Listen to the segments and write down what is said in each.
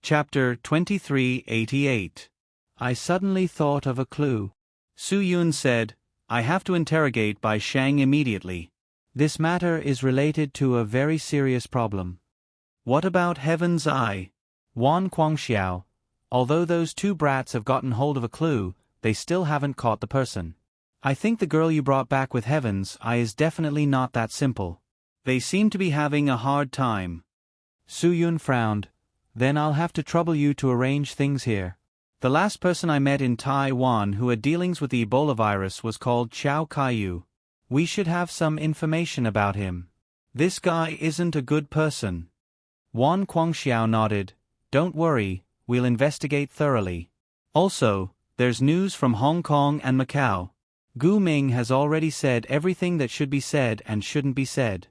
Chapter 2388. I suddenly thought of a clue. Su Yun said, I have to interrogate Bai Shang immediately. This matter is related to a very serious problem. What about Heaven's Eye? Wan Guangxiao. Although those two brats have gotten hold of a clue, they still haven't caught the person. I think the girl you brought back with Heaven's Eye is definitely not that simple. They seem to be having a hard time. Su Yun frowned. Then I'll have to trouble you to arrange things here. The last person I met in Taiwan who had dealings with the Ebola virus was called Chow Kai-yu. We should have some information about him. This guy isn't a good person. Wan Guangxiao nodded. Don't worry, we'll investigate thoroughly. Also, there's news from Hong Kong and Macau. Gu Ming has already said everything that should be said and shouldn't be said.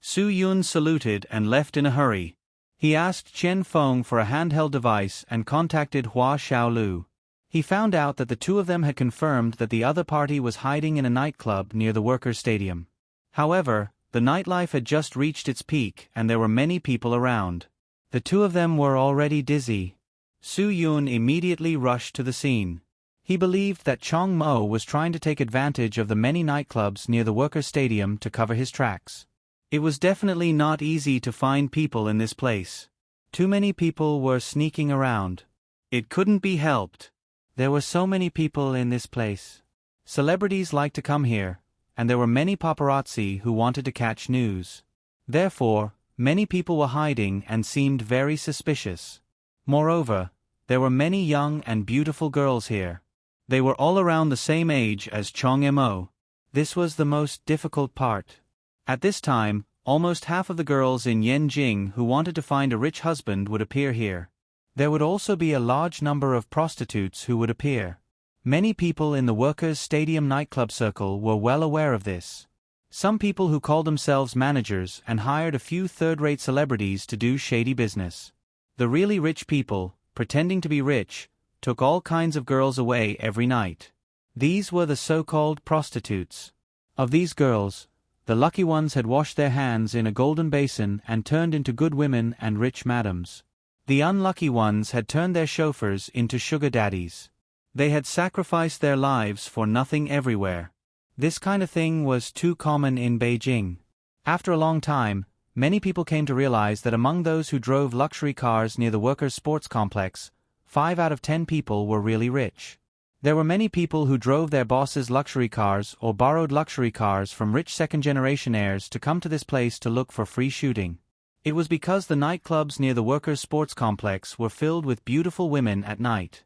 Su Yun saluted and left in a hurry. He asked Chen Feng for a handheld device and contacted Hua Xiaolu. He found out that the two of them had confirmed that the other party was hiding in a nightclub near the workers' stadium. However, the nightlife had just reached its peak and there were many people around. The two of them were already dizzy. Su Yun immediately rushed to the scene. He believed that Chong Mo was trying to take advantage of the many nightclubs near the workers' stadium to cover his tracks. It was definitely not easy to find people in this place. Too many people were sneaking around. It couldn't be helped. There were so many people in this place. Celebrities liked to come here, and there were many paparazzi who wanted to catch news. Therefore, many people were hiding and seemed very suspicious. Moreover, there were many young and beautiful girls here. They were all around the same age as Chong Mo. This was the most difficult part. At this time, almost half of the girls in Yanjing who wanted to find a rich husband would appear here. There would also be a large number of prostitutes who would appear. Many people in the workers' stadium nightclub circle were well aware of this. Some people who called themselves managers and hired a few third-rate celebrities to do shady business. The really rich people, pretending to be rich, took all kinds of girls away every night. These were the so-called prostitutes. Of these girls, the lucky ones had washed their hands in a golden basin and turned into good women and rich madams. The unlucky ones had turned their chauffeurs into sugar daddies. They had sacrificed their lives for nothing everywhere. This kind of thing was too common in Beijing. After a long time, many people came to realize that among those who drove luxury cars near the workers' sports complex, 5 out of 10 people were really rich. There were many people who drove their bosses' luxury cars or borrowed luxury cars from rich second-generation heirs to come to this place to look for free shooting. It was because the nightclubs near the workers' sports complex were filled with beautiful women at night.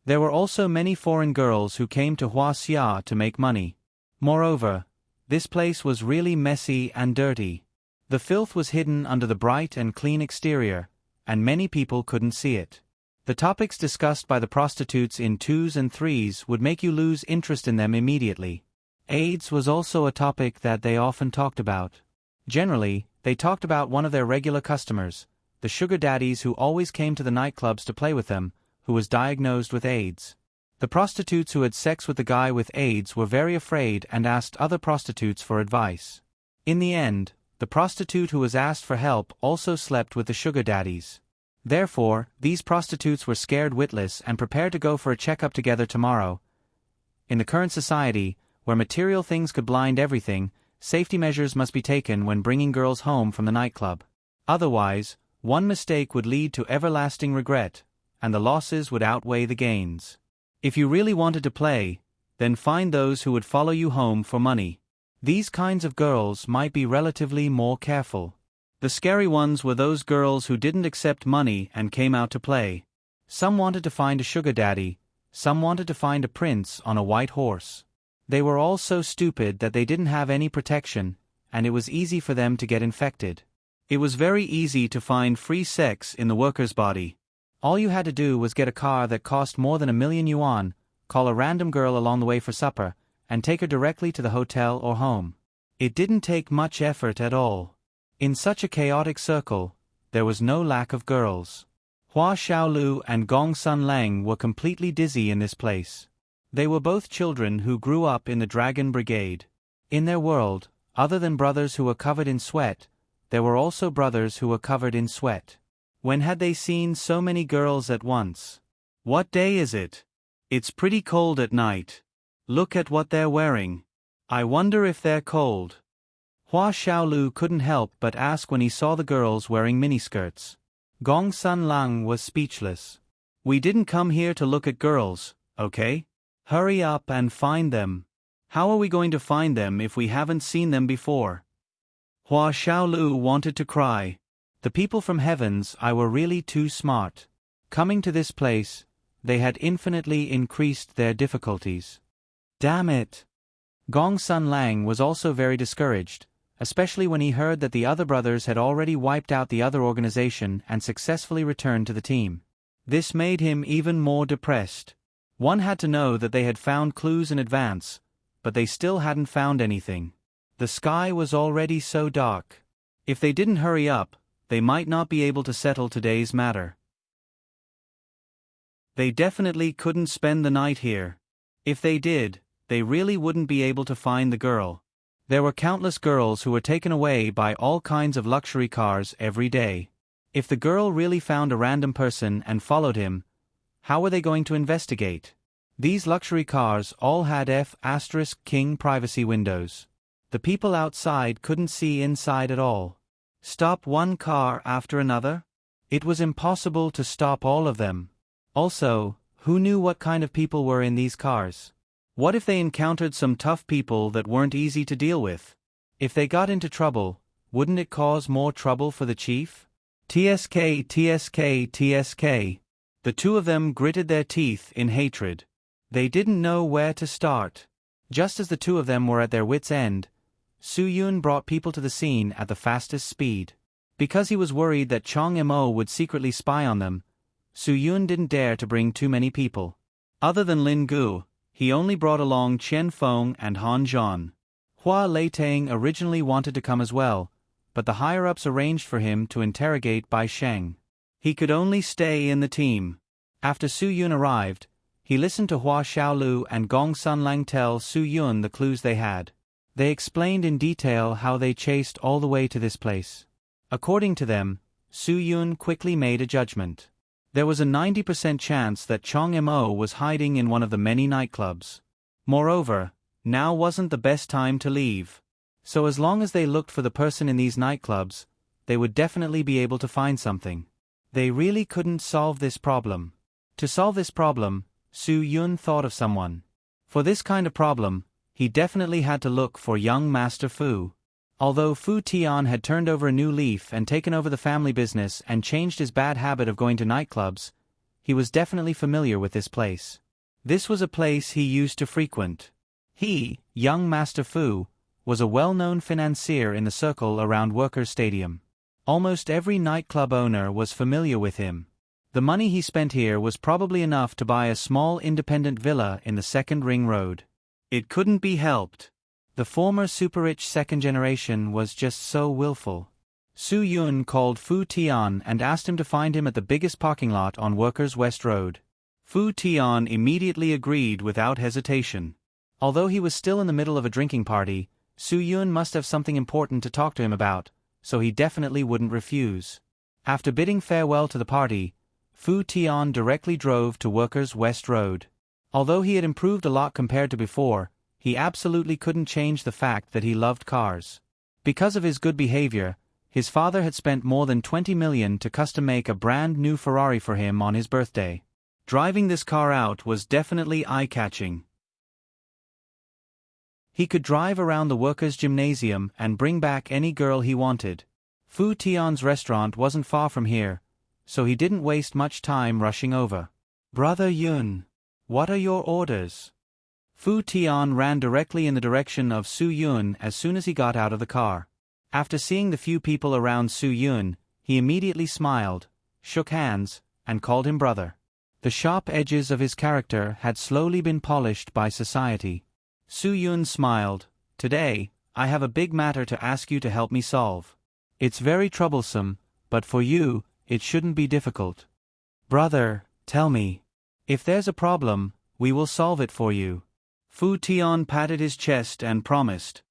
There were also many foreign girls who came to Huaxia to make money. Moreover, this place was really messy and dirty. The filth was hidden under the bright and clean exterior, and many people couldn't see it. The topics discussed by the prostitutes in 2s and 3s would make you lose interest in them immediately. AIDS was also a topic that they often talked about. Generally, they talked about one of their regular customers, the sugar daddies who always came to the nightclubs to play with them, who was diagnosed with AIDS. The prostitutes who had sex with the guy with AIDS were very afraid and asked other prostitutes for advice. In the end, the prostitute who was asked for help also slept with the sugar daddies. Therefore, these prostitutes were scared witless and prepared to go for a checkup together tomorrow. In the current society, where material things could blind everything, safety measures must be taken when bringing girls home from the nightclub. Otherwise, one mistake would lead to everlasting regret, and the losses would outweigh the gains. If you really wanted to play, then find those who would follow you home for money. These kinds of girls might be relatively more careful. The scary ones were those girls who didn't accept money and came out to play. Some wanted to find a sugar daddy, some wanted to find a prince on a white horse. They were all so stupid that they didn't have any protection, and it was easy for them to get infected. It was very easy to find free sex in the worker's body. All you had to do was get a car that cost more than 1,000,000 yuan, call a random girl along the way for supper, and take her directly to the hotel or home. It didn't take much effort at all. In such a chaotic circle, there was no lack of girls. Hua Xiaolu and Gong Sun Lang were completely dizzy in this place. They were both children who grew up in the Dragon Brigade. In their world, other than brothers who were covered in sweat, there were also brothers who were covered in sweat. When had they seen so many girls at once? What day is it? It's pretty cold at night. Look at what they're wearing. I wonder if they're cold. Hua Xiaolu couldn't help but ask when he saw the girls wearing miniskirts. Gong Sun Lang was speechless. We didn't come here to look at girls, okay? Hurry up and find them. How are we going to find them if we haven't seen them before? Hua Xiaolu wanted to cry. The people from heavens I were really too smart. Coming to this place, they had infinitely increased their difficulties. Damn it! Gong Sun Lang was also very discouraged, especially when he heard that the other brothers had already wiped out the other organization and successfully returned to the team. This made him even more depressed. One had to know that they had found clues in advance, but they still hadn't found anything. The sky was already so dark. If they didn't hurry up, they might not be able to settle today's matter. They definitely couldn't spend the night here. If they did, they really wouldn't be able to find the girl. There were countless girls who were taken away by all kinds of luxury cars every day. If the girl really found a random person and followed him, how were they going to investigate? These luxury cars all had F*King privacy windows. The people outside couldn't see inside at all. Stop one car after another? It was impossible to stop all of them. Also, who knew what kind of people were in these cars? What if they encountered some tough people that weren't easy to deal with? If they got into trouble, wouldn't it cause more trouble for the chief? TSK. The two of them gritted their teeth in hatred. They didn't know where to start. Just as the two of them were at their wits' end, Su Yun brought people to the scene at the fastest speed. Because he was worried that Chong Mo would secretly spy on them, Su Yun didn't dare to bring too many people. Other than Lin Gu, he only brought along Chen Feng and Han Zhan. Hua Leitang originally wanted to come as well, but the higher-ups arranged for him to interrogate Bai Sheng. He could only stay in the team. After Su Yun arrived, he listened to Hua Xiaolu and Gong Sun Lang tell Su Yun the clues they had. They explained in detail how they chased all the way to this place. According to them, Su Yun quickly made a judgment. There was a 90% chance that Chong Mo was hiding in one of the many nightclubs. Moreover, now wasn't the best time to leave. So as long as they looked for the person in these nightclubs, they would definitely be able to find something. They really couldn't solve this problem. To solve this problem, Su Yun thought of someone. For this kind of problem, he definitely had to look for young Master Fu. Although Fu Tian had turned over a new leaf and taken over the family business and changed his bad habit of going to nightclubs, he was definitely familiar with this place. This was a place he used to frequent. He, young Master Fu, was a well-known financier in the circle around Workers' Stadium. Almost every nightclub owner was familiar with him. The money he spent here was probably enough to buy a small independent villa in the second ring road. It couldn't be helped. The former super-rich second generation was just so willful. Su Yun called Fu Tian and asked him to find him at the biggest parking lot on Workers' West Road. Fu Tian immediately agreed without hesitation. Although he was still in the middle of a drinking party, Su Yun must have something important to talk to him about, so he definitely wouldn't refuse. After bidding farewell to the party, Fu Tian directly drove to Workers' West Road. Although he had improved a lot compared to before, he absolutely couldn't change the fact that he loved cars. Because of his good behavior, his father had spent more than 20 million to custom-make a brand new Ferrari for him on his birthday. Driving this car out was definitely eye-catching. He could drive around the workers' gymnasium and bring back any girl he wanted. Fu Tian's restaurant wasn't far from here, so he didn't waste much time rushing over. "Brother Yun, what are your orders?" Fu Tian ran directly in the direction of Su Yun as soon as he got out of the car. After seeing the few people around Su Yun, he immediately smiled, shook hands, and called him brother. The sharp edges of his character had slowly been polished by society. Su Yun smiled. "Today, I have a big matter to ask you to help me solve. It's very troublesome, but for you, it shouldn't be difficult. Brother, tell me. If there's a problem, we will solve it for you." Fu Tian patted his chest and promised.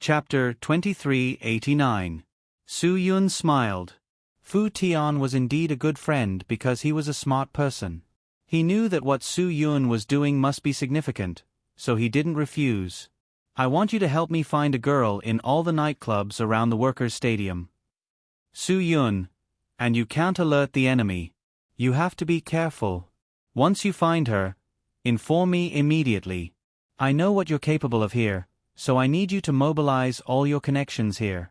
Chapter 2389. Su Yun smiled. Fu Tian was indeed a good friend because he was a smart person. He knew that what Su Yun was doing must be significant, so he didn't refuse. I want you to help me find a girl in all the nightclubs around the workers' stadium. Su Yun, and you can't alert the enemy. You have to be careful. Once you find her, inform me immediately. I know what you're capable of here, so I need you to mobilize all your connections here.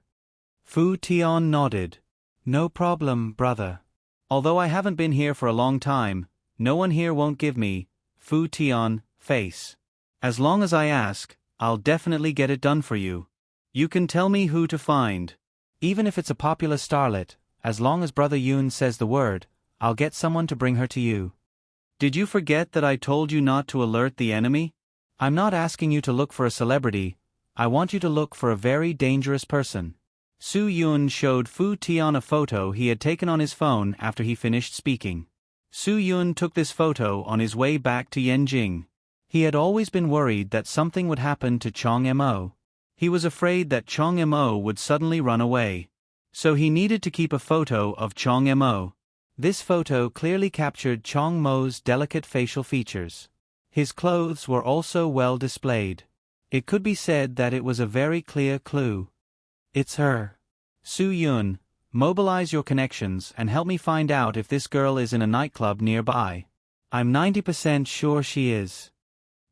Fu Tian nodded. No problem, brother. Although I haven't been here for a long time, no one here won't give me, Fu Tian, face. As long as I ask, I'll definitely get it done for you. You can tell me who to find. Even if it's a popular starlet, as long as Brother Yun says the word, I'll get someone to bring her to you. Did you forget that I told you not to alert the enemy? I'm not asking you to look for a celebrity, I want you to look for a very dangerous person. Su Yun showed Fu Tian a photo he had taken on his phone after he finished speaking. Su Yun took this photo on his way back to Yanjing. He had always been worried that something would happen to Chong Mo. He was afraid that Chong Mo would suddenly run away. So he needed to keep a photo of Chong Mo. This photo clearly captured Chong Mo's delicate facial features. His clothes were also well displayed. It could be said that it was a very clear clue. It's her. Su Yun, mobilize your connections and help me find out if this girl is in a nightclub nearby. I'm 90% sure she is.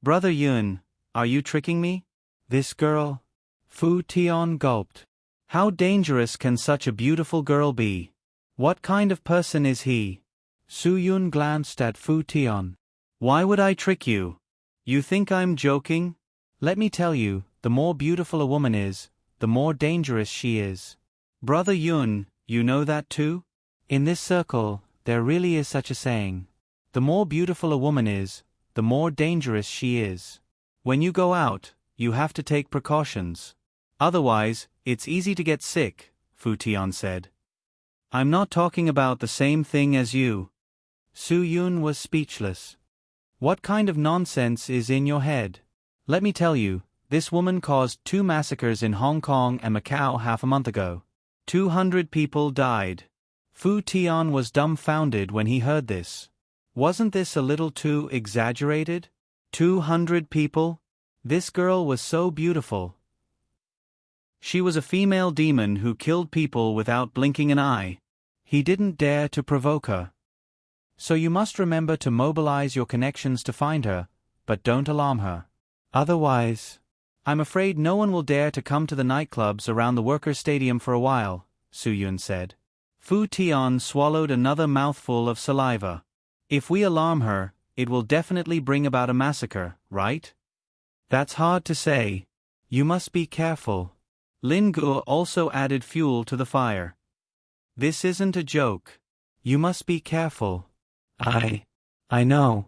Brother Yun, are you tricking me? This girl? Fu Tian gulped. How dangerous can such a beautiful girl be? What kind of person is he? Su Yun glanced at Fu Tian. Why would I trick you? You think I'm joking? Let me tell you, the more beautiful a woman is, the more dangerous she is. Brother Yun, you know that too? In this circle, there really is such a saying. The more beautiful a woman is, the more dangerous she is. When you go out, you have to take precautions. Otherwise, it's easy to get sick, Fu Tian said. I'm not talking about the same thing as you. Su Yun was speechless. What kind of nonsense is in your head? Let me tell you, this woman caused 2 massacres in Hong Kong and Macau half a month ago. 200 people died. Fu Tian was dumbfounded when he heard this. Wasn't this a little too exaggerated? 200 people? This girl was so beautiful. She was a female demon who killed people without blinking an eye. He didn't dare to provoke her. So you must remember to mobilize your connections to find her, but don't alarm her. Otherwise, I'm afraid no one will dare to come to the nightclubs around the workers' stadium for a while, Su Yun said. Fu Tian swallowed another mouthful of saliva. If we alarm her, it will definitely bring about a massacre, right? That's hard to say. You must be careful. Lin Guo also added fuel to the fire. This isn't a joke. You must be careful. I know.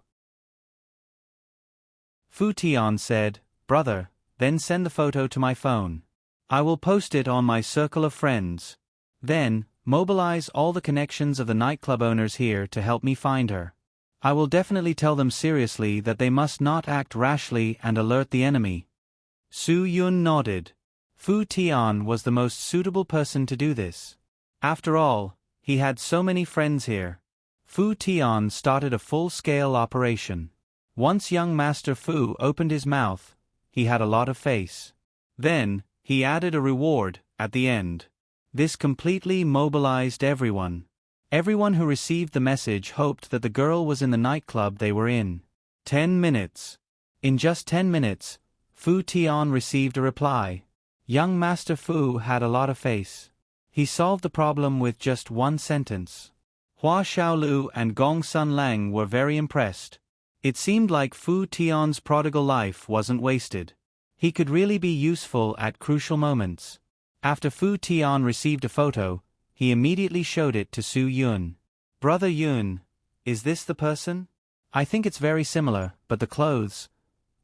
Fu Tian said, Brother, then send the photo to my phone. I will post it on my circle of friends. Then, mobilize all the connections of the nightclub owners here to help me find her. I will definitely tell them seriously that they must not act rashly and alert the enemy. Su Yun nodded. Fu Tian was the most suitable person to do this. After all, he had so many friends here. Fu Tian started a full-scale operation. Once young Master Fu opened his mouth, he had a lot of face. Then, he added a reward at the end. This completely mobilized everyone. Everyone who received the message hoped that the girl was in the nightclub they were in. 10 minutes. In just 10 minutes, Fu Tian received a reply. Young Master Fu had a lot of face. He solved the problem with just 1 sentence. Hua Xiaolu and Gong Sun Lang were very impressed. It seemed like Fu Tian's prodigal life wasn't wasted. He could really be useful at crucial moments. After Fu Tian received a photo, he immediately showed it to Su Yun. Brother Yun, is this the person? I think it's very similar, but the clothes.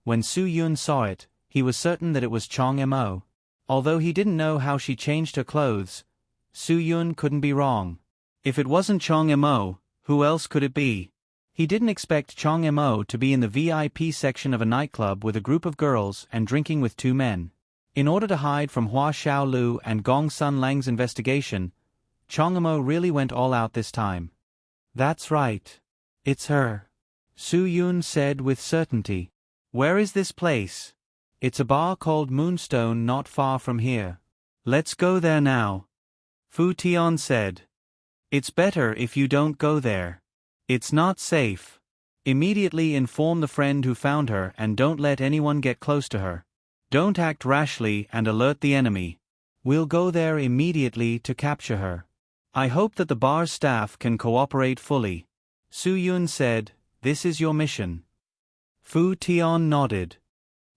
When Su Yun saw it, he was certain that it was Chong Mo. Although he didn't know how she changed her clothes, Su Yun couldn't be wrong. If it wasn't Chong Mo, who else could it be? He didn't expect Chong Mo to be in the VIP section of a nightclub with a group of girls and drinking with 2 men. In order to hide from Hua Xiaolu and Gong Sun Lang's investigation, Chongamo really went all out this time. That's right. It's her. Su Yun said with certainty. Where is this place? It's a bar called Moonstone not far from here. Let's go there now. Fu Tian said. It's better if you don't go there. It's not safe. Immediately inform the friend who found her and don't let anyone get close to her. Don't act rashly and alert the enemy. We'll go there immediately to capture her. I hope that the bar's staff can cooperate fully. Su Yun said, this is your mission. Fu Tian nodded.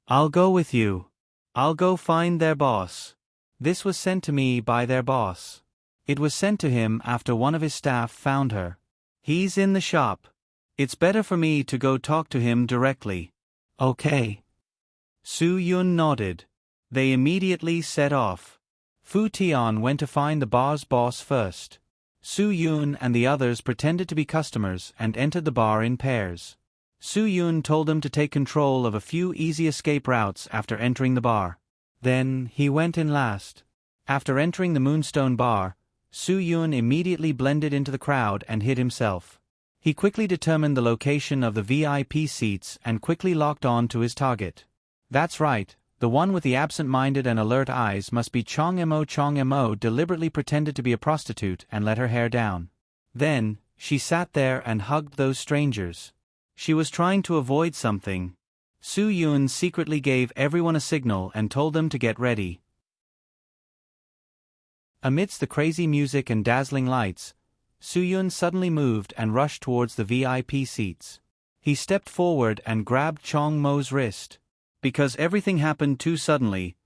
I'll go with you. I'll go find their boss. This was sent to me by their boss. It was sent to him after one of his staff found her. He's in the shop. It's better for me to go talk to him directly. Okay. Su Yun nodded. They immediately set off. Fu Tian went to find the bar's boss first. Su Yun and the others pretended to be customers and entered the bar in pairs. Su Yun told them to take control of a few easy escape routes after entering the bar. Then, he went in last. After entering the Moonstone bar, Su Yun immediately blended into the crowd and hid himself. He quickly determined the location of the VIP seats and quickly locked on to his target. That's right, the one with the absent-minded and alert eyes must be Chong Mo. Chong Mo deliberately pretended to be a prostitute and let her hair down. Then, she sat there and hugged those strangers. She was trying to avoid something. Su Yun secretly gave everyone a signal and told them to get ready. Amidst the crazy music and dazzling lights, Su Yun suddenly moved and rushed towards the VIP seats. He stepped forward and grabbed Chong Mo's wrist. Because everything happened too suddenly,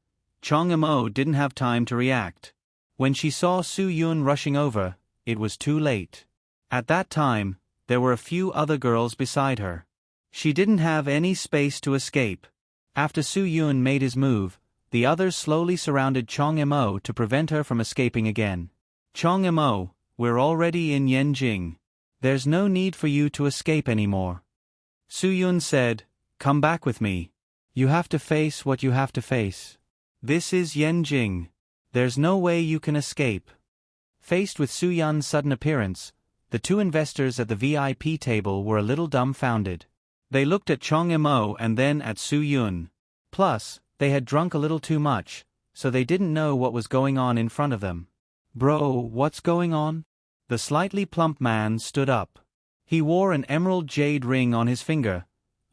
Chong Mo didn't have time to react. When she saw Su Yun rushing over, it was too late. At that time, there were a few other girls beside her. She didn't have any space to escape. After Su Yun made his move, the others slowly surrounded Chong Mo to prevent her from escaping again. Chong Mo, we're already in Yanjing. There's no need for you to escape anymore. Su Yun said, come back with me. You have to face what you have to face. This is Yanjing. There's no way you can escape. Faced with Su Yun's sudden appearance, the two investors at the VIP table were a little dumbfounded. They looked at Chong Mo and then at Su Yun. Plus, they had drunk a little too much, so they didn't know what was going on in front of them. Bro, what's going on? The slightly plump man stood up. He wore an emerald jade ring on his finger,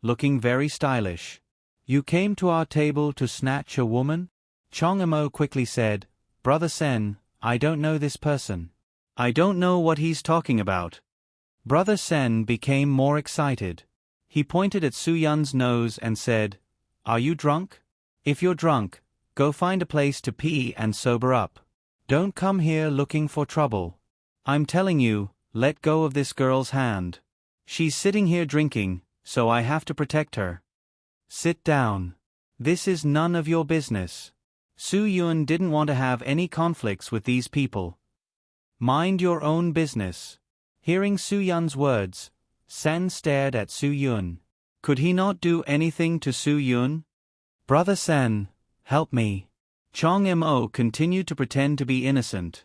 looking very stylish. You came to our table to snatch a woman? Chong Mo quickly said, Brother Sen, I don't know this person. I don't know what he's talking about. Brother Sen became more excited. He pointed at Su Yun's nose and said, Are you drunk? If you're drunk, go find a place to pee and sober up. Don't come here looking for trouble. I'm telling you, let go of this girl's hand. She's sitting here drinking, so I have to protect her. Sit down. This is none of your business. Su Yun didn't want to have any conflicts with these people. Mind your own business. Hearing Su Yun's words, Sen stared at Su Yun. Could he not do anything to Su Yun? Brother Sen, help me. Chong Mo continued to pretend to be innocent.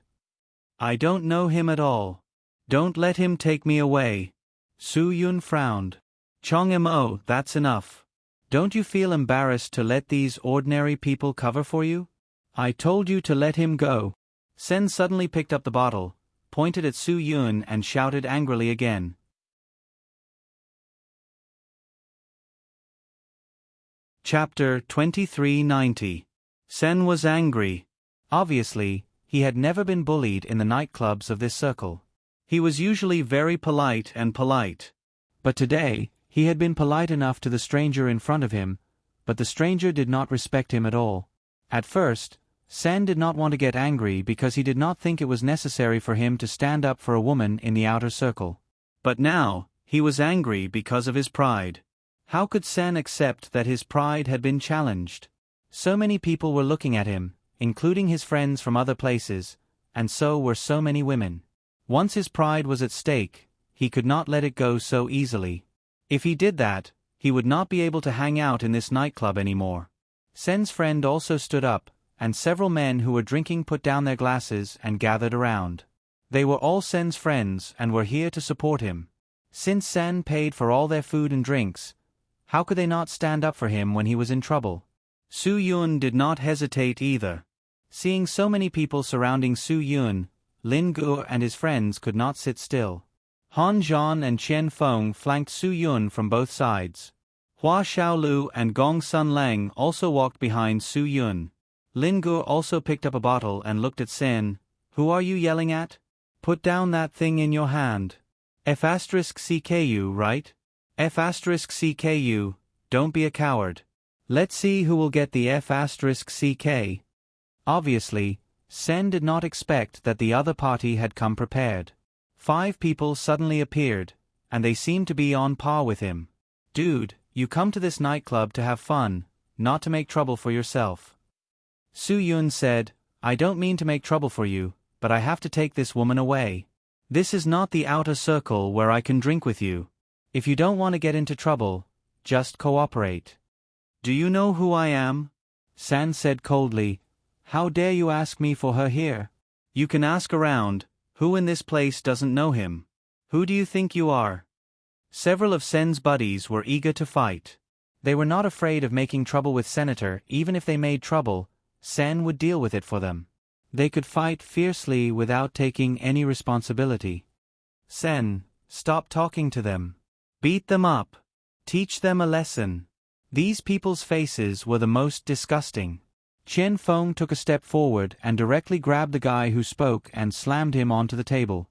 I don't know him at all. Don't let him take me away. Su Yun frowned. Chong Mo, that's enough. Don't you feel embarrassed to let these ordinary people cover for you? I told you to let him go. Sen suddenly picked up the bottle, pointed at Su Yun and shouted angrily again. Chapter 2390. Sen was angry. Obviously, he had never been bullied in the nightclubs of this circle. He was usually very polite. But today, he had been polite enough to the stranger in front of him, but the stranger did not respect him at all. At first, Sen did not want to get angry because he did not think it was necessary for him to stand up for a woman in the outer circle. But now, he was angry because of his pride. How could Sen accept that his pride had been challenged? So many people were looking at him, including his friends from other places, and so were so many women. Once his pride was at stake, he could not let it go so easily. If he did that, he would not be able to hang out in this nightclub anymore. Sen's friend also stood up, and several men who were drinking put down their glasses and gathered around. They were all Sen's friends and were here to support him. Since Sen paid for all their food and drinks, how could they not stand up for him when he was in trouble? Su Yun did not hesitate either. Seeing so many people surrounding Su Yun, Lin Gu and his friends could not sit still. Han Zhan and Chen Feng flanked Su Yun from both sides. Hua Xiaolu and Gong Sun Lang also walked behind Su Yun. Lin Gu also picked up a bottle and looked at Sen. Who are you yelling at? Put down that thing in your hand. F*CKU, right? F*CKU, don't be a coward. Let's see who will get the F*CK. Obviously, Sen did not expect that the other party had come prepared. 5 people suddenly appeared, and they seemed to be on par with him. Dude, you come to this nightclub to have fun, not to make trouble for yourself. Su Yun said, I don't mean to make trouble for you, but I have to take this woman away. This is not the outer circle where I can drink with you. If you don't want to get into trouble, just cooperate. Do you know who I am? San said coldly. How dare you ask me for her here? You can ask around. Who in this place doesn't know him? Who do you think you are? Several of Sen's buddies were eager to fight. They were not afraid of making trouble with Senator. Even if they made trouble, Sen would deal with it for them. They could fight fiercely without taking any responsibility. Sen, stop talking to them. Beat them up. Teach them a lesson. These people's faces were the most disgusting. Chen Feng took a step forward and directly grabbed the guy who spoke and slammed him onto the table.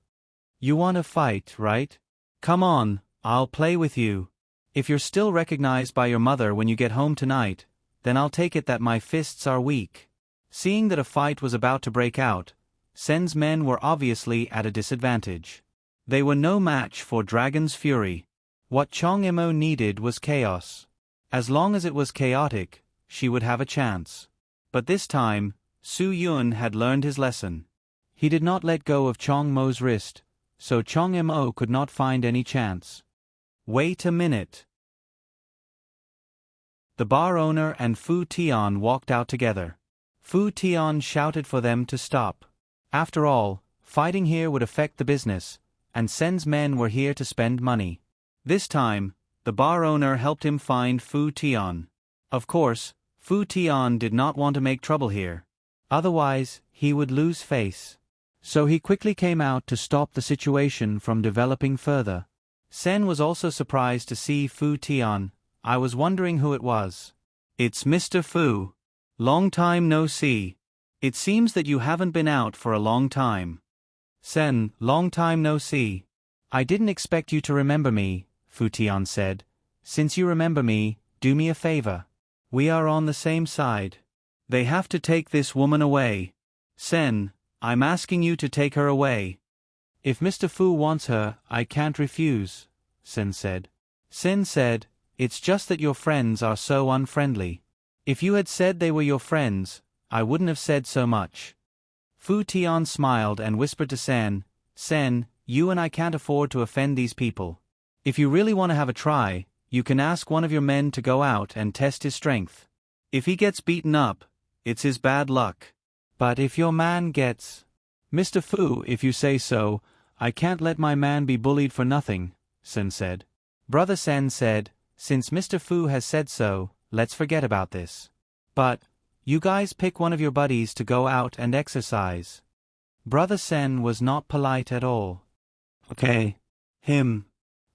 You want to fight, right? Come on, I'll play with you. If you're still recognized by your mother when you get home tonight, then I'll take it that my fists are weak. Seeing that a fight was about to break out, Sen's men were obviously at a disadvantage. They were no match for Dragon's fury. What Chong Imo needed was chaos. As long as it was chaotic, she would have a chance. But this time, Su Yun had learned his lesson. He did not let go of Chong Mo's wrist, so Chong Mo could not find any chance. Wait a minute. The bar owner and Fu Tian walked out together. Fu Tian shouted for them to stop. After all, fighting here would affect the business, and Sen's men were here to spend money. This time, the bar owner helped him find Fu Tian. Of course, Fu Tian did not want to make trouble here. Otherwise, he would lose face. So he quickly came out to stop the situation from developing further. Sen was also surprised to see Fu Tian. I was wondering who it was. It's Mr. Fu. Long time no see. It seems that you haven't been out for a long time. Sen, long time no see. I didn't expect you to remember me, Fu Tian said. Since you remember me, do me a favor. We are on the same side. They have to take this woman away. Sen, I'm asking you to take her away. If Mr. Fu wants her, I can't refuse, Sen said. Sen said, it's just that your friends are so unfriendly. If you had said they were your friends, I wouldn't have said so much. Fu Tian smiled and whispered to Sen, Sen, you and I can't afford to offend these people. If you really want to have a try, you can ask one of your men to go out and test his strength. If he gets beaten up, it's his bad luck. But if your man gets... Mr. Fu, if you say so, I can't let my man be bullied for nothing, Sen said. Brother Sen said, since Mr. Fu has said so, let's forget about this. But, you guys pick one of your buddies to go out and exercise. Brother Sen was not polite at all. Okay. Him.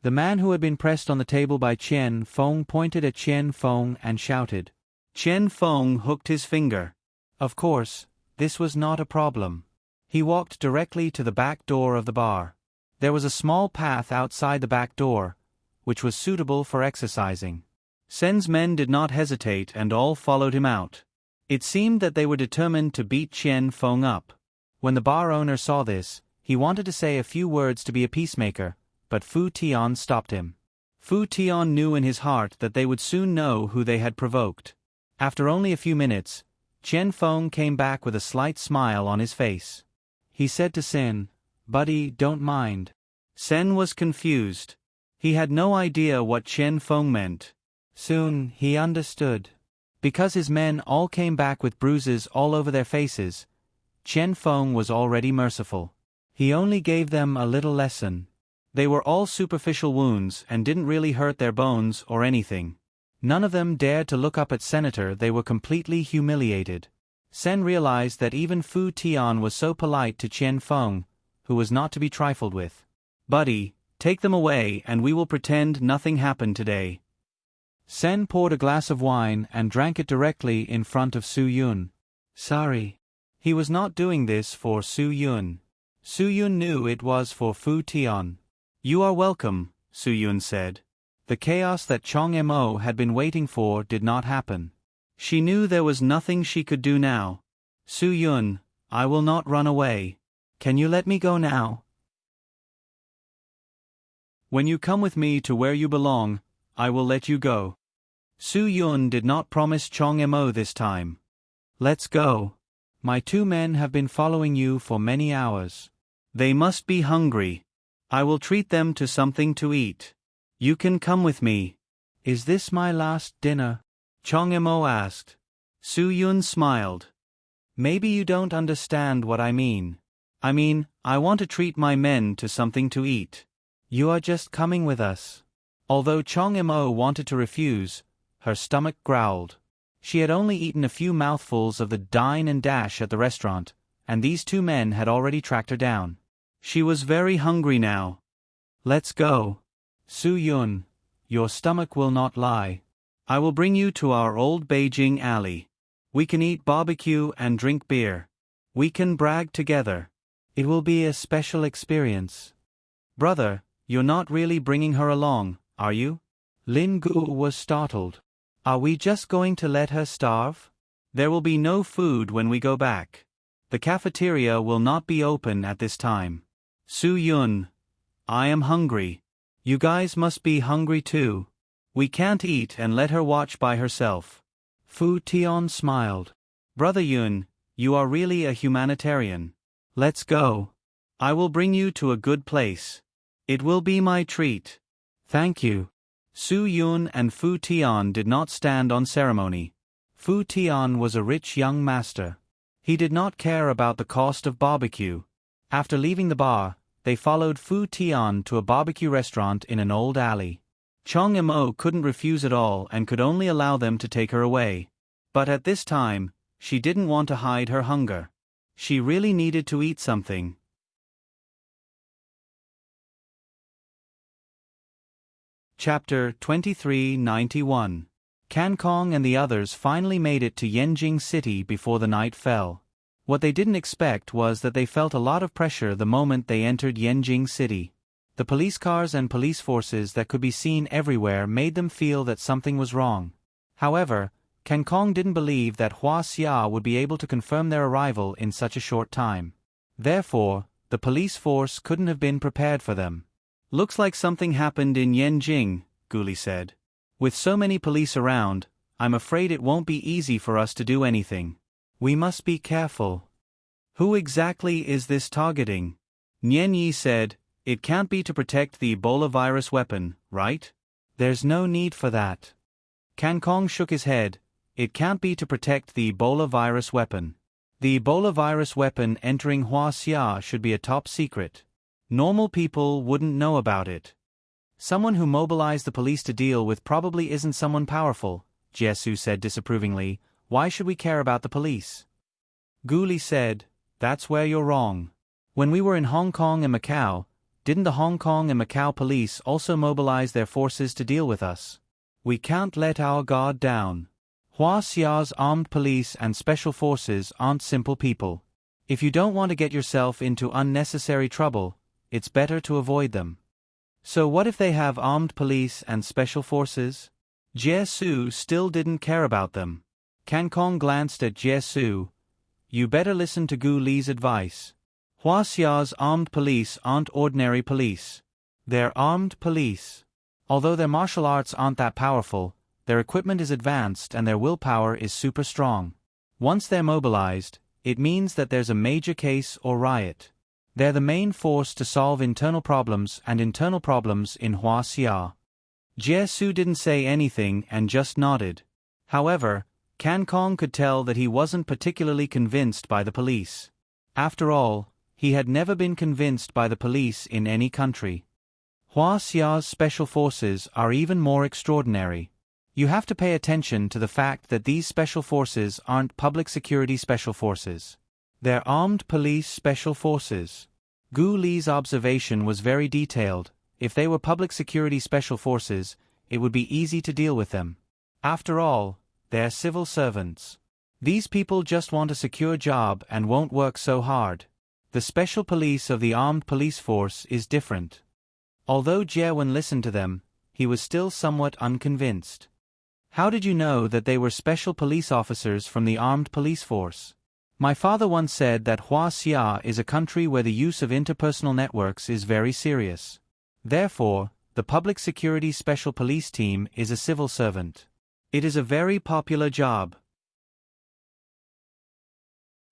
The man who had been pressed on the table by Chen Feng pointed at Chen Feng and shouted. Chen Feng hooked his finger. Of course, this was not a problem. He walked directly to the back door of the bar. There was a small path outside the back door, which was suitable for exercising. Sen's men did not hesitate and all followed him out. It seemed that they were determined to beat Chen Feng up. When the bar owner saw this, he wanted to say a few words to be a peacemaker, but Fu Tian stopped him. Fu Tian knew in his heart that they would soon know who they had provoked. After only a few minutes, Chen Feng came back with a slight smile on his face. He said to Sen, Buddy, don't mind. Sen was confused. He had no idea what Chen Feng meant. Soon, he understood. Because his men all came back with bruises all over their faces, Chen Feng was already merciful. He only gave them a little lesson. They were all superficial wounds and didn't really hurt their bones or anything. None of them dared to look up at Senator. They were completely humiliated. Sen realized that even Fu Tian was so polite to Chen Feng, who was not to be trifled with. "Buddy, take them away and we will pretend nothing happened today." Sen poured a glass of wine and drank it directly in front of Su Yun. Sorry. He was not doing this for Su Yun. Su Yun knew it was for Fu Tian. "You are welcome," Su Yun said. The chaos that Chong Mo had been waiting for did not happen. She knew there was nothing she could do now. "Su Yun, I will not run away. Can you let me go now? When you come with me to where you belong, I will let you go." Su Yun did not promise Chong Mo this time. "Let's go. My 2 men have been following you for many hours. They must be hungry. I will treat them to something to eat. You can come with me." "Is this my last dinner?" Chong Mo asked. Su Yun smiled. "Maybe you don't understand what I mean. I want to treat my men to something to eat. You are just coming with us." Although Chong Mo wanted to refuse, her stomach growled. She had only eaten a few mouthfuls of the dine and dash at the restaurant, and these 2 men had already tracked her down. She was very hungry now. "Let's go. Su Yun, your stomach will not lie. I will bring you to our old Beijing alley. We can eat barbecue and drink beer. We can brag together. It will be a special experience." "Brother, you're not really bringing her along, are you?" Lin Gu was startled. "Are we just going to let her starve? There will be no food when we go back. The cafeteria will not be open at this time." "Su Yun, I am hungry. You guys must be hungry too. We can't eat and let her watch by herself." Fu Tian smiled. "Brother Yun, you are really a humanitarian. Let's go. I will bring you to a good place. It will be my treat." "Thank you." Su Yun and Fu Tian did not stand on ceremony. Fu Tian was a rich young master. He did not care about the cost of barbecue. After leaving the bar, they followed Fu Tian to a barbecue restaurant in an old alley. Chong Mo couldn't refuse at all and could only allow them to take her away. But at this time, she didn't want to hide her hunger. She really needed to eat something. Chapter 2391. Kong and the others finally made it to Yanjing City before the night fell. What they didn't expect was that they felt a lot of pressure the moment they entered Yanjing City. The police cars and police forces that could be seen everywhere made them feel that something was wrong. However, Kong didn't believe that Hua Xia would be able to confirm their arrival in such a short time. Therefore, the police force couldn't have been prepared for them. "Looks like something happened in Yanjing," Guli said. "With so many police around, I'm afraid it won't be easy for us to do anything. We must be careful." "Who exactly is this targeting?" Nian Yi said. "It can't be to protect the Ebola virus weapon, right?" "There's no need for that." Kong shook his head. "It can't be to protect the Ebola virus weapon. The Ebola virus weapon entering Hua Xia should be a top secret. Normal people wouldn't know about it. Someone who mobilized the police to deal with probably isn't someone powerful," Jiesu said disapprovingly. "Why should we care about the police?" Guli said, "That's where you're wrong. When we were in Hong Kong and Macau, didn't the Hong Kong and Macau police also mobilize their forces to deal with us? We can't let our guard down. Hua Xia's armed police and special forces aren't simple people. If you don't want to get yourself into unnecessary trouble, it's better to avoid them." "So what if they have armed police and special forces?" Jiesu still didn't care about them. Kong glanced at Jiesu. "You better listen to Gu Li's advice. Hua Xia's armed police aren't ordinary police. They're armed police. Although their martial arts aren't that powerful, their equipment is advanced and their willpower is super strong. Once they're mobilized, it means that there's a major case or riot. They're the main force to solve internal problems in Hua Xia." Jiesu didn't say anything and just nodded. However, Kan Kong could tell that he wasn't particularly convinced by the police. After all, he had never been convinced by the police in any country. Hua Xia's special forces are even more extraordinary. You have to pay attention to the fact that these special forces aren't public security special forces. They're armed police special forces. Gu Li's observation was very detailed. If they were public security special forces, it would be easy to deal with them. After all, they're civil servants. These people just want a secure job and won't work so hard. The special police of the armed police force is different. Although Jie Wen listened to them, he was still somewhat unconvinced. How did you know that they were special police officers from the armed police force? My father once said that Hua Xia is a country where the use of interpersonal networks is very serious. Therefore, the public security special police team is a civil servant. It is a very popular job.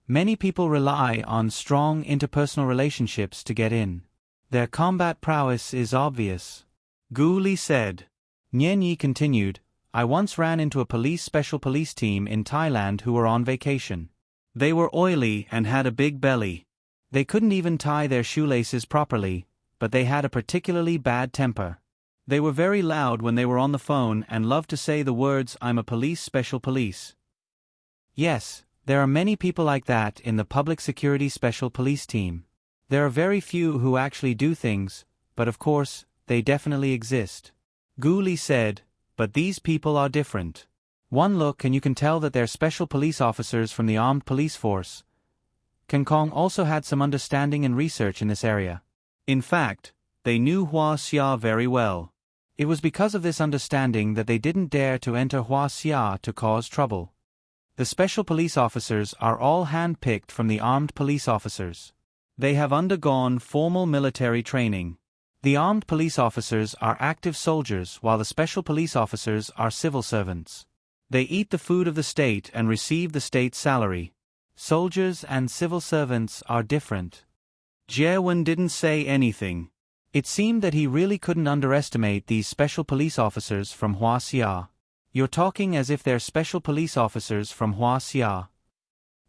Many people rely on strong interpersonal relationships to get in. Their combat prowess is obvious. Gu Li said. Nian Yi continued, I once ran into a special police team in Thailand who were on vacation. They were oily and had a big belly. They couldn't even tie their shoelaces properly, but they had a particularly bad temper. They were very loud when they were on the phone and loved to say the words, I'm a police special police. Yes, there are many people like that in the public security special police team. There are very few who actually do things, but of course, they definitely exist. Gu Li said, but these people are different. One look and you can tell that they're special police officers from the armed police force. Kan Kong also had some understanding and research in this area. In fact, they knew Hua Xia very well. It was because of this understanding that they didn't dare to enter Hua Xia to cause trouble. The special police officers are all hand-picked from the armed police officers. They have undergone formal military training. The armed police officers are active soldiers while the special police officers are civil servants. They eat the food of the state and receive the state's salary. Soldiers and civil servants are different. Jie Wen didn't say anything. It seemed that he really couldn't underestimate these special police officers from Hua Xia. You're talking as if they're special police officers from Hua Xia.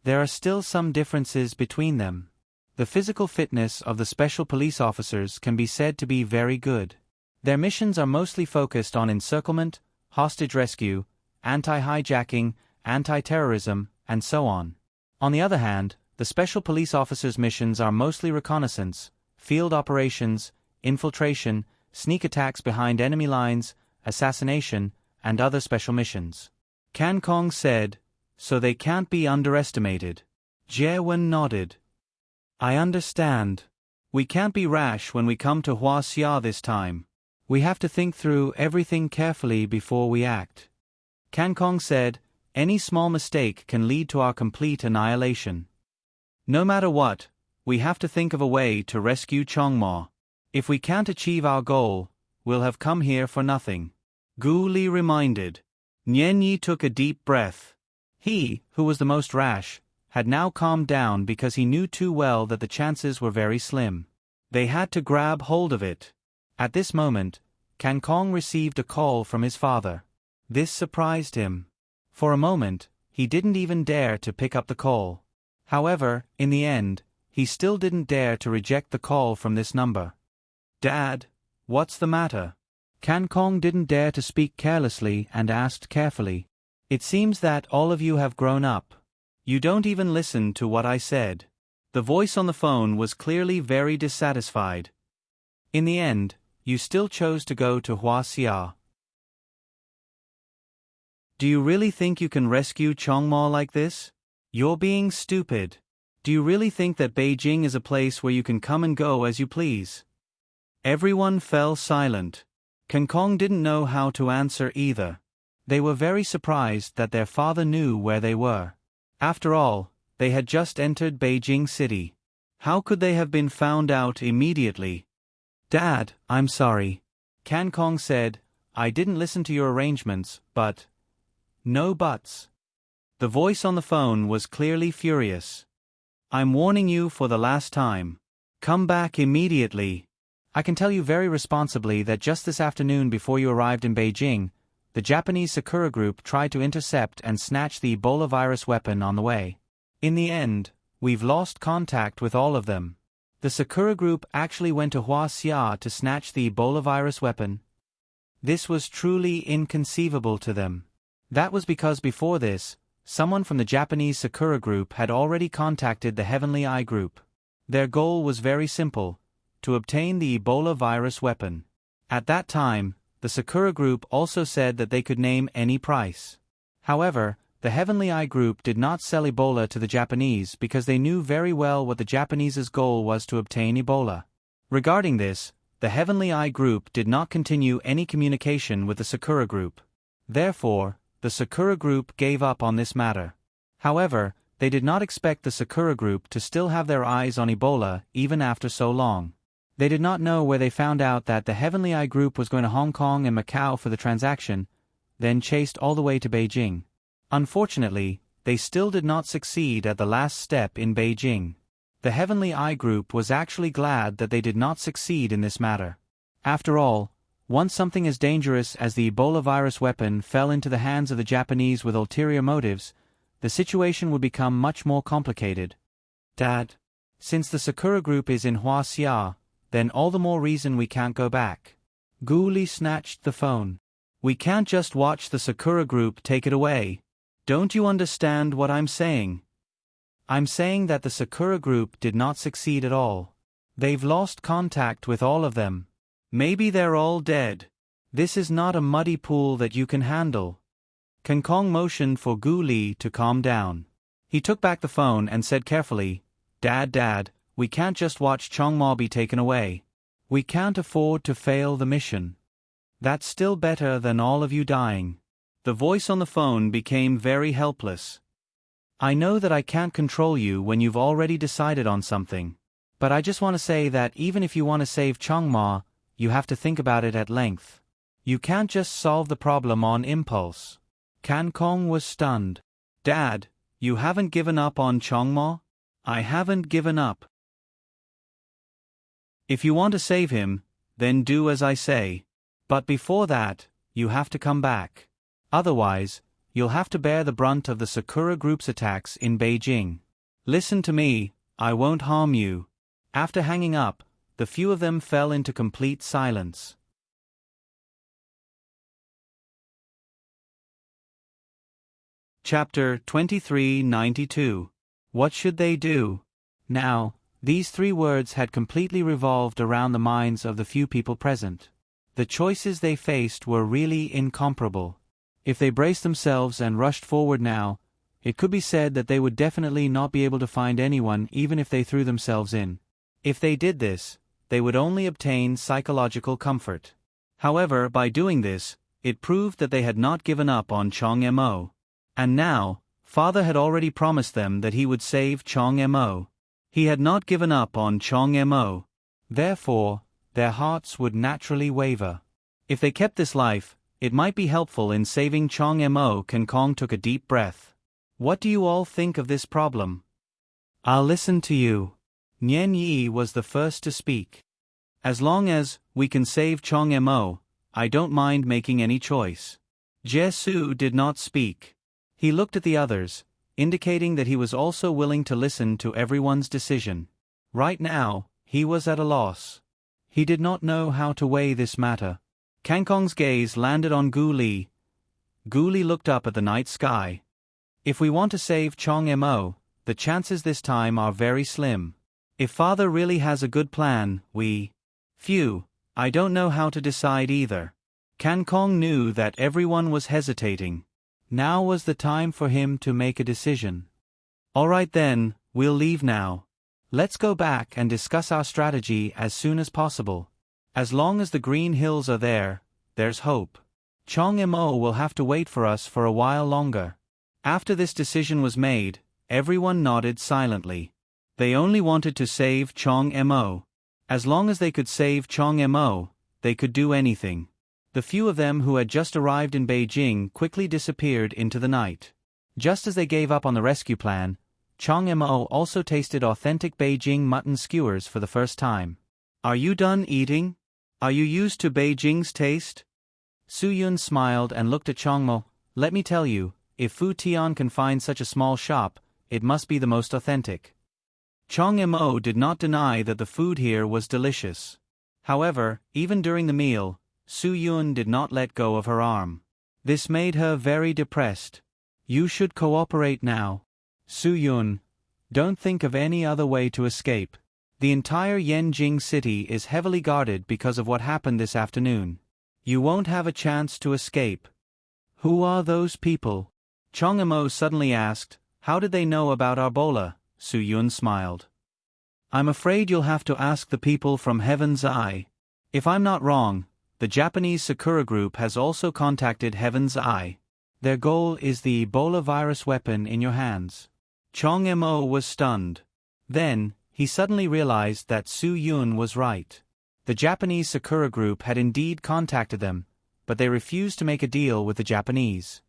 There are still some differences between them. The physical fitness of the special police officers can be said to be very good. Their missions are mostly focused on encirclement, hostage rescue, anti-hijacking, anti-terrorism, and so on. On the other hand, the special police officers' missions are mostly reconnaissance, field operations, infiltration, sneak attacks behind enemy lines, assassination, and other special missions. Kan Kong said, so they can't be underestimated. Jie Wen nodded. I understand. We can't be rash when we come to Hua Xia this time. We have to think through everything carefully before we act. Kan Kong said, any small mistake can lead to our complete annihilation. No matter what, we have to think of a way to rescue Chongmo. If we can't achieve our goal, we'll have come here for nothing. Gu Li reminded. Nian Yi took a deep breath. He, who was the most rash, had now calmed down because he knew too well that the chances were very slim. They had to grab hold of it. At this moment, Kan Kong received a call from his father. This surprised him. For a moment, he didn't even dare to pick up the call. However, in the end, he still didn't dare to reject the call from this number. Dad, what's the matter? Kan Kong didn't dare to speak carelessly and asked carefully. It seems that all of you have grown up. You don't even listen to what I said. The voice on the phone was clearly very dissatisfied. In the end, you still chose to go to Hua Xia. Do you really think you can rescue Chongmo like this? You're being stupid. Do you really think that Beijing is a place where you can come and go as you please? Everyone fell silent. Kan Kong didn't know how to answer either. They were very surprised that their father knew where they were. After all, they had just entered Beijing City. How could they have been found out immediately? Dad, I'm sorry. Kan Kong said, I didn't listen to your arrangements, but... No buts. The voice on the phone was clearly furious. I'm warning you for the last time. Come back immediately. I can tell you very responsibly that just this afternoon before you arrived in Beijing, the Japanese Sakura group tried to intercept and snatch the Ebola virus weapon on the way. In the end, we've lost contact with all of them. The Sakura group actually went to Huaxia to snatch the Ebola virus weapon. This was truly inconceivable to them. That was because before this, someone from the Japanese Sakura group had already contacted the Heavenly Eye group. Their goal was very simple: to obtain the Ebola virus weapon. At that time, the Sakura group also said that they could name any price. However, the Heavenly Eye group did not sell Ebola to the Japanese because they knew very well what the Japanese's goal was: to obtain Ebola. Regarding this, the Heavenly Eye group did not continue any communication with the Sakura group. Therefore, the Sakura group gave up on this matter. However, they did not expect the Sakura group to still have their eyes on Ebola even after so long. They did not know where they found out that the Heavenly Eye group was going to Hong Kong and Macau for the transaction, then chased all the way to Beijing. Unfortunately, they still did not succeed at the last step in Beijing. The Heavenly Eye group was actually glad that they did not succeed in this matter. After all, once something as dangerous as the Ebola virus weapon fell into the hands of the Japanese with ulterior motives, the situation would become much more complicated. Dad, since the Sakura group is in Huaxia, then all the more reason we can't go back. Gu Li snatched the phone. We can't just watch the Sakura group take it away. Don't you understand what I'm saying? I'm saying that the Sakura group did not succeed at all. They've lost contact with all of them. Maybe they're all dead. This is not a muddy pool that you can handle. King Kong motioned for Gu Li to calm down. He took back the phone and said carefully, Dad, we can't just watch Chongma be taken away. We can't afford to fail the mission. That's still better than all of you dying. The voice on the phone became very helpless. I know that I can't control you when you've already decided on something. But I just want to say that even if you want to save Chongma, you have to think about it at length. You can't just solve the problem on impulse. Kan Kong was stunned. Dad, you haven't given up on Chongma? I haven't given up. If you want to save him, then do as I say. But before that, you have to come back. Otherwise, you'll have to bear the brunt of the Sakura group's attacks in Beijing. Listen to me, I won't harm you. After hanging up, the few of them fell into complete silence. Chapter 2392. What should they do? Now, these 3 words had completely revolved around the minds of the few people present. The choices they faced were really incomparable. If they braced themselves and rushed forward now, it could be said that they would definitely not be able to find anyone even if they threw themselves in. If they did this, they would only obtain psychological comfort. However, by doing this, it proved that they had not given up on Chong Mo. And now, Father had already promised them that he would save Chong Mo. He had not given up on Chong Mo. Therefore, their hearts would naturally waver. If they kept this life, it might be helpful in saving Chong Mo. King Kong took a deep breath. What do you all think of this problem? I'll listen to you. Nian Yi was the first to speak. As long as we can save Chong Mo, I don't mind making any choice. Jesu did not speak. He looked at the others, indicating that he was also willing to listen to everyone's decision. Right now, he was at a loss. He did not know how to weigh this matter. Kang Kong's gaze landed on Gu Li. Gu Li looked up at the night sky. If we want to save Chong Mo, the chances this time are very slim. If Father really has a good plan, I don't know how to decide either. Kang Kong knew that everyone was hesitating. Now was the time for him to make a decision. All right then, we'll leave now. Let's go back and discuss our strategy as soon as possible. As long as the green hills are there, there's hope. Chong Mo will have to wait for us for a while longer. After this decision was made, everyone nodded silently. They only wanted to save Chong Mo. As long as they could save Chong Mo, they could do anything. The few of them who had just arrived in Beijing quickly disappeared into the night. Just as they gave up on the rescue plan, Chong Mo also tasted authentic Beijing mutton skewers for the first time. Are you done eating? Are you used to Beijing's taste? Su Yun smiled and looked at Changmo. Let me tell you, if Fu Tian can find such a small shop, it must be the most authentic. Chong Mo did not deny that the food here was delicious. However, even during the meal, Su Yun did not let go of her arm. This made her very depressed. You should cooperate now. Su Yun, don't think of any other way to escape. The entire Yanjing city is heavily guarded because of what happened this afternoon. You won't have a chance to escape. Who are those people? Chong Mo suddenly asked. How did they know about Arbola? Su Yun smiled. I'm afraid you'll have to ask the people from Heaven's Eye. If I'm not wrong, the Japanese Sakura group has also contacted Heaven's Eye. Their goal is the Ebola virus weapon in your hands. Chong Mo was stunned. Then, he suddenly realized that Su Yun was right. The Japanese Sakura group had indeed contacted them, but they refused to make a deal with the Japanese.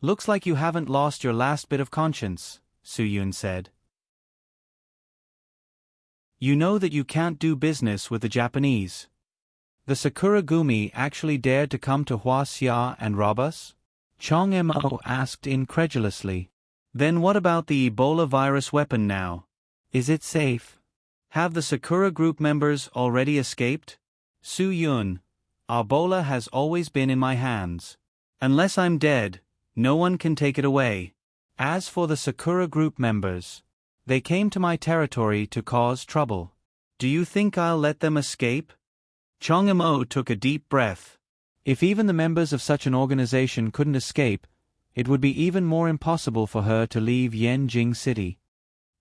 Looks like you haven't lost your last bit of conscience, Su Yun said. You know that you can't do business with the Japanese. The Sakura Gumi actually dared to come to Huaxia and rob us? Chong Mo asked incredulously. Then what about the Ebola virus weapon now? Is it safe? Have the Sakura group members already escaped? Su Yun, Arbola has always been in my hands. Unless I'm dead, no one can take it away. As for the Sakura group members, they came to my territory to cause trouble. Do you think I'll let them escape? Chong Mo took a deep breath. If even the members of such an organization couldn't escape, it would be even more impossible for her to leave Yanjing City.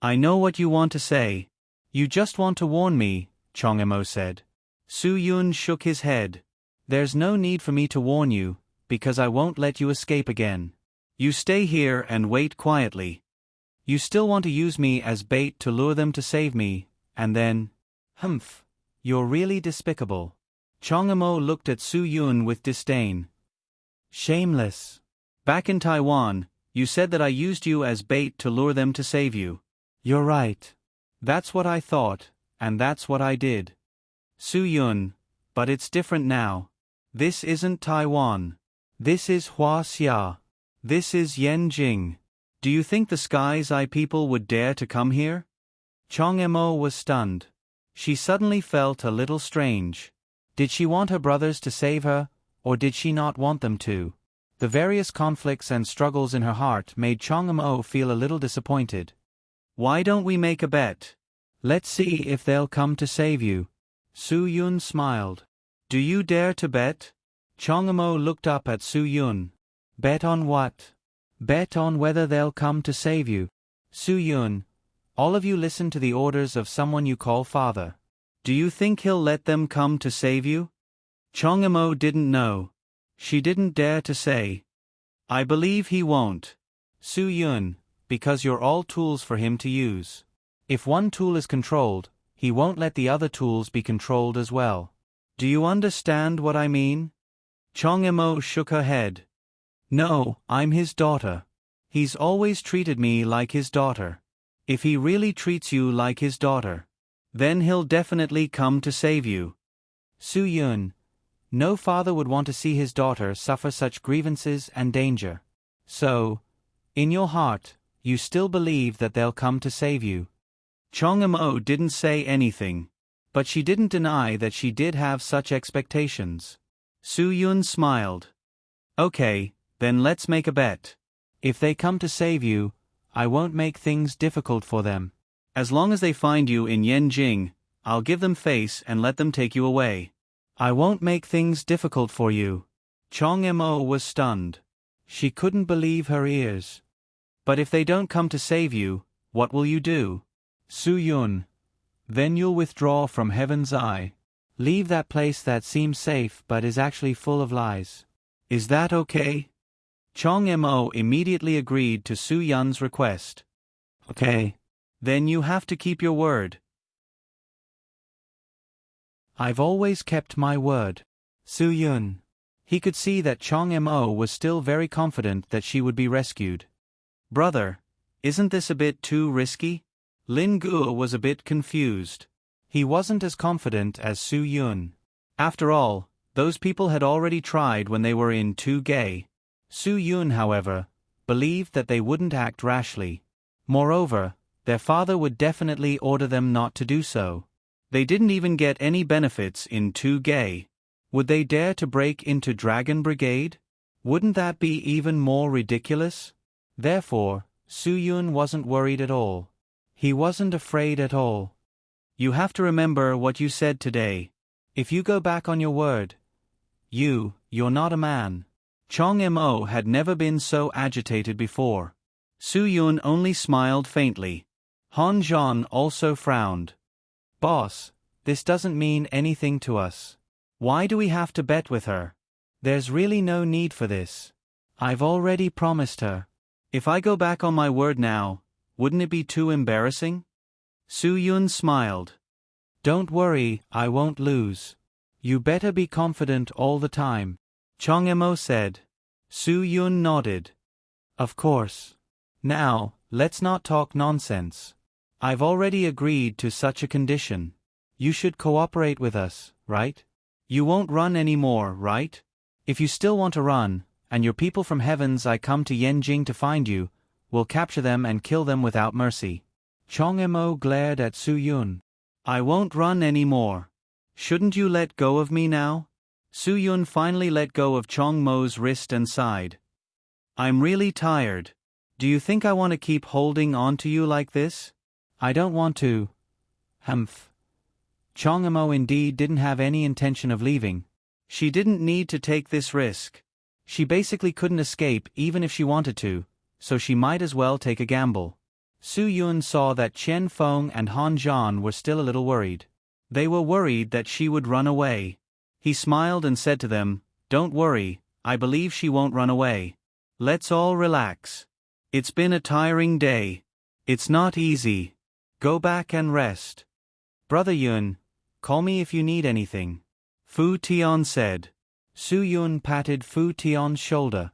I know what you want to say. You just want to warn me, Chong Mo said. Su Yun shook his head. There's no need for me to warn you, because I won't let you escape again. You stay here and wait quietly. You still want to use me as bait to lure them to save me, and then… Humph, you're really despicable. Chong Mo looked at Su Yun with disdain. Shameless. Back in Taiwan, you said that I used you as bait to lure them to save you. You're right. That's what I thought, and that's what I did. Su Yun, but it's different now. This isn't Taiwan. This is Huaxia. This is Yanjing. Do you think the Sky's Eye people would dare to come here? Chong Mo was stunned. She suddenly felt a little strange. Did she want her brothers to save her, or did she not want them to? The various conflicts and struggles in her heart made Chong Mo feel a little disappointed. Why don't we make a bet? Let's see if they'll come to save you. Su Yun smiled. Do you dare to bet? Chong Mo looked up at Su Yun. Bet on what? Bet on whether they'll come to save you. Su Yun, all of you listen to the orders of someone you call father. Do you think he'll let them come to save you? Chong Mo didn't know. She didn't dare to say. I believe he won't. Su Yun, because you're all tools for him to use. If one tool is controlled, he won't let the other tools be controlled as well. Do you understand what I mean? Chong Mo shook her head. No, I'm his daughter. He's always treated me like his daughter. If he really treats you like his daughter, then he'll definitely come to save you. Su Yun, no father would want to see his daughter suffer such grievances and danger. So, in your heart, you still believe that they'll come to save you. Chong Mo didn't say anything, but she didn't deny that she did have such expectations. Su Yun smiled. Okay, then let's make a bet. If they come to save you, I won't make things difficult for them. As long as they find you in Yanjing, I'll give them face and let them take you away. I won't make things difficult for you. Chong Mo was stunned. She couldn't believe her ears. But if they don't come to save you, what will you do? Su Yun. Then you'll withdraw from Heaven's Eye. Leave that place that seems safe but is actually full of lies. Is that okay? Chong Mo immediately agreed to Su Yun's request. Okay. Then you have to keep your word. I've always kept my word. Su Yun. He could see that Chong Mo was still very confident that she would be rescued. Brother, isn't this a bit too risky? Lin Guo was a bit confused. He wasn't as confident as Su Yun. After all, Those people had already tried when they were in too gay. Su Yun, however, believed that they wouldn't act rashly. Moreover, their father would definitely order them not to do so. They didn't even get any benefits in too gay. Would they dare to break into Dragon Brigade? Wouldn't that be even more ridiculous? Therefore, Su Yun wasn't worried at all. He wasn't afraid at all. You have to remember what you said today. If you go back on your word, you're not a man. Chong Mo had never been so agitated before. Su Yun only smiled faintly. Han Zhan also frowned. Boss, this doesn't mean anything to us. Why do we have to bet with her? There's really no need for this. I've already promised her. If I go back on my word now, wouldn't it be too embarrassing? Su Yun smiled. Don't worry, I won't lose. You better be confident all the time, Chong Mo said. Su Yun nodded. Of course. Now, let's not talk nonsense. I've already agreed to such a condition. You should cooperate with us, right? You won't run anymore, right? If you still want to run, and your people from heavens I come to Yenjing to find you, we'll capture them and kill them without mercy. Chong Mo glared at Su Yun. I won't run anymore. Shouldn't you let go of me now? Su Yun finally let go of Chong Mo's wrist and sighed. I'm really tired. Do you think I want to keep holding on to you like this? I don't want to. Humph. Chong Mo indeed didn't have any intention of leaving. She didn't need to take this risk. She basically couldn't escape even if she wanted to, so she might as well take a gamble. Su Yun saw that Chen Feng and Han Zhan were still a little worried. They were worried that she would run away. He smiled and said to them, Don't worry, I believe she won't run away. Let's all relax. It's been a tiring day. It's not easy. Go back and rest. Brother Yun, call me if you need anything. Fu Tian said. Su Yun patted Fu Tian's shoulder.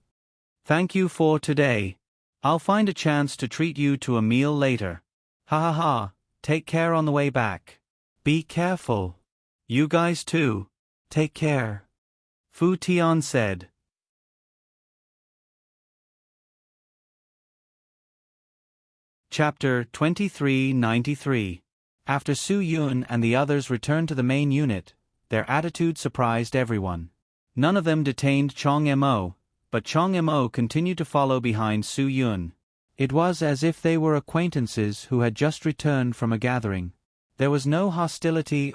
Thank you for today. I'll find a chance to treat you to a meal later. Ha ha ha, take care on the way back. Be careful. You guys too. Take care. Fu Tian said. Chapter 2393. After Su Yun and the others returned to the main unit, their attitude surprised everyone. None of them detained Chong Mo, but Chong Mo continued to follow behind Su Yun. It was as if they were acquaintances who had just returned from a gathering. There was no hostility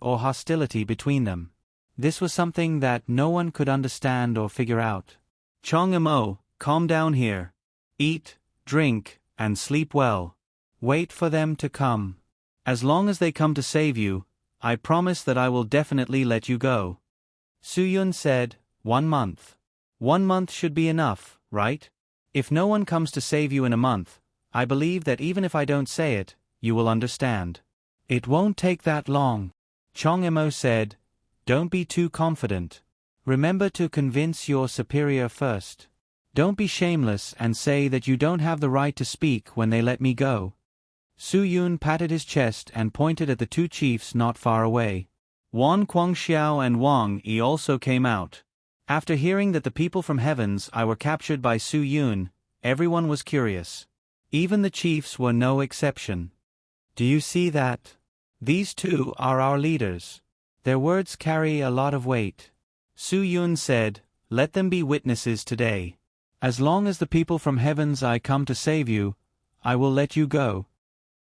between them. This was something that no one could understand or figure out. Chong Mo, calm down here. Eat, drink, and sleep well. Wait for them to come. As long as they come to save you, I promise that I will definitely let you go. Su Yun said, 1 month. 1 month should be enough, right? If no one comes to save you in a month, I believe that even if I don't say it, you will understand. It won't take that long. Chong Mo said, Don't be too confident. Remember to convince your superior first. Don't be shameless and say that you don't have the right to speak when they let me go. Su Yun patted his chest and pointed at the 2 chiefs not far away. Wan Guangxiao and Wang Yi also came out. After hearing that the people from heavens I were captured by Su Yun, everyone was curious. Even the chiefs were no exception. Do you see that? These 2 are our leaders. Their words carry a lot of weight. Su Yun said, Let them be witnesses today. As long as the people from heavens I come to save you, I will let you go.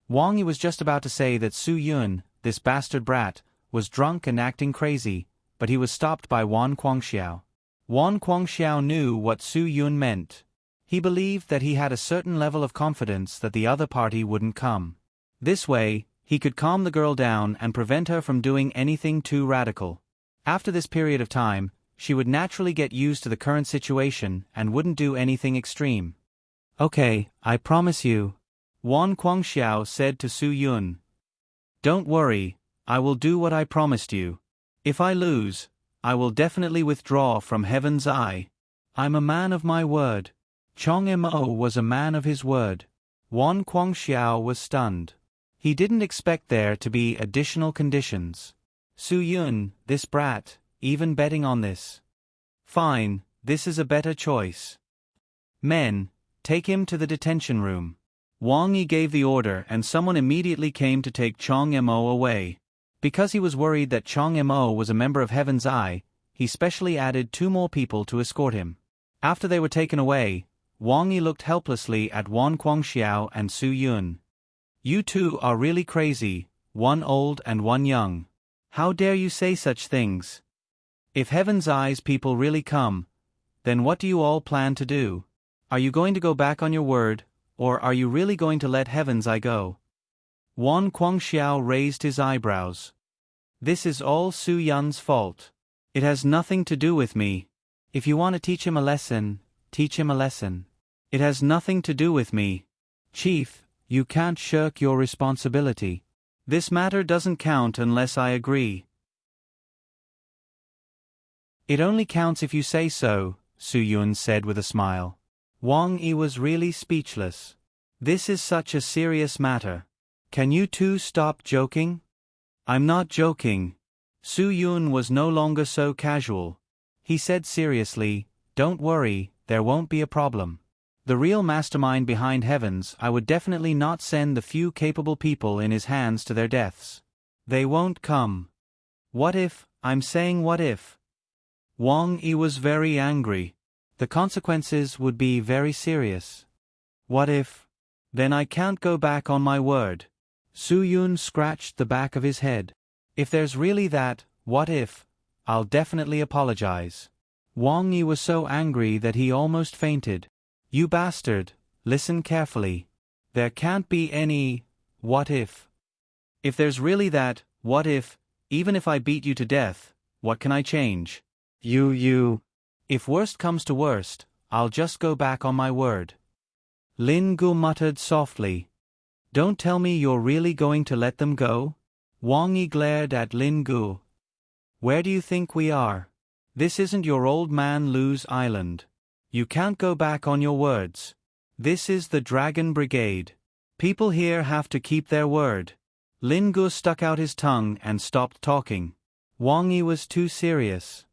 Wang Yi was just about to say that Su Yun, this bastard brat, was drunk and acting crazy, but he was stopped by Wan Guangxiao. Wan Guangxiao knew what Su Yun meant. He believed that he had a certain level of confidence that the other party wouldn't come. This way, he could calm the girl down and prevent her from doing anything too radical. After this period of time, she would naturally get used to the current situation and wouldn't do anything extreme. Okay, I promise you. Wan Guangxiao said to Su Yun. Don't worry, I will do what I promised you. If I lose, I will definitely withdraw from Heaven's Eye. I'm a man of my word. Chong Mo was a man of his word. Wan Guangxiao was stunned. He didn't expect there to be additional conditions. Su Yun, this brat, even betting on this. Fine, this is a better choice. Men, take him to the detention room. Wang Yi gave the order and someone immediately came to take Chong Mo away. Because he was worried that Chong Mo was a member of Heaven's Eye, he specially added 2 more people to escort him. After they were taken away, Wang Yi looked helplessly at Wan Guangxiao and Su Yun. You two are really crazy, one old and one young. How dare you say such things? If Heaven's Eye's people really come, then what do you all plan to do? Are you going to go back on your word, or are you really going to let Heaven's Eye go? Wan Guangxiao raised his eyebrows. This is all Su Yun's fault. It has nothing to do with me. If you want to teach him a lesson, teach him a lesson. It has nothing to do with me. Chief, you can't shirk your responsibility. This matter doesn't count unless I agree. It only counts if you say so, Su Yun said with a smile. Wang Yi was really speechless. This is such a serious matter. Can you two stop joking? I'm not joking. Su Yun was no longer so casual. He said seriously, don't worry, there won't be a problem. The real mastermind behind Heaven's Eye would definitely not send the few capable people in his hands to their deaths. They won't come. What if, I'm saying what if? Wang Yi was very angry. The consequences would be very serious. What if? Then I can't go back on my word. Su Yun scratched the back of his head. If there's really that, what if, I'll definitely apologize. Wang Yi was so angry that he almost fainted. You bastard, listen carefully. There can't be any, what if. If there's really that, what if, even if I beat you to death, what can I change? If worst comes to worst, I'll just go back on my word. Lin Gu muttered softly. Don't tell me you're really going to let them go? Wang Yi glared at Lin Gu. Where do you think we are? This isn't your old man Lu's island. You can't go back on your words. This is the Dragon Brigade. People here have to keep their word. Lin Gu stuck out his tongue and stopped talking. Wang Yi was too serious.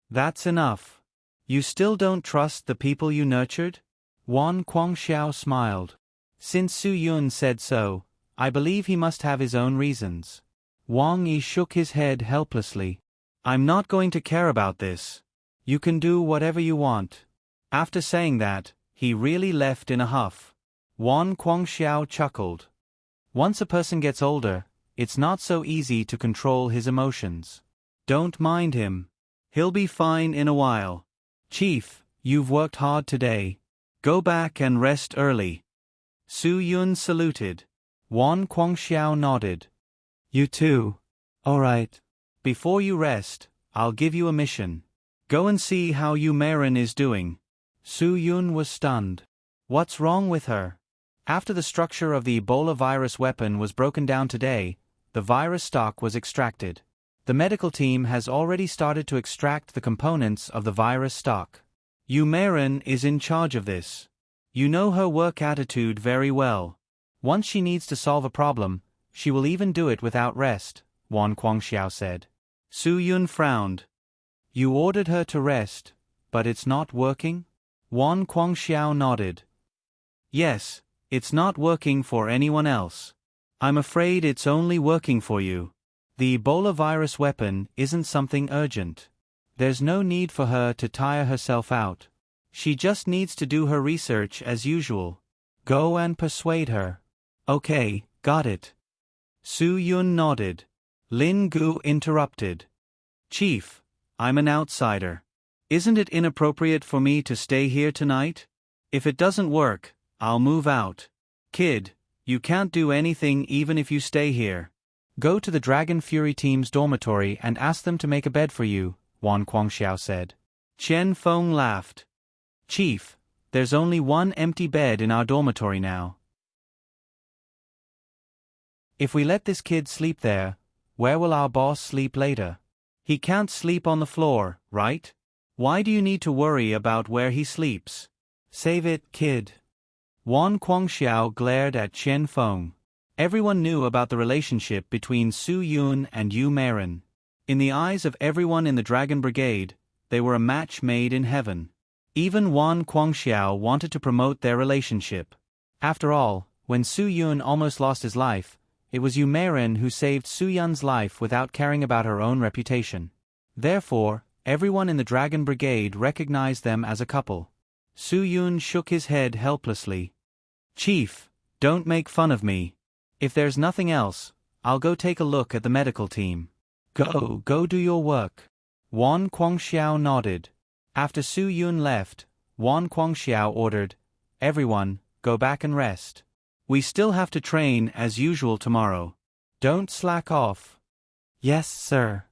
That's enough. You still don't trust the people you nurtured? Wan Guangxiao smiled. Since Su Yun said so, I believe he must have his own reasons. Wang Yi shook his head helplessly. I'm not going to care about this. You can do whatever you want. After saying that, he really left in a huff. Wan Guangxiao chuckled. Once a person gets older, it's not so easy to control his emotions. Don't mind him. He'll be fine in a while. Chief, you've worked hard today. Go back and rest early. Su Yun saluted. Wan Guangxiao nodded. You too. All right. Before you rest, I'll give you a mission. Go and see how Yu Meiren is doing. Su Yun was stunned. What's wrong with her? After the structure of the Ebola virus weapon was broken down today, the virus stock was extracted. The medical team has already started to extract the components of the virus stock. Yu Meiren is in charge of this. You know her work attitude very well. Once she needs to solve a problem, she will even do it without rest, Wan Guangxiao said. Su Yun frowned. You ordered her to rest, but it's not working? Wan Guangxiao nodded. Yes, it's not working for anyone else. I'm afraid it's only working for you. The Ebola virus weapon isn't something urgent. There's no need for her to tire herself out. She just needs to do her research as usual. Go and persuade her. Okay, got it. Su Yun nodded. Lin Gu interrupted. Chief, I'm an outsider. Isn't it inappropriate for me to stay here tonight? If it doesn't work, I'll move out. Kid, you can't do anything even if you stay here. Go to the Dragon Fury team's dormitory and ask them to make a bed for you, Wan Guangxiao said. Chen Feng laughed. Chief, there's only one empty bed in our dormitory now. If we let this kid sleep there, where will our boss sleep later? He can't sleep on the floor, right? Why do you need to worry about where he sleeps? Save it, kid. Wan Guangxiao glared at Chen Feng. Everyone knew about the relationship between Su Yun and Yu Meiren. In the eyes of everyone in the Dragon Brigade, they were a match made in heaven. Even Wan Guangxiao wanted to promote their relationship. After all, when Su Yun almost lost his life, it was Yu Meiren who saved Su Yun's life without caring about her own reputation. Therefore, everyone in the Dragon Brigade recognized them as a couple. Su Yun shook his head helplessly. "Chief, don't make fun of me. If there's nothing else, I'll go take a look at the medical team." Go do your work." Wan Guangxiao nodded. After Su Yun left, Wan Guangxiao ordered, "Everyone, go back and rest. We still have to train as usual tomorrow. Don't slack off." "Yes, sir."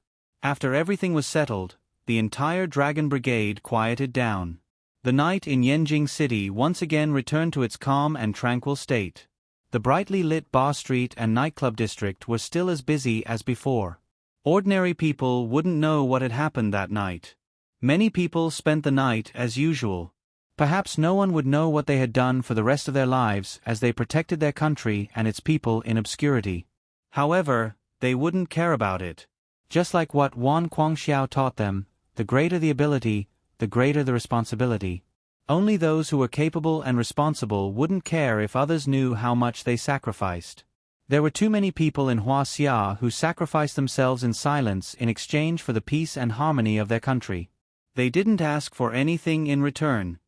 After everything was settled, the entire Dragon Brigade quieted down. The night in Yanjing City once again returned to its calm and tranquil state. The brightly lit Bar Street and nightclub district were still as busy as before. Ordinary people wouldn't know what had happened that night. Many people spent the night as usual. Perhaps no one would know what they had done for the rest of their lives as they protected their country and its people in obscurity. However, they wouldn't care about it. Just like what Wan Guangxiao taught them, the greater the ability, the greater the responsibility. Only those who were capable and responsible wouldn't care if others knew how much they sacrificed. There were too many people in Huaxia who sacrificed themselves in silence in exchange for the peace and harmony of their country. They didn't ask for anything in return.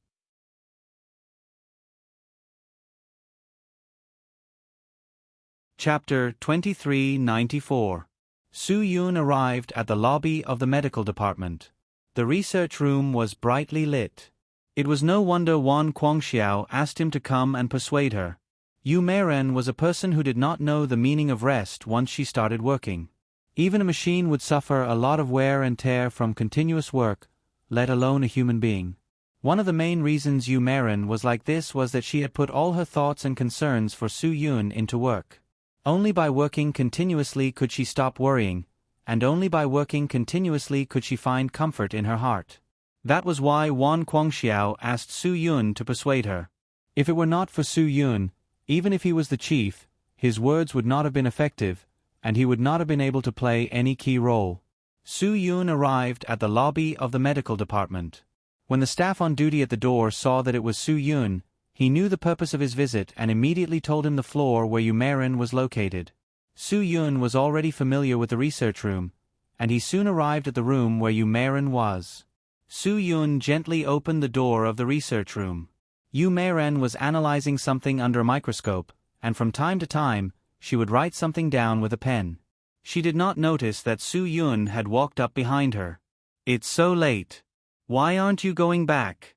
Chapter 2394. Su Yun arrived at the lobby of the medical department. The research room was brightly lit. It was no wonder Wan Guangxiao asked him to come and persuade her. Yu Meiren was a person who did not know the meaning of rest once she started working. Even a machine would suffer a lot of wear and tear from continuous work, let alone a human being. One of the main reasons Yu Meiren was like this was that she had put all her thoughts and concerns for Su Yun into work. Only by working continuously could she stop worrying, and only by working continuously could she find comfort in her heart. That was why Wan Guangxiao asked Su Yun to persuade her. If it were not for Su Yun, even if he was the chief, his words would not have been effective, and he would not have been able to play any key role. Su Yun arrived at the lobby of the medical department. When the staff on duty at the door saw that it was Su Yun, he knew the purpose of his visit and immediately told him the floor where Yu Meiren was located. Su Yun was already familiar with the research room, and he soon arrived at the room where Yu Meiren was. Su Yun gently opened the door of the research room. Yu Meiren was analyzing something under a microscope, and from time to time, she would write something down with a pen. She did not notice that Su Yun had walked up behind her. "It's so late. Why aren't you going back?"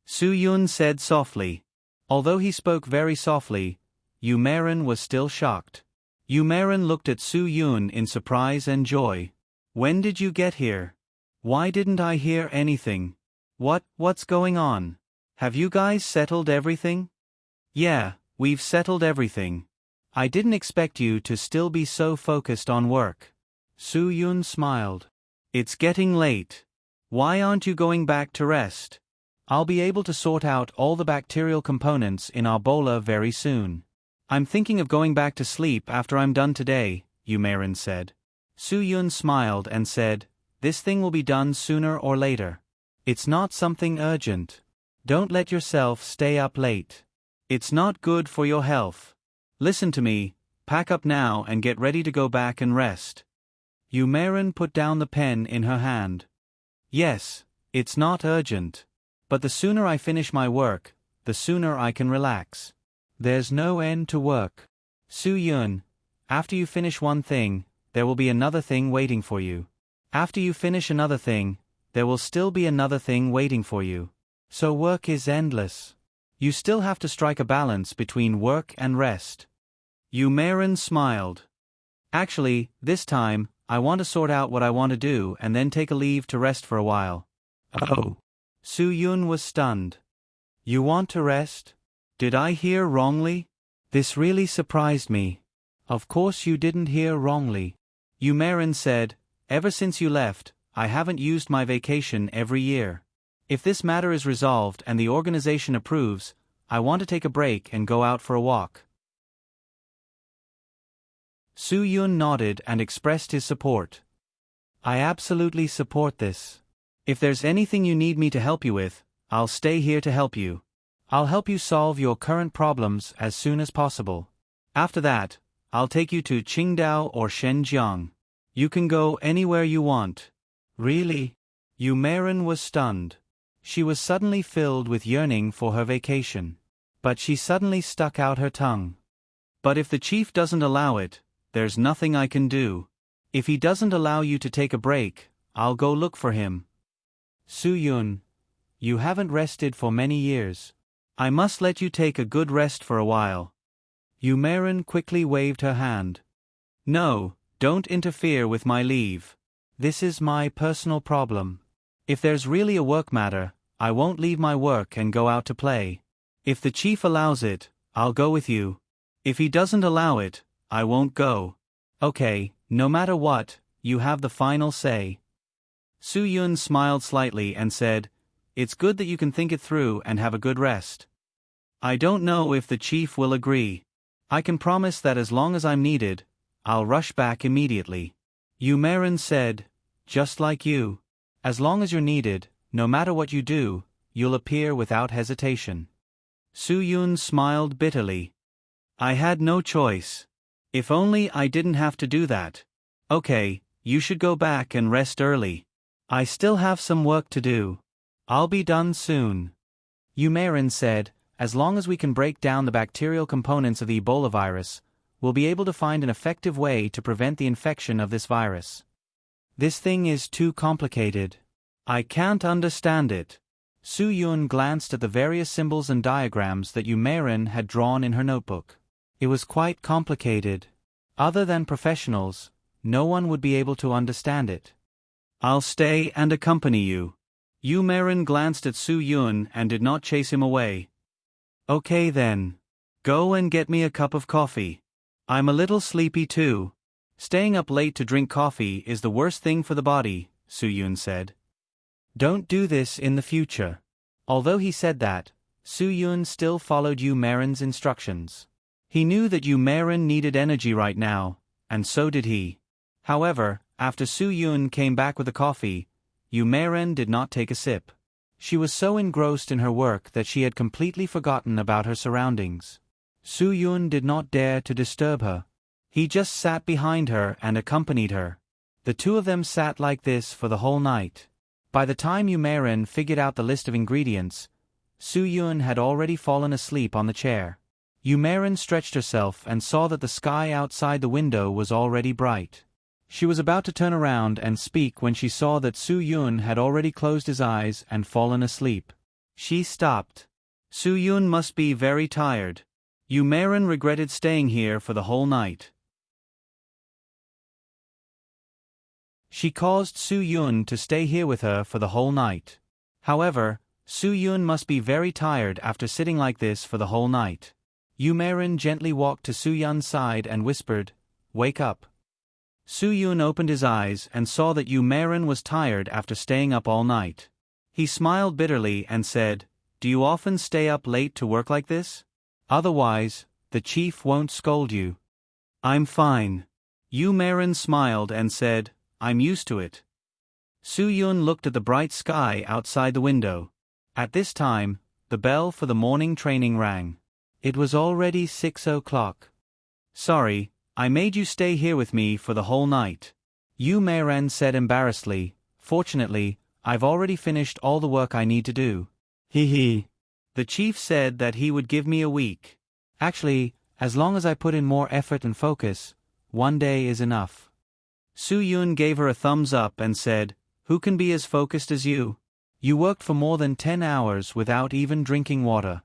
Su Yun said softly. Although he spoke very softly, Yu Meiren was still shocked. Yu Meiren looked at Su Yun in surprise and joy. "When did you get here? Why didn't I hear anything? What's going on? Have you guys settled everything?" "Yeah, we've settled everything. I didn't expect you to still be so focused on work." Su Yun smiled. "It's getting late. Why aren't you going back to rest? I'll be able to sort out all the bacterial components in our bola very soon." "I'm thinking of going back to sleep after I'm done today," Yu Meiren said. Su Yun smiled and said, "This thing will be done sooner or later. It's not something urgent. Don't let yourself stay up late. It's not good for your health. Listen to me, pack up now and get ready to go back and rest." Yu Meiren put down the pen in her hand. "Yes, it's not urgent. But the sooner I finish my work, the sooner I can relax. There's no end to work. Su Yun, after you finish one thing, there will be another thing waiting for you. After you finish another thing, there will still be another thing waiting for you. So work is endless. You still have to strike a balance between work and rest." Yu Meiren smiled. "Actually, this time, I want to sort out what I want to do and then take a leave to rest for a while." "Oh." Su Yun was stunned. "You want to rest? Did I hear wrongly? This really surprised me." "Of course you didn't hear wrongly." Yu Meiren said, "Ever since you left, I haven't used my vacation every year. If this matter is resolved and the organization approves, I want to take a break and go out for a walk." Su Yun nodded and expressed his support. I absolutely support this. If there's anything you need me to help you with, I'll stay here to help you. I'll help you solve your current problems as soon as possible. After that, I'll take you to Qingdao or Shenzhen. You can go anywhere you want. Really? Yu Meiren was stunned. She was suddenly filled with yearning for her vacation. But she suddenly stuck out her tongue. But if the chief doesn't allow it, there's nothing I can do. If he doesn't allow you to take a break, I'll go look for him. Su Yun, you haven't rested for many years. I must let you take a good rest for a while. Yu Meiren quickly waved her hand. No, don't interfere with my leave. This is my personal problem. If there's really a work matter, I won't leave my work and go out to play. If the chief allows it, I'll go with you. If he doesn't allow it, I won't go. Okay, no matter what, you have the final say. Su Yun smiled slightly and said, It's good that you can think it through and have a good rest. I don't know if the chief will agree. I can promise that as long as I'm needed, I'll rush back immediately. Yu Meiren said, Just like you. As long as you're needed, no matter what you do, you'll appear without hesitation. Su Yun smiled bitterly. I had no choice. If only I didn't have to do that. Okay, you should go back and rest early. I still have some work to do. I'll be done soon. Yu Meiren said, As long as we can break down the bacterial components of the Ebola virus, we'll be able to find an effective way to prevent the infection of this virus. This thing is too complicated. I can't understand it. Su Yun glanced at the various symbols and diagrams that Yu Meiren had drawn in her notebook. It was quite complicated. Other than professionals, no one would be able to understand it. I'll stay and accompany you. Yu Meiren glanced at Su Yun and did not chase him away. Okay then. Go and get me a cup of coffee. I'm a little sleepy too. Staying up late to drink coffee is the worst thing for the body, Su Yun said. Don't do this in the future. Although he said that, Su Yun still followed Yu Meiren's instructions. He knew that Yu Meiren needed energy right now, and so did he. However, after Su Yun came back with the coffee, Yu Meiren did not take a sip. She was so engrossed in her work that she had completely forgotten about her surroundings. Su Yun did not dare to disturb her. He just sat behind her and accompanied her. The two of them sat like this for the whole night. By the time Yu Meiren figured out the list of ingredients, Su Yun had already fallen asleep on the chair. Yu Meiren stretched herself and saw that the sky outside the window was already bright. She was about to turn around and speak when she saw that Su Yun had already closed his eyes and fallen asleep. She stopped. Su Yun must be very tired. Yu Meiren regretted staying here for the whole night. She caused Su Yun to stay here with her for the whole night. However, Su Yun must be very tired after sitting like this for the whole night. Yu Meiren gently walked to Su Yun's side and whispered, Wake up. Su Yun opened his eyes and saw that Yu Meiren was tired after staying up all night. He smiled bitterly and said, Do you often stay up late to work like this? Otherwise, the chief won't scold you. I'm fine. Yu Meiren smiled and said, I'm used to it. Su Yun looked at the bright sky outside the window. At this time, the bell for the morning training rang. It was already 6 o'clock. Sorry, I made you stay here with me for the whole night. Yu Meiren said embarrassedly, Fortunately, I've already finished all the work I need to do. Hee. The chief said that he would give me a week. Actually, as long as I put in more effort and focus, 1 day is enough. Su Yun gave her a thumbs up and said, Who can be as focused as you? You worked for more than 10 hours without even drinking water.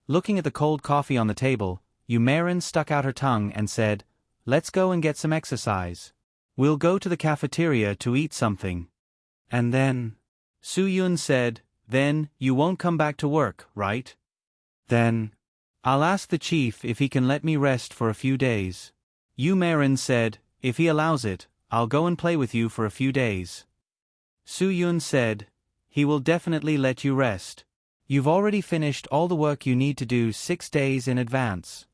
Looking at the cold coffee on the table, Yu Meiren stuck out her tongue and said, Let's go and get some exercise. We'll go to the cafeteria to eat something. And then, Su Yun said, Then, you won't come back to work, right? Then, I'll ask the chief if he can let me rest for a few days. Yu Meiren said, If he allows it, I'll go and play with you for a few days. Su Yun said, He will definitely let you rest. You've already finished all the work you need to do 6 days in advance.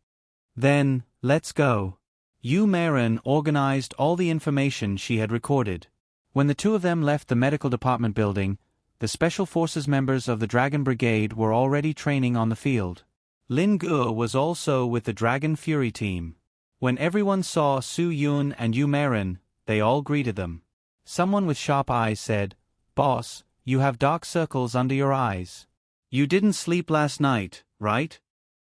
Then, let's go. Yu Meiren organized all the information she had recorded. When the two of them left the medical department building, the Special Forces members of the Dragon Brigade were already training on the field. Lin Ge was also with the Dragon Fury team. When everyone saw Su Yun and Yu Marin, they all greeted them. Someone with sharp eyes said, "Boss, you have dark circles under your eyes. You didn't sleep last night, right?"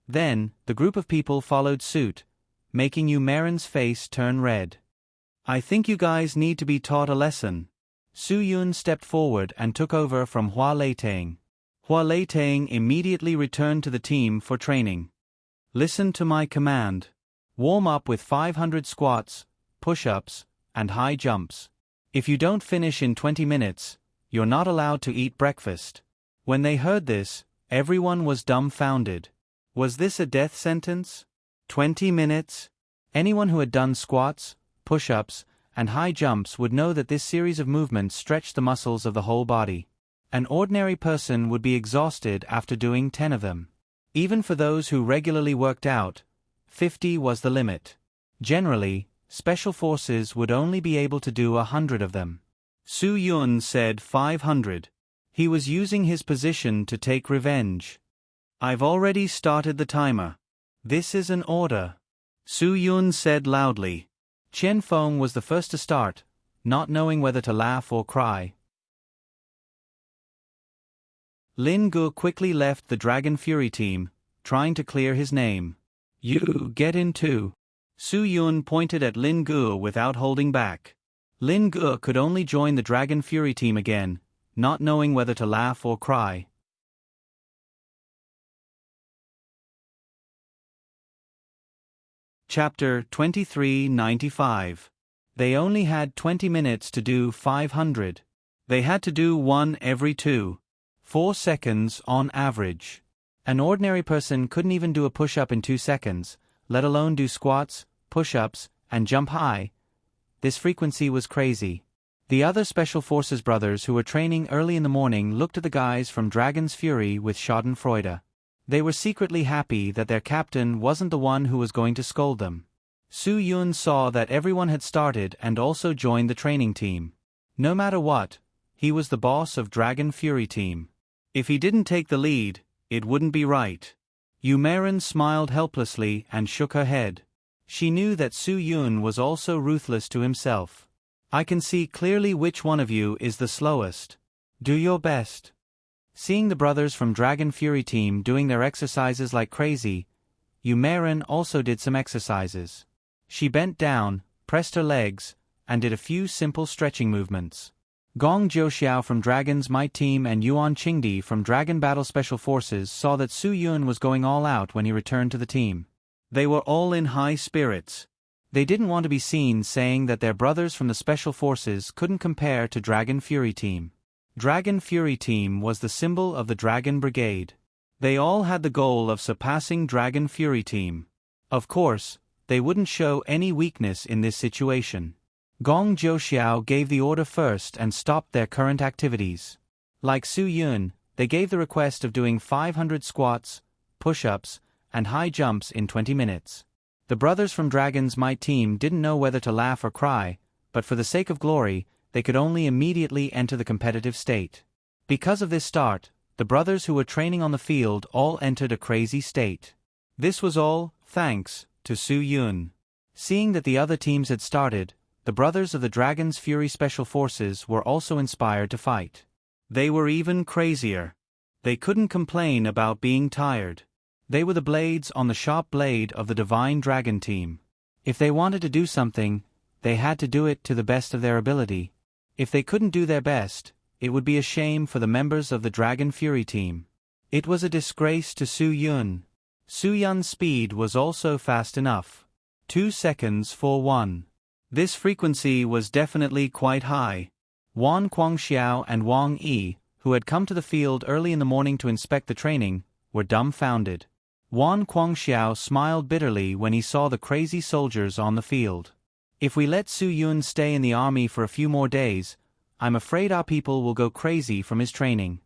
Then, the group of people followed suit, making Yu Marin's face turn red. "I think you guys need to be taught a lesson." Su Yun stepped forward and took over from Hua Leitang. Hua Leitang immediately returned to the team for training. "Listen to my command. Warm up with 500 squats, push-ups, and high jumps. If you don't finish in 20 minutes, you're not allowed to eat breakfast." When they heard this, everyone was dumbfounded. Was this a death sentence? 20 minutes? Anyone who had done squats, push-ups, and high jumps would know that this series of movements stretched the muscles of the whole body. An ordinary person would be exhausted after doing 10 of them. Even for those who regularly worked out, 50 was the limit. Generally, Special Forces would only be able to do 100 of them. Su Yun said 500. He was using his position to take revenge. "I've already started the timer. This is an order," Su Yun said loudly. Chen Feng was the first to start, not knowing whether to laugh or cry. Lin Ge quickly left the Dragon Fury team, trying to clear his name. "You get in too." Su Yun pointed at Lin Ge without holding back. Lin Ge could only join the Dragon Fury team again, not knowing whether to laugh or cry. Chapter 2395. They only had 20 minutes to do 500. They had to do one every 4 seconds on average. An ordinary person couldn't even do a push-up in 2 seconds, let alone do squats, push-ups, and jump high. This frequency was crazy. The other Special Forces brothers who were training early in the morning looked at the guys from Dragon's Fury with schadenfreude. They were secretly happy that their captain wasn't the one who was going to scold them. Su Yun saw that everyone had started and also joined the training team. No matter what, he was the boss of Dragon Fury team. If he didn't take the lead, it wouldn't be right. Yu Marin smiled helplessly and shook her head. She knew that Su Yun was also ruthless to himself. "I can see clearly which one of you is the slowest. Do your best." Seeing the brothers from Dragon Fury team doing their exercises like crazy, Yu Marin also did some exercises. She bent down, pressed her legs, and did a few simple stretching movements. Gong Jiuxiao from Dragon's Might team and Yuan Qingdi from Dragon Battle Special Forces saw that Su Yun was going all out when he returned to the team. They were all in high spirits. They didn't want to be seen saying that their brothers from the Special Forces couldn't compare to Dragon Fury team. Dragon Fury team was the symbol of the Dragon Brigade. They all had the goal of surpassing Dragon Fury team. Of course, they wouldn't show any weakness in this situation. Gong Jiuxiao gave the order first and stopped their current activities. Like Su Yun, they gave the request of doing 500 squats, push-ups, and high jumps in 20 minutes. The brothers from Dragon's Might team didn't know whether to laugh or cry, but for the sake of glory, they could only immediately enter the competitive state. Because of this start, the brothers who were training on the field all entered a crazy state. This was all thanks to Su Yun. Seeing that the other teams had started, the brothers of the Dragon's Fury Special Forces were also inspired to fight. They were even crazier. They couldn't complain about being tired. They were the blades on the sharp blade of the Divine Dragon team. If they wanted to do something, they had to do it to the best of their ability. If they couldn't do their best, it would be a shame for the members of the Dragon Fury team. It was a disgrace to Su Yun. Su Yun's speed was also fast enough. 2 seconds for 1. This frequency was definitely quite high. Wan Guangxiao and Wang Yi, who had come to the field early in the morning to inspect the training, were dumbfounded. Wan Guangxiao smiled bitterly when he saw the crazy soldiers on the field. "If we let Su Yun stay in the army for a few more days, I'm afraid our people will go crazy from his training."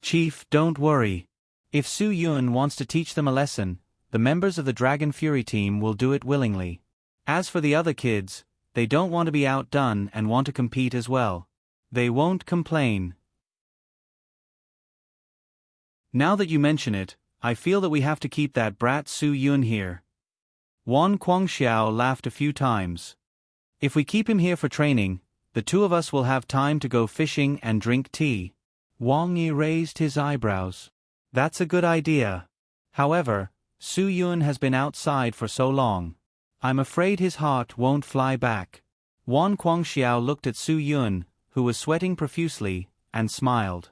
"Chief, don't worry. If Su Yun wants to teach them a lesson, the members of the Dragon Fury team will do it willingly. As for the other kids, they don't want to be outdone and want to compete as well. They won't complain. Now that you mention it, I feel that we have to keep that brat Su Yun here. Wang Guangxiao laughed a few times. If we keep him here for training, the two of us will have time to go fishing and drink tea. Wang Yi raised his eyebrows. That's a good idea. However, Su Yun has been outside for so long. I'm afraid his heart won't fly back. Wang Guangxiao looked at Su Yun, who was sweating profusely, and smiled.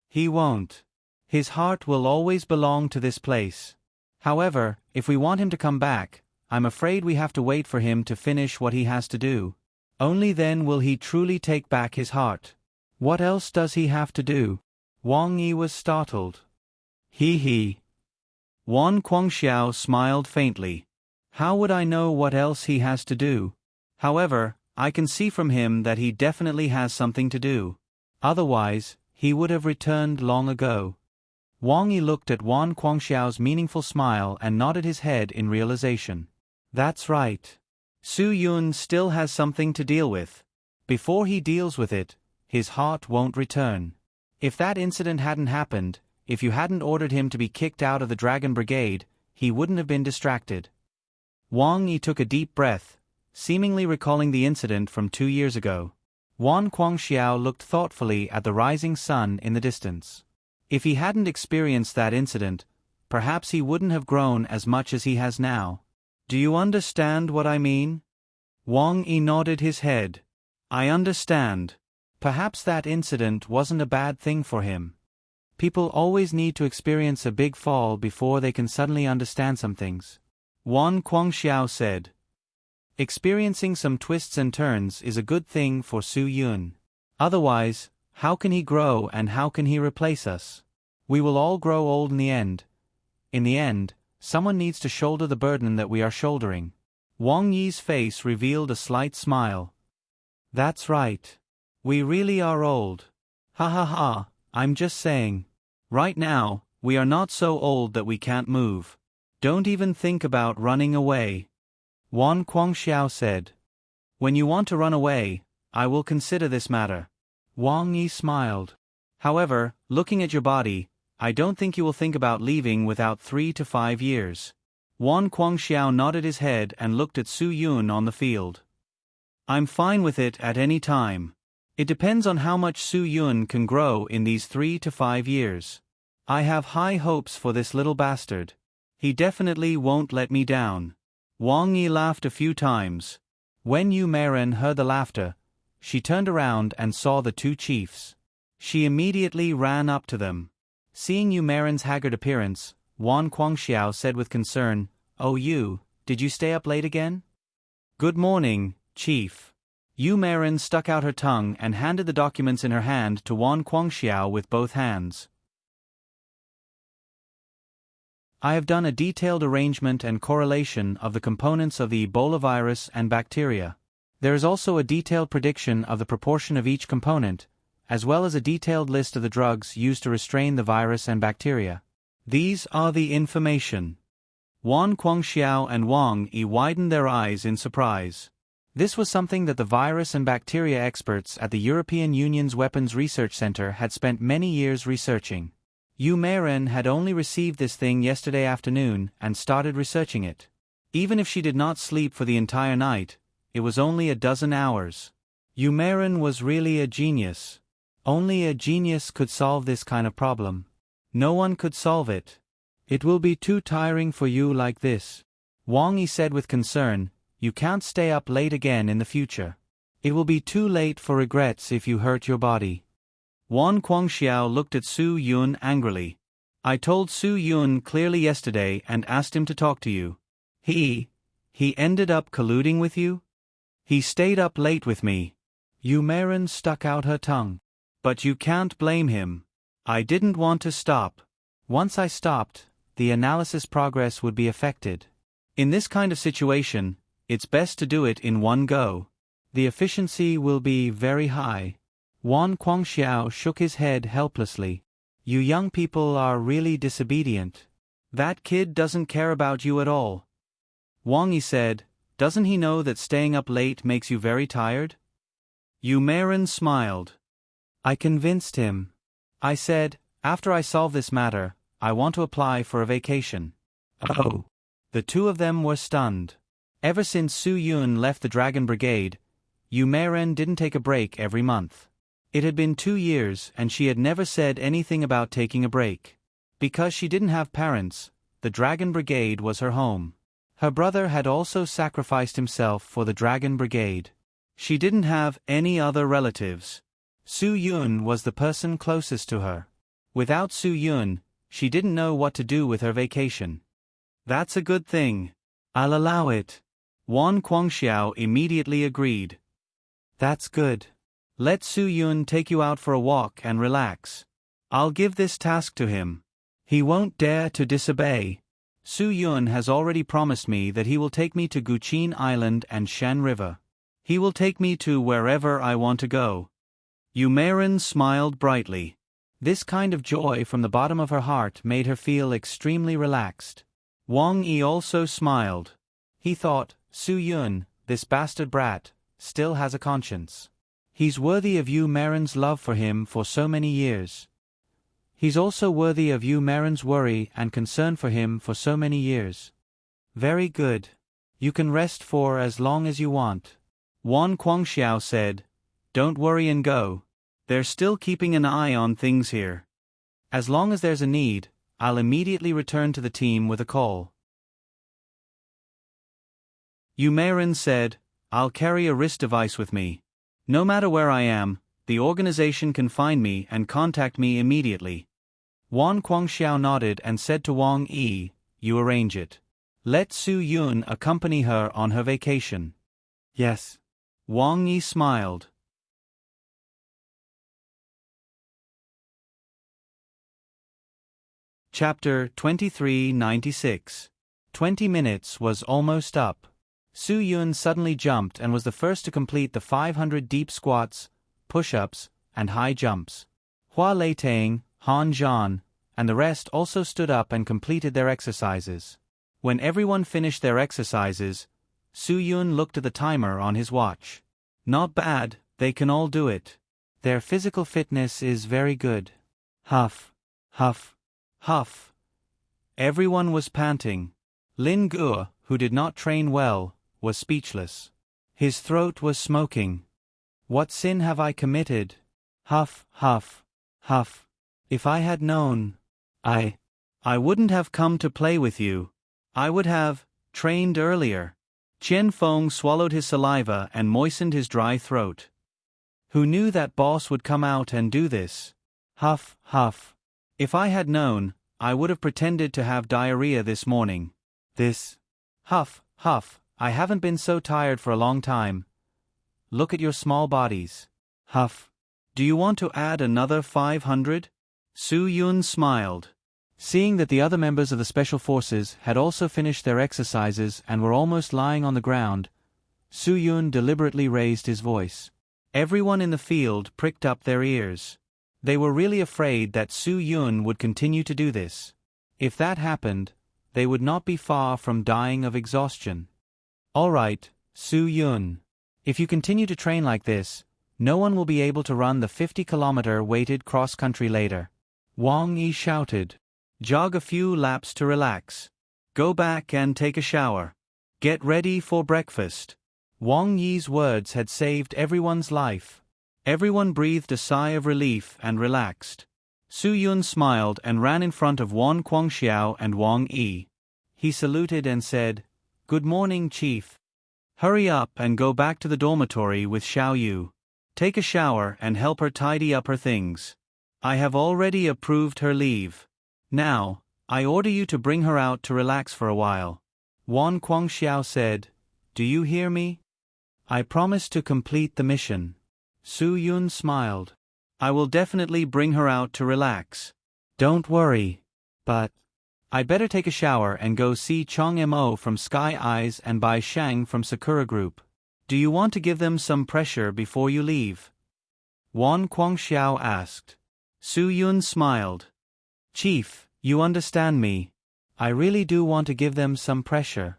He won't. His heart will always belong to this place. However, if we want him to come back, I'm afraid we have to wait for him to finish what he has to do. Only then will he truly take back his heart. What else does he have to do? Wang Yi was startled. He. Wang Guangxiao smiled faintly. How would I know what else he has to do? However, I can see from him that he definitely has something to do. Otherwise, he would have returned long ago. Wang Yi looked at Wang Guangxiao's meaningful smile and nodded his head in realization. That's right. Su Yun still has something to deal with. Before he deals with it, his heart won't return. If that incident hadn't happened, if you hadn't ordered him to be kicked out of the Dragon Brigade, he wouldn't have been distracted. Wang Yi took a deep breath, seemingly recalling the incident from 2 years ago. Wang Guangxiao looked thoughtfully at the rising sun in the distance. If he hadn't experienced that incident, perhaps he wouldn't have grown as much as he has now. Do you understand what I mean? Wang Yi nodded his head. I understand. Perhaps that incident wasn't a bad thing for him. People always need to experience a big fall before they can suddenly understand some things. Wang Guangxiao said. Experiencing some twists and turns is a good thing for Su Yun. Otherwise, how can he grow and how can he replace us? We will all grow old in the end. In the end, someone needs to shoulder the burden that we are shouldering. Wang Yi's face revealed a slight smile. That's right. We really are old. Ha ha ha, I'm just saying. Right now, we are not so old that we can't move. Don't even think about running away. Wang Guangxiao said. When you want to run away, I will consider this matter. Wang Yi smiled. However, looking at your body, I don't think you will think about leaving without 3 to 5 years. Wang Guangxiao nodded his head and looked at Su Yun on the field. I'm fine with it at any time. It depends on how much Su Yun can grow in these 3 to 5 years. I have high hopes for this little bastard. He definitely won't let me down. Wang Yi laughed a few times. When Yu Meiren heard the laughter, she turned around and saw the two chiefs. She immediately ran up to them. Seeing Yu Meiren's haggard appearance, Wang Guangxiao said with concern, Oh Yu, did you stay up late again? Good morning, Chief. Yu Meiren stuck out her tongue and handed the documents in her hand to Wang Guangxiao with both hands. I have done a detailed arrangement and correlation of the components of the Ebola virus and bacteria. There is also a detailed prediction of the proportion of each component, as well as a detailed list of the drugs used to restrain the virus and bacteria. These are the information. Wang Guangxiao and Wang Yi widened their eyes in surprise. This was something that the virus and bacteria experts at the European Union's Weapons Research Center had spent many years researching. Yu Meiren had only received this thing yesterday afternoon and started researching it. Even if she did not sleep for the entire night, it was only a dozen hours. Yu Meiren was really a genius. Only a genius could solve this kind of problem. No one could solve it. It will be too tiring for you like this. Wang Yi said with concern, You can't stay up late again in the future. It will be too late for regrets if you hurt your body. Wang Guangxiao looked at Su Yun angrily. I told Su Yun clearly yesterday and asked him to talk to you. He ended up colluding with you? He stayed up late with me. Yu Meiren stuck out her tongue. But you can't blame him. I didn't want to stop. Once I stopped, the analysis progress would be affected. In this kind of situation, it's best to do it in one go. The efficiency will be very high. Wang Guangxiao shook his head helplessly. You young people are really disobedient. That kid doesn't care about you at all. Wang Yi said, Doesn't he know that staying up late makes you very tired? Yu Meiren smiled. I convinced him. I said, after I solve this matter, I want to apply for a vacation. Oh. The two of them were stunned. Ever since Su Yun left the Dragon Brigade, Yu Meiren didn't take a break every month. It had been 2 years and she had never said anything about taking a break. Because she didn't have parents, the Dragon Brigade was her home. Her brother had also sacrificed himself for the Dragon Brigade. She didn't have any other relatives. Su Yun was the person closest to her. Without Su Yun, she didn't know what to do with her vacation. That's a good thing. I'll allow it. Wan Guangxiao immediately agreed. That's good. Let Su Yun take you out for a walk and relax. I'll give this task to him. He won't dare to disobey. Su Yun has already promised me that he will take me to Guqin Island and Shan River. He will take me to wherever I want to go. Yu Meiren smiled brightly. This kind of joy from the bottom of her heart made her feel extremely relaxed. Wang Yi also smiled. He thought, Su Yun, this bastard brat, still has a conscience. He's worthy of Yu Meiren's love for him for so many years. He's also worthy of Yu Meiren's worry and concern for him for so many years. Very good. You can rest for as long as you want. Wan Guangxiao said, Don't worry and go. They're still keeping an eye on things here. As long as there's a need, I'll immediately return to the team with a call. Yu Meiren said, I'll carry a wrist device with me. No matter where I am, the organization can find me and contact me immediately. Wan Guangxiao nodded and said to Wang Yi, You arrange it. Let Su Yun accompany her on her vacation. Yes. Wang Yi smiled. Chapter 2396. 20 minutes was almost up. Su Yun suddenly jumped and was the first to complete the 500 deep squats, push-ups, and high jumps. Hua Leitang, Han Zhan, and the rest also stood up and completed their exercises. When everyone finished their exercises, Su Yun looked at the timer on his watch. Not bad, they can all do it. Their physical fitness is very good. Huff, huff, huff. Everyone was panting. Lin Guo, who did not train well, was speechless. His throat was smoking. What sin have I committed? Huff, huff, huff. If I had known, I wouldn't have come to play with you. I would have trained earlier. Qian Feng swallowed his saliva and moistened his dry throat. Who knew that boss would come out and do this? Huff, huff. If I had known, I would have pretended to have diarrhea this morning. This. Huff, huff, I haven't been so tired for a long time. Look at your small bodies. Huff. Do you want to add another 500? Su Yun smiled. Seeing that the other members of the Special Forces had also finished their exercises and were almost lying on the ground, Su Yun deliberately raised his voice. Everyone in the field pricked up their ears. They were really afraid that Su Yun would continue to do this. If that happened, they would not be far from dying of exhaustion. All right, Su Yun. If you continue to train like this, no one will be able to run the 50-kilometer weighted cross-country later. Wang Yi shouted. Jog a few laps to relax. Go back and take a shower. Get ready for breakfast. Wang Yi's words had saved everyone's life. Everyone breathed a sigh of relief and relaxed. Su Yun smiled and ran in front of Wan Guangxiao and Wang Yi. He saluted and said, Good morning, Chief. Hurry up and go back to the dormitory with Xiao Yu. Take a shower and help her tidy up her things. I have already approved her leave. Now, I order you to bring her out to relax for a while. Wan Guangxiao said, Do you hear me? I promise to complete the mission. Su Yun smiled. I will definitely bring her out to relax. Don't worry. But I better take a shower and go see Chong Mo from Sky Eyes and Bai Shang from Sakura Group. Do you want to give them some pressure before you leave? Wan Guangxiao asked. Su Yun smiled. Chief, you understand me. I really do want to give them some pressure.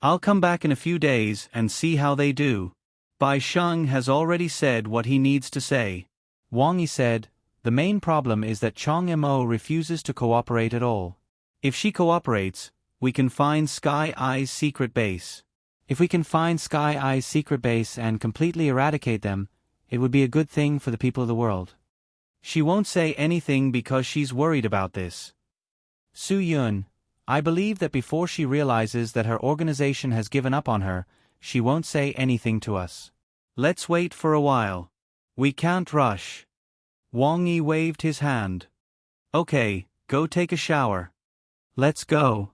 I'll come back in a few days and see how they do. Bai Sheng has already said what he needs to say. Wang Yi said, the main problem is that Chong Mo refuses to cooperate at all. If she cooperates, we can find Sky Eye's secret base. If we can find Sky Eye's secret base and completely eradicate them, it would be a good thing for the people of the world. She won't say anything because she's worried about this. Su Yun, I believe that before she realizes that her organization has given up on her, she won't say anything to us. Let's wait for a while. We can't rush. Wang Yi waved his hand. Okay, go take a shower. Let's go.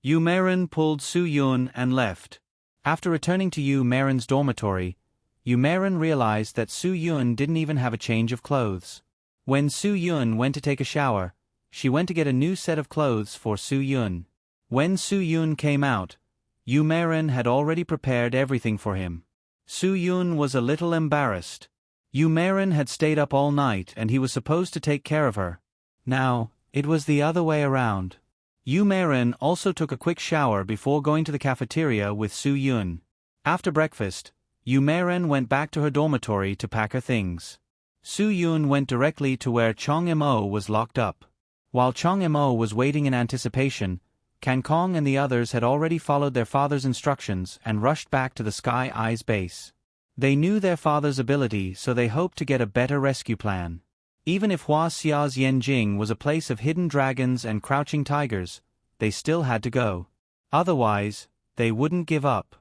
Yu Meiren pulled Su Yun and left. After returning to Yu Meiren's dormitory, Yu Meiren realized that Su Yun didn't even have a change of clothes. When Su Yun went to take a shower, she went to get a new set of clothes for Su Yun. When Su Yun came out, Yu Meiren had already prepared everything for him. Su Yun was a little embarrassed. Yu Meiren had stayed up all night and he was supposed to take care of her. Now, it was the other way around. Yu Meiren also took a quick shower before going to the cafeteria with Su Yun. After breakfast, Yu Meiren went back to her dormitory to pack her things. Su Yun went directly to where Chong Mo was locked up. While Chong Mo was waiting in anticipation, Kan Kong and the others had already followed their father's instructions and rushed back to the Sky Eye's base. They knew their father's ability, so they hoped to get a better rescue plan. Even if Hua Xia's Yanjing was a place of hidden dragons and crouching tigers, they still had to go. Otherwise, they wouldn't give up.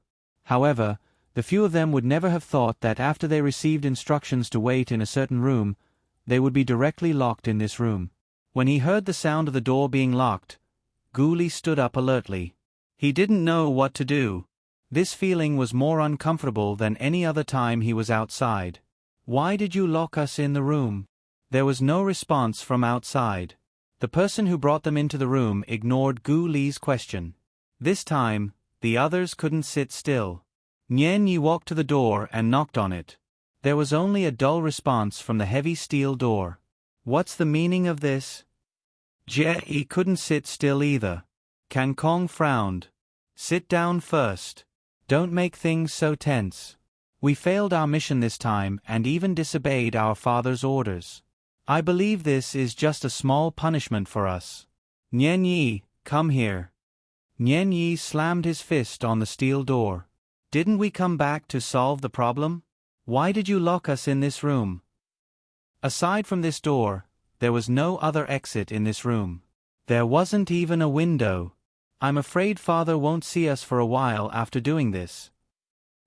However, the few of them would never have thought that after they received instructions to wait in a certain room, they would be directly locked in this room. When he heard the sound of the door being locked, Gu Li stood up alertly. He didn't know what to do. This feeling was more uncomfortable than any other time he was outside. Why did you lock us in the room? There was no response from outside. The person who brought them into the room ignored Gu Li's question. This time, the others couldn't sit still. Nian Yi walked to the door and knocked on it. There was only a dull response from the heavy steel door. What's the meaning of this? Jie Yi couldn't sit still either. Kan Kong frowned. Sit down first. Don't make things so tense. We failed our mission this time and even disobeyed our father's orders. I believe this is just a small punishment for us. Nian Yi, come here. Nian Yi slammed his fist on the steel door. Didn't we come back to solve the problem? Why did you lock us in this room? Aside from this door, there was no other exit in this room. There wasn't even a window. I'm afraid father won't see us for a while after doing this.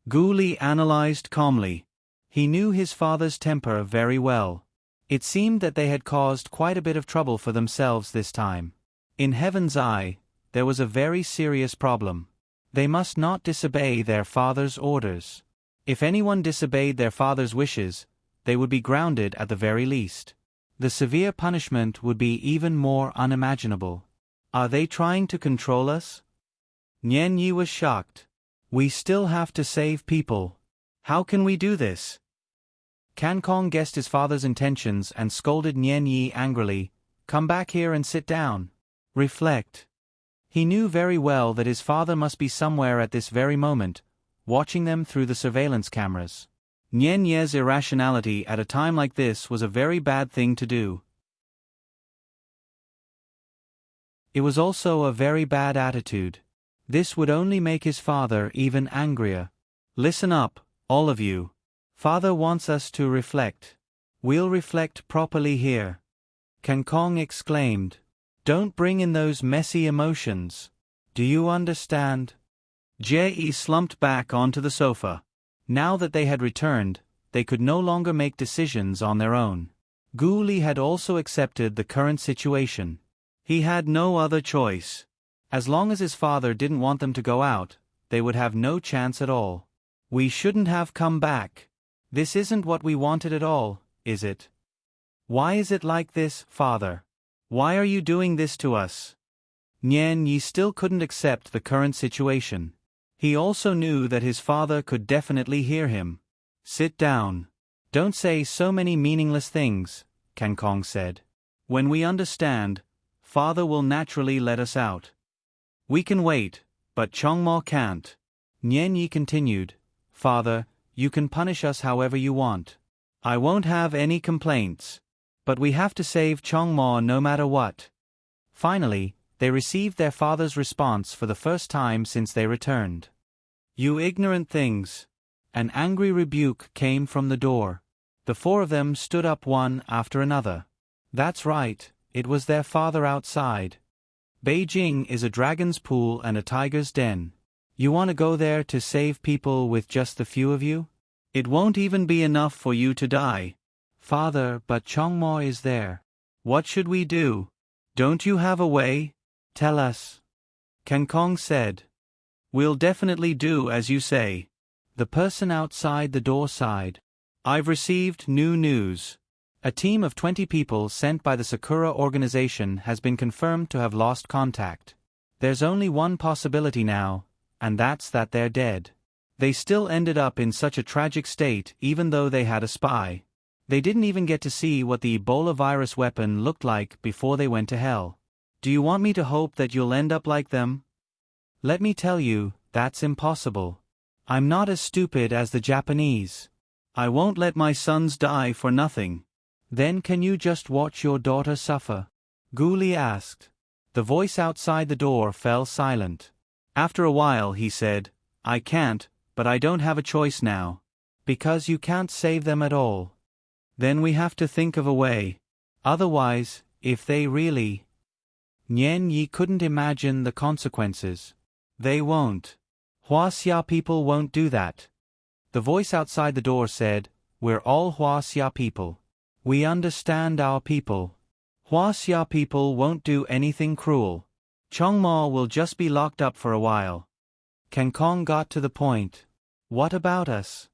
Gu Li analyzed calmly. He knew his father's temper very well. It seemed that they had caused quite a bit of trouble for themselves this time. In Heaven's Eye, there was a very serious problem. They must not disobey their father's orders. If anyone disobeyed their father's wishes, they would be grounded at the very least. The severe punishment would be even more unimaginable. Are they trying to control us? Nian Yi was shocked. We still have to save people. How can we do this? Kan Kong guessed his father's intentions and scolded Nian Yi angrily. Come back here and sit down. Reflect. He knew very well that his father must be somewhere at this very moment, watching them through the surveillance cameras. Nian Yi's irrationality at a time like this was a very bad thing to do. It was also a very bad attitude. This would only make his father even angrier. Listen up, all of you. Father wants us to reflect. We'll reflect properly here. Kan Kong exclaimed. Don't bring in those messy emotions. Do you understand? Jie Yi slumped back onto the sofa. Now that they had returned, they could no longer make decisions on their own. Gu Li had also accepted the current situation. He had no other choice. As long as his father didn't want them to go out, they would have no chance at all. We shouldn't have come back. This isn't what we wanted at all, is it? Why is it like this, father? Why are you doing this to us? Nian Yi still couldn't accept the current situation. He also knew that his father could definitely hear him. Sit down. Don't say so many meaningless things, Kan Kong said. When we understand, father will naturally let us out. We can wait, but Chongmo can't. Nian Yi continued, Father, you can punish us however you want. I won't have any complaints. But we have to save Chongmo no matter what. Finally, they received their father's response for the first time since they returned. You ignorant things. An angry rebuke came from the door. The four of them stood up one after another. That's right, it was their father outside. Beijing is a dragon's pool and a tiger's den. You want to go there to save people with just the few of you? It won't even be enough for you to die. Father, but Chongmo is there. What should we do? Don't you have a way? Tell us. Kang Kong said. We'll definitely do as you say. The person outside the door sighed. I've received new news. A team of 20 people sent by the Sakura organization has been confirmed to have lost contact. There's only one possibility now, and that's that they're dead. They still ended up in such a tragic state even though they had a spy. They didn't even get to see what the Ebola virus weapon looked like before they went to hell. Do you want me to hope that you'll end up like them? Let me tell you, that's impossible. I'm not as stupid as the Japanese. I won't let my sons die for nothing. Then can you just watch your daughter suffer? Gu Li asked. The voice outside the door fell silent. After a while he said, I can't, but I don't have a choice now. Because you can't save them at all. Then we have to think of a way. Otherwise, if they really... Nian Yi couldn't imagine the consequences. They won't. Huaxia people won't do that. The voice outside the door said, We're all Huaxia people. We understand our people. Huaxia people won't do anything cruel. Chongmo will just be locked up for a while. Kang Kong got to the point. What about us?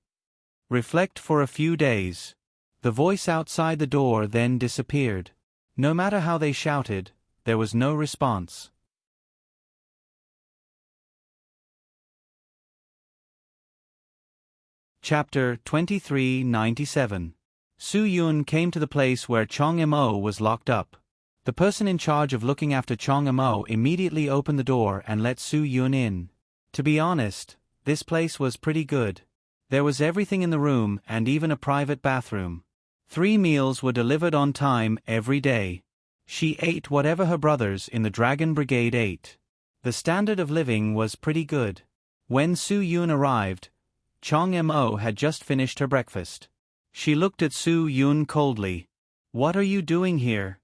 Reflect for a few days. The voice outside the door then disappeared. No matter how they shouted, there was no response. Chapter 2397. Su Yun came to the place where Chong Mo was locked up. The person in charge of looking after Chong Mo immediately opened the door and let Su Yun in. To be honest, this place was pretty good. There was everything in the room and even a private bathroom. 3 meals were delivered on time every day. She ate whatever her brothers in the Dragon Brigade ate. The standard of living was pretty good. When Su Yun arrived, Chong Mo had just finished her breakfast. She looked at Su Yun coldly. What are you doing here?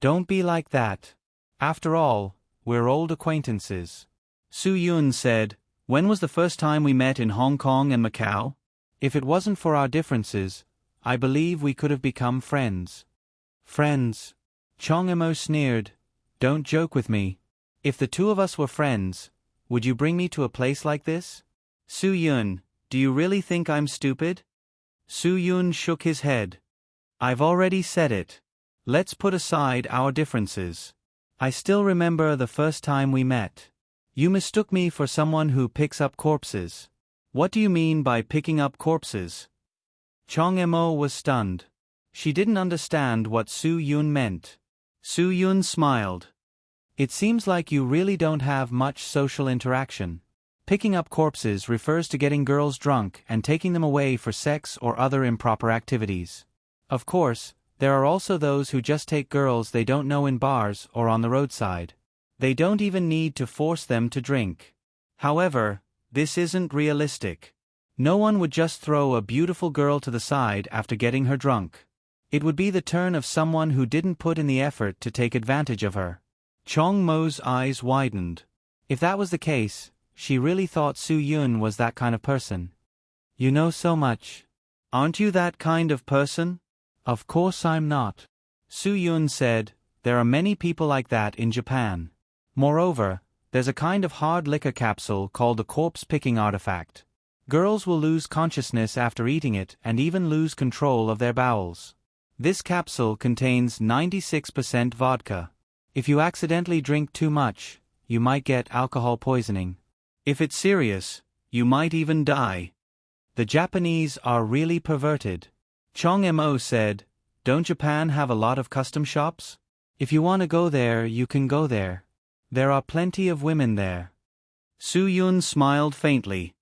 Don't be like that. After all, we're old acquaintances. Su Yun said, When was the first time we met in Hong Kong and Macau? If it wasn't for our differences, I believe we could have become friends. Friends? Chong Mo sneered. Don't joke with me. If the two of us were friends, would you bring me to a place like this? Su Yun, do you really think I'm stupid? Su Yun shook his head. I've already said it. Let's put aside our differences. I still remember the first time we met. You mistook me for someone who picks up corpses. What do you mean by picking up corpses? Chong Mo was stunned. She didn't understand what Su Yun meant. Su Yun smiled. It seems like you really don't have much social interaction. Picking up corpses refers to getting girls drunk and taking them away for sex or other improper activities. Of course, there are also those who just take girls they don't know in bars or on the roadside. They don't even need to force them to drink. However, this isn't realistic. No one would just throw a beautiful girl to the side after getting her drunk. It would be the turn of someone who didn't put in the effort to take advantage of her. Chong Mo's eyes widened. If that was the case, she really thought Su Yun was that kind of person. You know so much. Aren't you that kind of person? Of course I'm not. Su Yun said, There are many people like that in Japan. Moreover, there's a kind of hard liquor capsule called a corpse-picking artifact. Girls will lose consciousness after eating it and even lose control of their bowels. This capsule contains 96% vodka. If you accidentally drink too much, you might get alcohol poisoning. If it's serious, you might even die. The Japanese are really perverted. Chong Mo said, Don't Japan have a lot of custom shops? If you want to go there, you can go there. There are plenty of women there. Su-yun smiled faintly.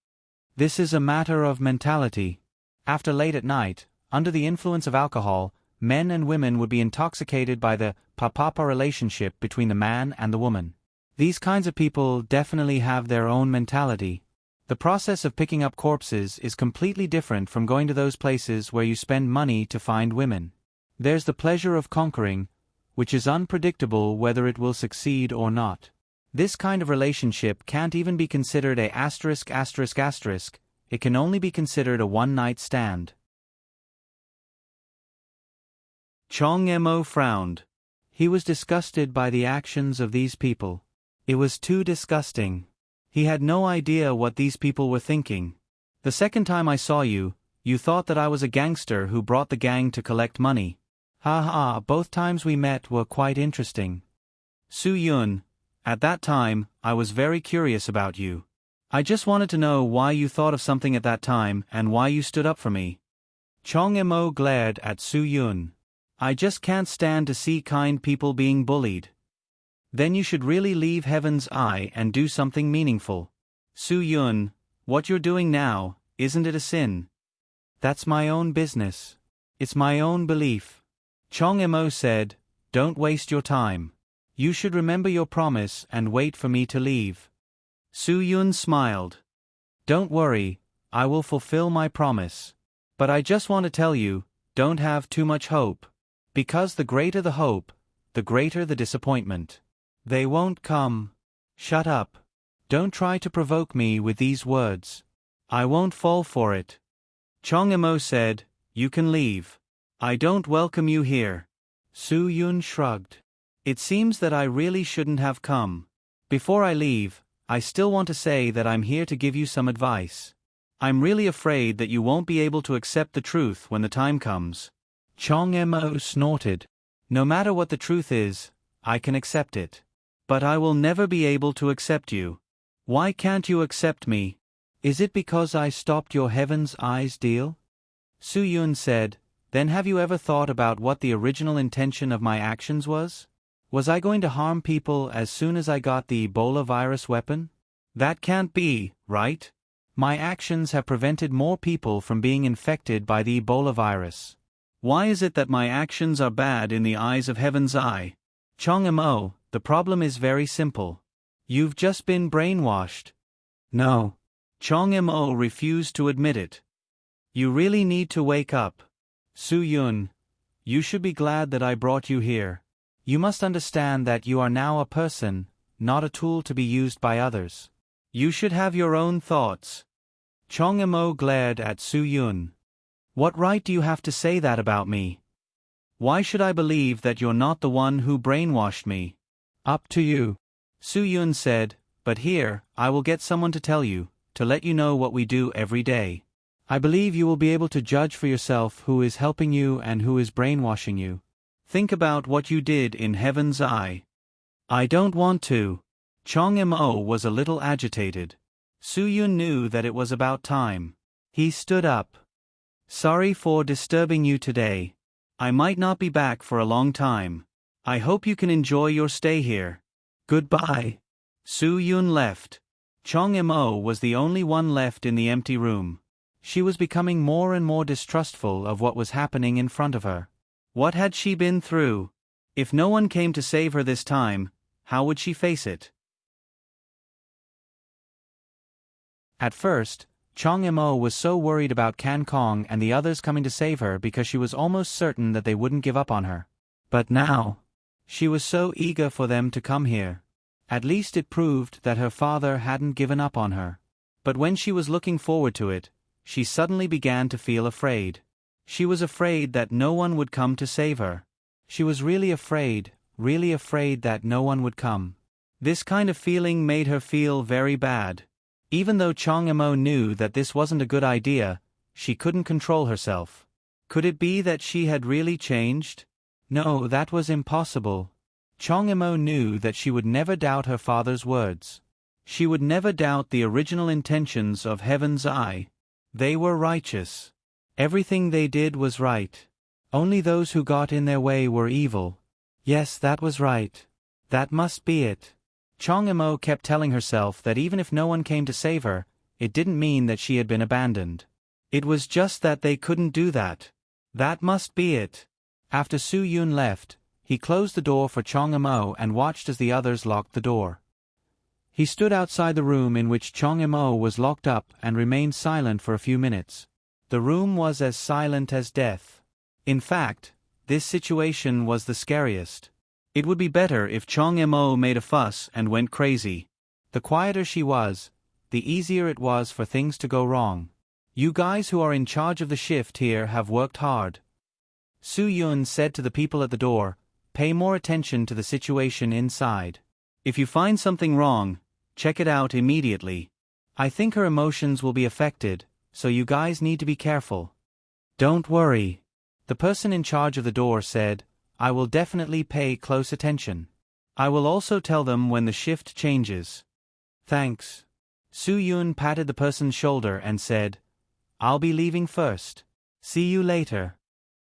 This is a matter of mentality. After late at night, under the influence of alcohol, men and women would be intoxicated by the papa relationship between the man and the woman. These kinds of people definitely have their own mentality. The process of picking up corpses is completely different from going to those places where you spend money to find women. There's the pleasure of conquering, which is unpredictable whether it will succeed or not. This kind of relationship can't even be considered a ****. It can only be considered a one-night stand. Chong Mo frowned. He was disgusted by the actions of these people. It was too disgusting. He had no idea what these people were thinking. The second time I saw you, you thought that I was a gangster who brought the gang to collect money. Ha ha, both times we met were quite interesting. Su-yun, at that time, I was very curious about you. I just wanted to know why you thought of something at that time and why you stood up for me. Chong Mo glared at Su-yun. I just can't stand to see kind people being bullied. Then you should really leave Heaven's Eye and do something meaningful. Su-yun, what you're doing now, isn't it a sin? That's my own business. It's my own belief. Chong Mo said, don't waste your time. You should remember your promise and wait for me to leave. Su-yun smiled. Don't worry, I will fulfill my promise. But I just want to tell you, don't have too much hope. Because the greater the hope, the greater the disappointment. They won't come. Shut up. Don't try to provoke me with these words. I won't fall for it. Chong Mo said, you can leave. I don't welcome you here. Su-yun shrugged. It seems that I really shouldn't have come. Before I leave, I still want to say that I'm here to give you some advice. I'm really afraid that you won't be able to accept the truth when the time comes. Chong Mo snorted. No matter what the truth is, I can accept it. But I will never be able to accept you. Why can't you accept me? Is it because I stopped your Heaven's Eyes deal? Su-yun said, then have you ever thought about what the original intention of my actions was? Was I going to harm people as soon as I got the Ebola virus weapon? That can't be, right? My actions have prevented more people from being infected by the Ebola virus. Why is it that my actions are bad in the eyes of Heaven's Eye? Chong Mo, the problem is very simple. You've just been brainwashed. No. Chong Mo refused to admit it. You really need to wake up. Su-yun, you should be glad that I brought you here. You must understand that you are now a person, not a tool to be used by others. You should have your own thoughts. Chong Mo glared at Su-yun. What right do you have to say that about me? Why should I believe that you're not the one who brainwashed me? Up to you. Su-yun said, but here, I will get someone to tell you, to let you know what we do every day. I believe you will be able to judge for yourself who is helping you and who is brainwashing you. Think about what you did in Heaven's Eye. I don't want to. Chong Mo was a little agitated. Su-yun knew that it was about time. He stood up. Sorry for disturbing you today. I might not be back for a long time. I hope you can enjoy your stay here. Goodbye. Su-yun left. Chong Mo was the only one left in the empty room. She was becoming more and more distrustful of what was happening in front of her. What had she been through? If no one came to save her this time, how would she face it? At first, Chong Mo was so worried about Kan Kong and the others coming to save her because she was almost certain that they wouldn't give up on her. But now, she was so eager for them to come here. At least it proved that her father hadn't given up on her. But when she was looking forward to it, she suddenly began to feel afraid. She was afraid that no one would come to save her. She was really afraid that no one would come. This kind of feeling made her feel very bad. Even though Chong Mo knew that this wasn't a good idea, she couldn't control herself. Could it be that she had really changed? No, that was impossible. Chong Mo knew that she would never doubt her father's words. She would never doubt the original intentions of Heaven's Eye. They were righteous. Everything they did was right. Only those who got in their way were evil. Yes, that was right. That must be it. Chong Imo kept telling herself that even if no one came to save her, it didn't mean that she had been abandoned. It was just that they couldn't do that. That must be it. After Su Yun left, he closed the door for Chong Imo and watched as the others locked the door. He stood outside the room in which Chong Imo was locked up and remained silent for a few minutes. The room was as silent as death. In fact, this situation was the scariest. It would be better if Chong Imo made a fuss and went crazy. The quieter she was, the easier it was for things to go wrong. You guys who are in charge of the shift here have worked hard. Su Yun said to the people at the door, pay more attention to the situation inside. If you find something wrong, check it out immediately. I think her emotions will be affected, so you guys need to be careful. Don't worry. The person in charge of the door said, I will definitely pay close attention. I will also tell them when the shift changes. Thanks. Su Yun patted the person's shoulder and said, I'll be leaving first. See you later.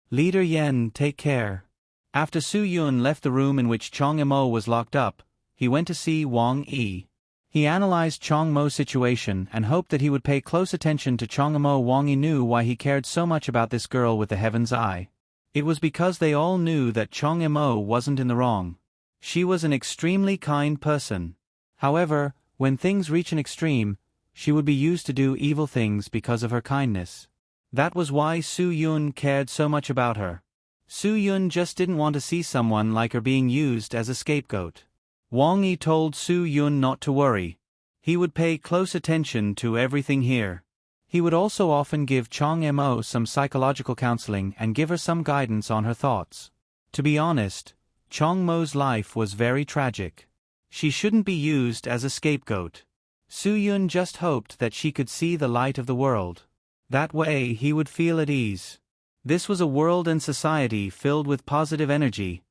Leader Yen, take care. After Su Yun left the room in which Chong Imo was locked up, he went to see Wang Yi. He analyzed Chong Mo's situation and hoped that he would pay close attention to Chong Imo. Wang Yi knew why he cared so much about this girl with the heaven's eye. It was because they all knew that Chong Imo wasn't in the wrong. She was an extremely kind person. However, when things reach an extreme, she would be used to do evil things because of her kindness. That was why Su Yun cared so much about her. Su Yun just didn't want to see someone like her being used as a scapegoat. Wang Yi told Su Yun not to worry. He would pay close attention to everything here. He would also often give Chong Imo some psychological counseling and give her some guidance on her thoughts. To be honest, Chong Mo's life was very tragic. She shouldn't be used as a scapegoat. Su Yun just hoped that she could see the light of the world. That way he would feel at ease. This was a world and society filled with positive energy.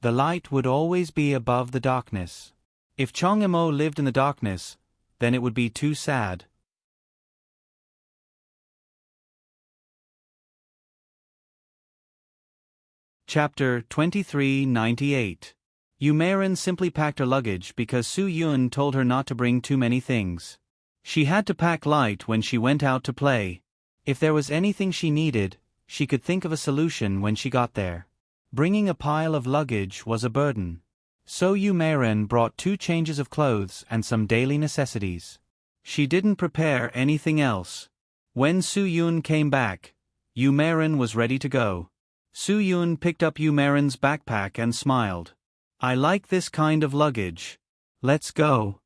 The light would always be above the darkness. If Chong Imo lived in the darkness, then it would be too sad. Chapter 2398. Yumerin simply packed her luggage because Su Yun told her not to bring too many things. She had to pack light when she went out to play. If there was anything she needed, she could think of a solution when she got there. Bringing a pile of luggage was a burden. So Yumerin brought 2 changes of clothes and some daily necessities. She didn't prepare anything else. When Su Yun came back, Yumerin was ready to go. Su Yun picked up Yumerin's backpack and smiled. I like this kind of luggage. Let's go.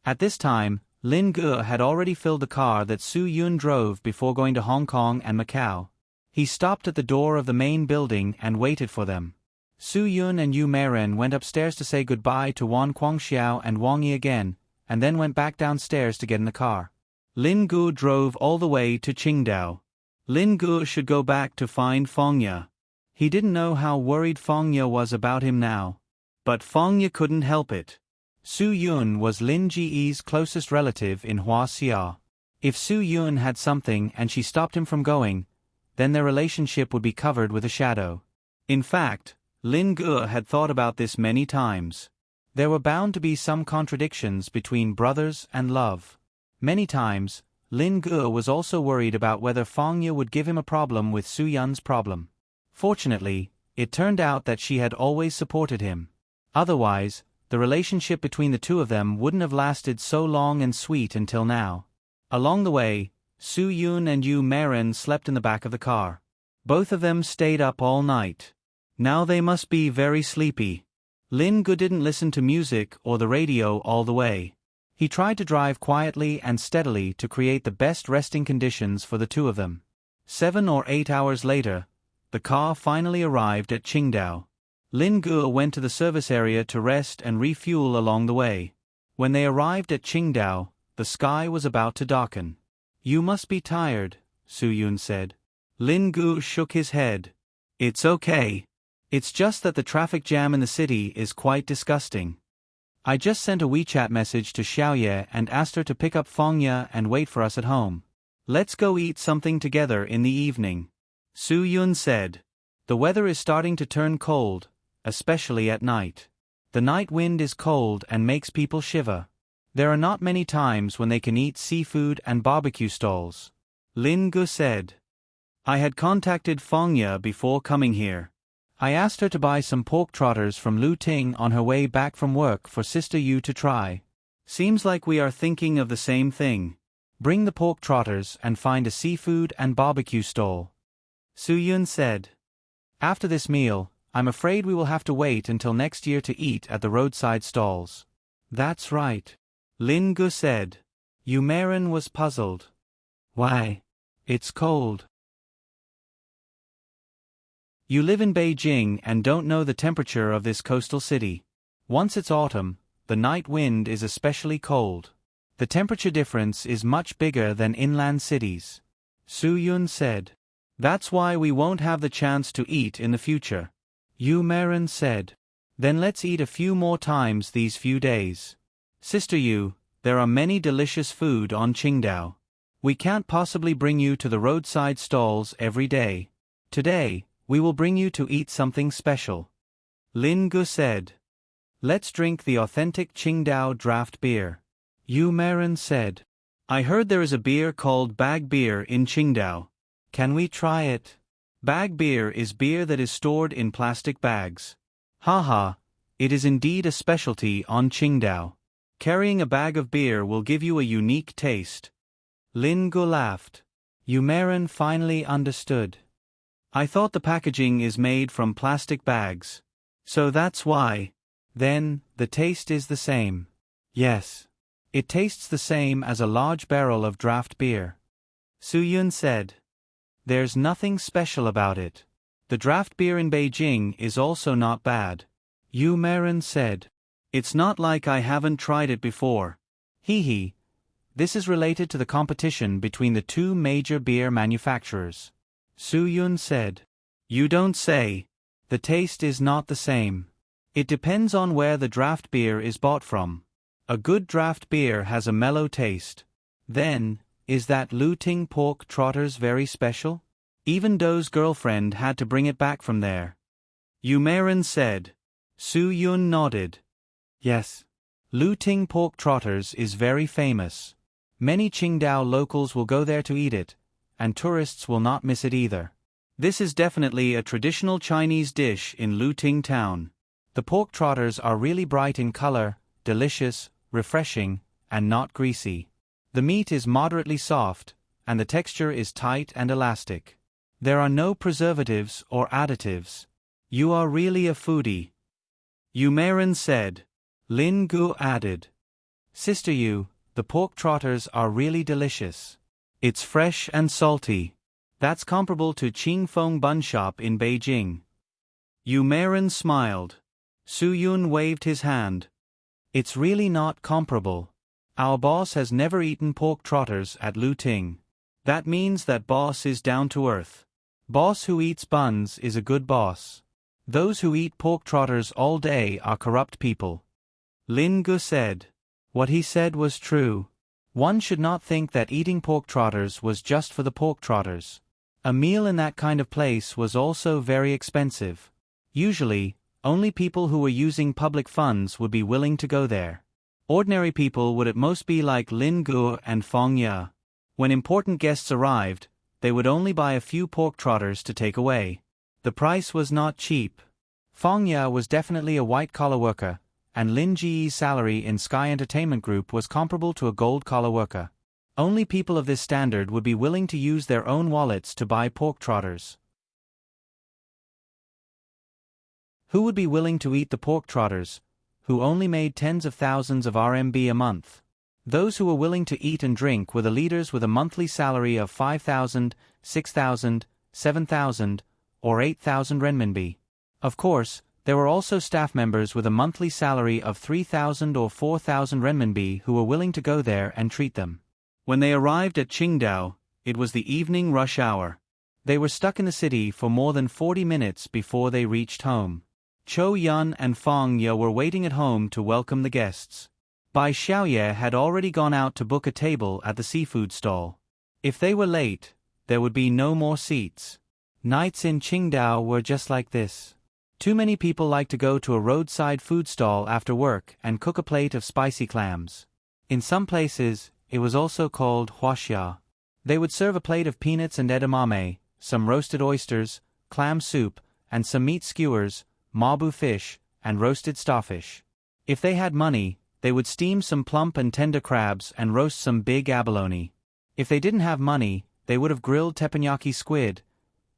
At this time, Lin Ge had already filled the car that Su Yun drove before going to Hong Kong and Macau. He stopped at the door of the main building and waited for them. Su Yun and Yumerin went upstairs to say goodbye to Wan Guangxiao and Wang Yi again, and then went back downstairs to get in the car. Lin Ge drove all the way to Qingdao. Lin Ge should go back to find Fengye. He didn't know how worried Fengye was about him now. But Fengye couldn't help it. Su Yun was Lin Ji's closest relative in Huaxia. If Su Yun had something and she stopped him from going, then their relationship would be covered with a shadow. In fact, Lin Ge had thought about this many times. There were bound to be some contradictions between brothers and love. Many times, Lin Ge was also worried about whether Fengye would give him a problem with Su Yun's problem. Fortunately, it turned out that she had always supported him. Otherwise, the relationship between the two of them wouldn't have lasted so long and sweet until now. Along the way, Su Yun and Yumerin slept in the back of the car. Both of them stayed up all night. Now they must be very sleepy. Lin Ge didn't listen to music or the radio all the way. He tried to drive quietly and steadily to create the best resting conditions for the two of them. 7 or 8 hours later, the car finally arrived at Qingdao. Lin Ge went to the service area to rest and refuel along the way. When they arrived at Qingdao, the sky was about to darken. You must be tired, Su Yun said. Lin Ge shook his head. It's okay. It's just that the traffic jam in the city is quite disgusting. I just sent a WeChat message to Xiaoye and asked her to pick up Fengye and wait for us at home. Let's go eat something together in the evening. Su Yun said. The weather is starting to turn cold, especially at night. The night wind is cold and makes people shiver. There are not many times when they can eat seafood and barbecue stalls. Lin Gu said. I had contacted Feng Ye before coming here. I asked her to buy some pork trotters from Lu Ting on her way back from work for Sister Yu to try. Seems like we are thinking of the same thing. Bring the pork trotters and find a seafood and barbecue stall. Su Yun said. After this meal, I'm afraid we will have to wait until next year to eat at the roadside stalls. That's right. Lin Gu said. Yu Meiren was puzzled. Why? It's cold. You live in Beijing and don't know the temperature of this coastal city. Once it's autumn, the night wind is especially cold. The temperature difference is much bigger than inland cities. Su Yun said. That's why we won't have the chance to eat in the future. Yu Meiren said. Then let's eat a few more times these few days. Sister Yu, there are many delicious food on Qingdao. We can't possibly bring you to the roadside stalls every day. Today, we will bring you to eat something special. Lin Gu said. Let's drink the authentic Qingdao draft beer. Yu Meiren said. I heard there is a beer called bag beer in Qingdao. Can we try it? Bag beer is beer that is stored in plastic bags. Haha, it is indeed a specialty on Qingdao. Carrying a bag of beer will give you a unique taste. Lin Gu laughed. Yu Meiren finally understood. I thought the packaging is made from plastic bags. So that's why. Then, the taste is the same. Yes. It tastes the same as a large barrel of draft beer. Su Yun said. There's nothing special about it. The draft beer in Beijing is also not bad. Yu Meiren said. It's not like I haven't tried it before. Hee. This is related to the competition between the two major beer manufacturers. Su Yun said. You don't say. The taste is not the same. It depends on where the draft beer is bought from. A good draft beer has a mellow taste. Then, is that Lu Ting pork trotters very special? Even Dou's girlfriend had to bring it back from there. Yu Meiren said. Su Yun nodded. Yes. Lu Ting pork trotters is very famous. Many Qingdao locals will go there to eat it, and tourists will not miss it either. This is definitely a traditional Chinese dish in Lu Ting town. The pork trotters are really bright in color, delicious, refreshing, and not greasy. The meat is moderately soft, and the texture is tight and elastic. There are no preservatives or additives. You are really a foodie. Yu Meiren said. Lin Gu added. Sister Yu, the pork trotters are really delicious. It's fresh and salty. That's comparable to Qing Feng Bun Shop in Beijing. Yu Meiren smiled. Su Yun waved his hand. It's really not comparable. Our boss has never eaten pork trotters at Lu Ting. That means that boss is down to earth. Boss who eats buns is a good boss. Those who eat pork trotters all day are corrupt people. Lin Gu said. What he said was true. One should not think that eating pork trotters was just for the pork trotters. A meal in that kind of place was also very expensive. Usually, only people who were using public funds would be willing to go there. Ordinary people would at most be like Lin Gu and Feng Ye. When important guests arrived, they would only buy a few pork trotters to take away. The price was not cheap. Feng Ye was definitely a white-collar worker, and Lin Ji's salary in Sky Entertainment Group was comparable to a gold-collar worker. Only people of this standard would be willing to use their own wallets to buy pork trotters. Who would be willing to eat the pork trotters, who only made tens of thousands of RMB a month? Those who were willing to eat and drink were the leaders with a monthly salary of 5,000, 6,000, 7,000, or 8,000 renminbi. Of course, there were also staff members with a monthly salary of 3,000 or 4,000 renminbi who were willing to go there and treat them. When they arrived at Qingdao, it was the evening rush hour. They were stuck in the city for more than 40 minutes before they reached home. Chou Yun and Feng Ye were waiting at home to welcome the guests. Bai Xiaoye had already gone out to book a table at the seafood stall. If they were late, there would be no more seats. Nights in Qingdao were just like this. Too many people like to go to a roadside food stall after work and cook a plate of spicy clams. In some places, it was also called huaxia. They would serve a plate of peanuts and edamame, some roasted oysters, clam soup, and some meat skewers, mabu fish, and roasted starfish. If they had money, they would steam some plump and tender crabs and roast some big abalone. If they didn't have money, they would have grilled teppanyaki squid.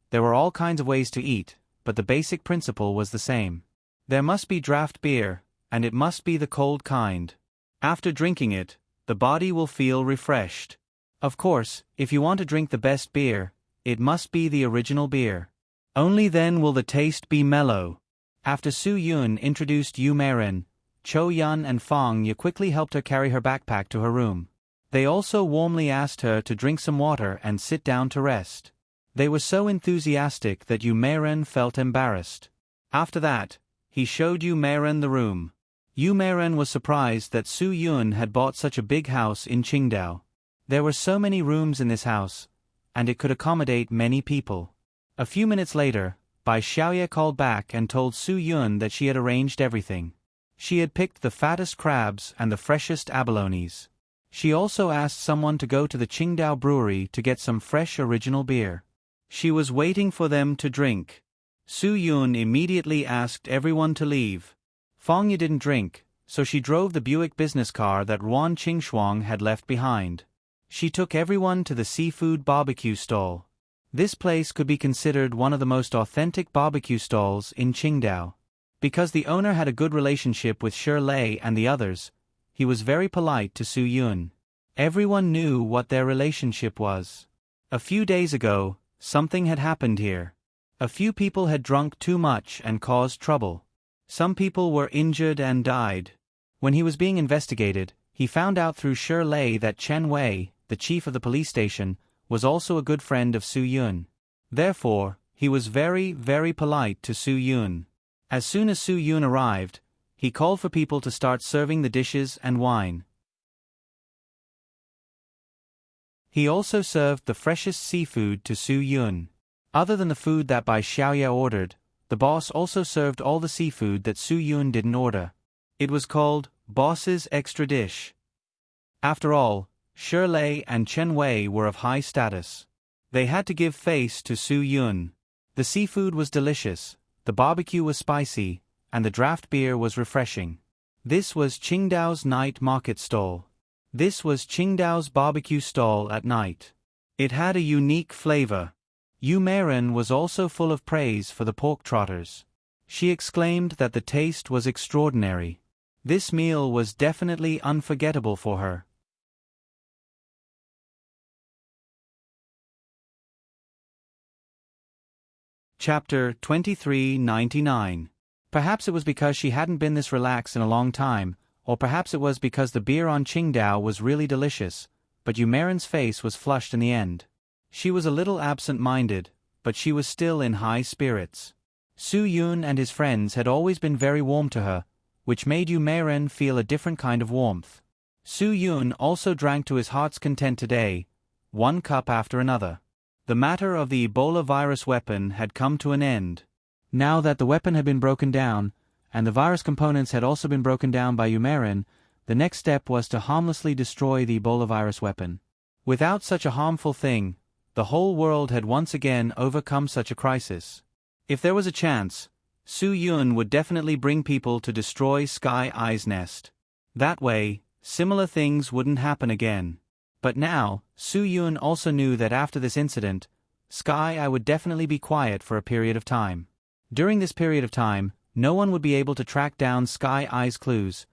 There were all kinds of ways to eat, but the basic principle was the same. There must be draft beer, and it must be the cold kind. After drinking it, the body will feel refreshed. Of course, if you want to drink the best beer, it must be the original beer. Only then will the taste be mellow. After Su Yun introduced Yu Meiren, Cho Yun and Fong Ye quickly helped her carry her backpack to her room. They also warmly asked her to drink some water and sit down to rest. They were so enthusiastic that Yu Meiren felt embarrassed. After that, he showed Yu Meiren the room. Yu Meiren was surprised that Su Yun had bought such a big house in Qingdao. There were so many rooms in this house, and it could accommodate many people. A few minutes later, Bai Xiaoye called back and told Su Yun that she had arranged everything. She had picked the fattest crabs and the freshest abalones. She also asked someone to go to the Qingdao brewery to get some fresh original beer. She was waiting for them to drink. Su Yun immediately asked everyone to leave. Fong Ye didn't drink, so she drove the Buick business car that Ruan Qingshuang had left behind. She took everyone to the seafood barbecue stall. This place could be considered one of the most authentic barbecue stalls in Qingdao. Because the owner had a good relationship with Shi Lei and the others, he was very polite to Su Yun. Everyone knew what their relationship was. A few days ago, something had happened here. A few people had drunk too much and caused trouble. Some people were injured and died. When he was being investigated, he found out through Shi Lei that Chen Wei, the chief of the police station, was also a good friend of Su Yun. Therefore, he was very, very polite to Su Yun. As soon as Su Yun arrived, he called for people to start serving the dishes and wine. He also served the freshest seafood to Su Yun. Other than the food that Bai Xiaoye ordered, the boss also served all the seafood that Su Yun didn't order. It was called Boss's Extra Dish. After all, Shi Lei and Chen Wei were of high status. They had to give face to Su Yun. The seafood was delicious, the barbecue was spicy, and the draft beer was refreshing. This was Qingdao's night market stall. This was Qingdao's barbecue stall at night. It had a unique flavor. Yu Meiren was also full of praise for the pork trotters. She exclaimed that the taste was extraordinary. This meal was definitely unforgettable for her. Chapter 2399. Perhaps it was because she hadn't been this relaxed in a long time, or perhaps it was because the beer on Qingdao was really delicious, but Yu Meiren's face was flushed in the end. She was a little absent-minded, but she was still in high spirits. Su Yun and his friends had always been very warm to her, which made Yu Meiren feel a different kind of warmth. Su Yun also drank to his heart's content today, one cup after another. The matter of the Ebola virus weapon had come to an end. Now that the weapon had been broken down, and the virus components had also been broken down by Yu Meiren, the next step was to harmlessly destroy the Ebola virus weapon. Without such a harmful thing, the whole world had once again overcome such a crisis. If there was a chance, Su Yun would definitely bring people to destroy Sky Eye's nest. That way, similar things wouldn't happen again. But now, Su Yun also knew that after this incident, Sky Eye would definitely be quiet for a period of time. During this period of time, no one would be able to track down Sky Eye's clues,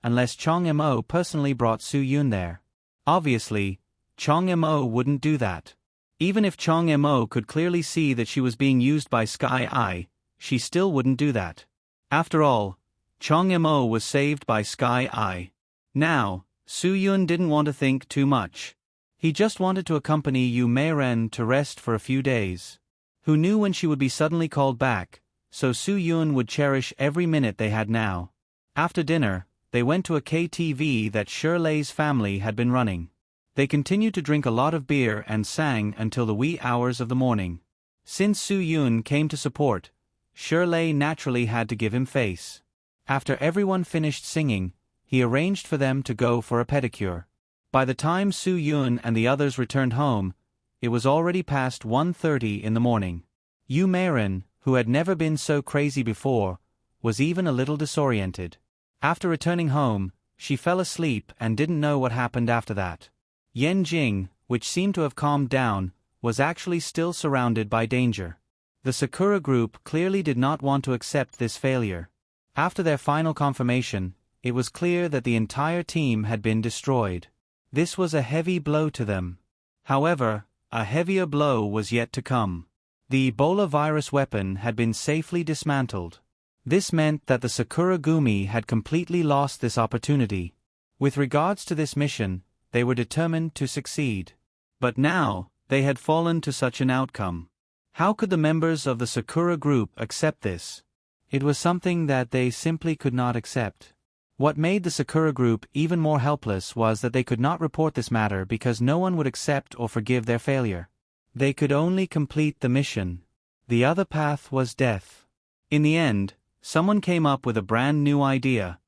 unless Chong Mo personally brought Su Yun there. Obviously, Chong Mo wouldn't do that. Even if Chong Mo could clearly see that she was being used by Sky Eye, she still wouldn't do that. After all, Chong Mo was saved by Sky Eye. Now, Su Yun didn't want to think too much. He just wanted to accompany Yu Meiren to rest for a few days. Who knew when she would be suddenly called back, so Su Yun would cherish every minute they had now. After dinner, they went to a KTV that Shi Lei's family had been running. They continued to drink a lot of beer and sang until the wee hours of the morning. Since Su Yun came to support, Shirley naturally had to give him face. After everyone finished singing, he arranged for them to go for a pedicure. By the time Su-Yun and the others returned home, it was already past 1:30 in the morning. Yu Meiren, who had never been so crazy before, was even a little disoriented. After returning home, she fell asleep and didn't know what happened after that. Yan Jing, which seemed to have calmed down, was actually still surrounded by danger. The Sakura group clearly did not want to accept this failure. After their final confirmation, it was clear that the entire team had been destroyed. This was a heavy blow to them. However, a heavier blow was yet to come. The Ebola virus weapon had been safely dismantled. This meant that the Sakura Gumi had completely lost this opportunity. With regards to this mission, they were determined to succeed. But now, they had fallen to such an outcome. How could the members of the Sakura group accept this? It was something that they simply could not accept. What made the Sakura group even more helpless was that they could not report this matter because no one would accept or forgive their failure. They could only complete the mission. The other path was death. In the end, someone came up with a brand new idea.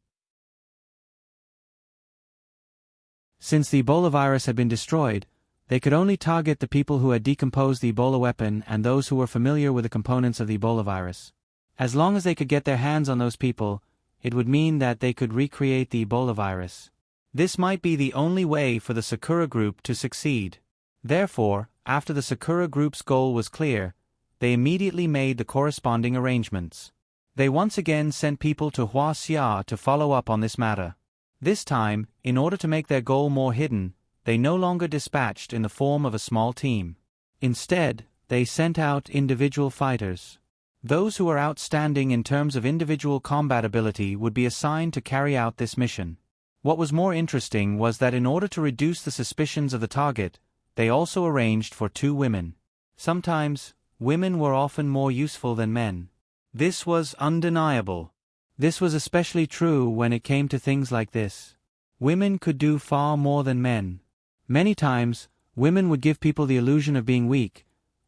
Since the Ebola virus had been destroyed, they could only target the people who had decomposed the Ebola weapon and those who were familiar with the components of the Ebola virus. As long as they could get their hands on those people, it would mean that they could recreate the Ebola virus. This might be the only way for the Sakura group to succeed. Therefore, after the Sakura group's goal was clear, they immediately made the corresponding arrangements. They once again sent people to Huaxia to follow up on this matter. This time, in order to make their goal more hidden, they no longer dispatched in the form of a small team. Instead, they sent out individual fighters. Those who were outstanding in terms of individual combat ability would be assigned to carry out this mission. What was more interesting was that in order to reduce the suspicions of the target, they also arranged for 2 women. Sometimes, women were often more useful than men. This was undeniable. This was especially true when it came to things like this. Women could do far more than men. Many times, women would give people the illusion of being weak,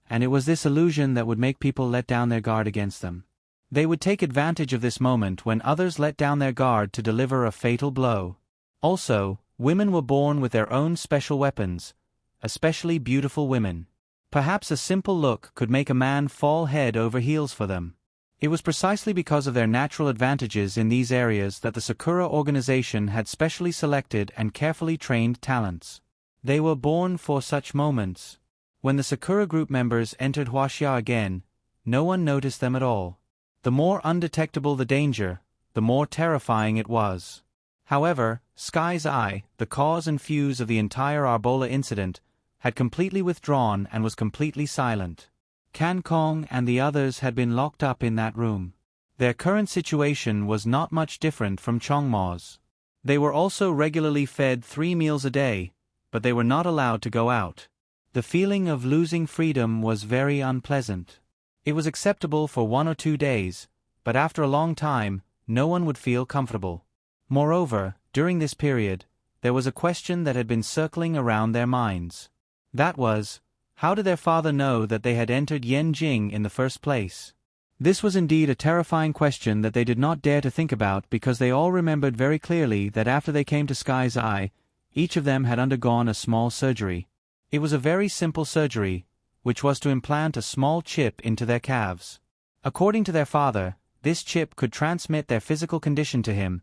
and it was this illusion that would make people let down their guard against them. They would take advantage of this moment when others let down their guard to deliver a fatal blow. Also, women were born with their own special weapons, especially beautiful women. Perhaps a simple look could make a man fall head over heels for them. It was precisely because of their natural advantages in these areas that the Sakura organization had specially selected and carefully trained talents. They were born for such moments. When the Sakura group members entered Huaxia again, no one noticed them at all. The more undetectable the danger, the more terrifying it was. However, Sky's Eye, the cause and fuse of the entire Arbola incident, had completely withdrawn and was completely silent. Kan Kong and the others had been locked up in that room. Their current situation was not much different from Chongma's. They were also regularly fed 3 meals a day, but they were not allowed to go out. The feeling of losing freedom was very unpleasant. It was acceptable for 1 or 2 days, but after a long time, no one would feel comfortable. Moreover, during this period, there was a question that had been circling around their minds. That was, how did their father know that they had entered Yanjing in the first place? This was indeed a terrifying question that they did not dare to think about because they all remembered very clearly that after they came to Sky's Eye, each of them had undergone a small surgery. It was a very simple surgery, which was to implant a small chip into their calves. According to their father, this chip could transmit their physical condition to him,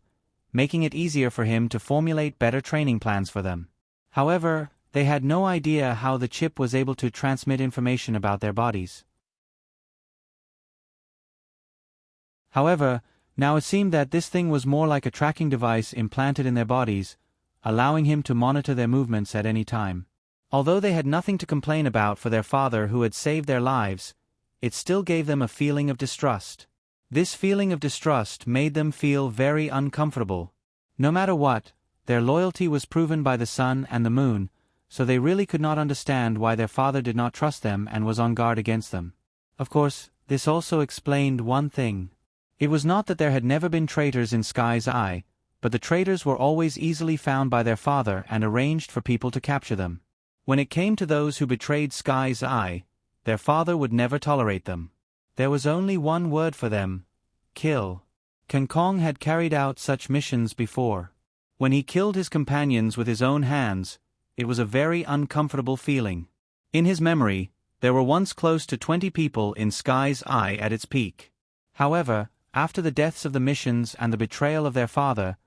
making it easier for him to formulate better training plans for them. However, they had no idea how the chip was able to transmit information about their bodies. However, now it seemed that this thing was more like a tracking device implanted in their bodies, allowing him to monitor their movements at any time. Although they had nothing to complain about for their father who had saved their lives, it still gave them a feeling of distrust. This feeling of distrust made them feel very uncomfortable. No matter what, their loyalty was proven by the sun and the moon, so they really could not understand why their father did not trust them and was on guard against them. Of course, this also explained one thing. It was not that there had never been traitors in Sky's Eye, but the traitors were always easily found by their father and arranged for people to capture them. When it came to those who betrayed Sky's Eye, their father would never tolerate them. There was only one word for them: kill. Kan Kong had carried out such missions before. When he killed his companions with his own hands, it was a very uncomfortable feeling. In his memory, there were once close to 20 people in Sky's Eye at its peak. However, after the deaths of the missions and the betrayal of their father,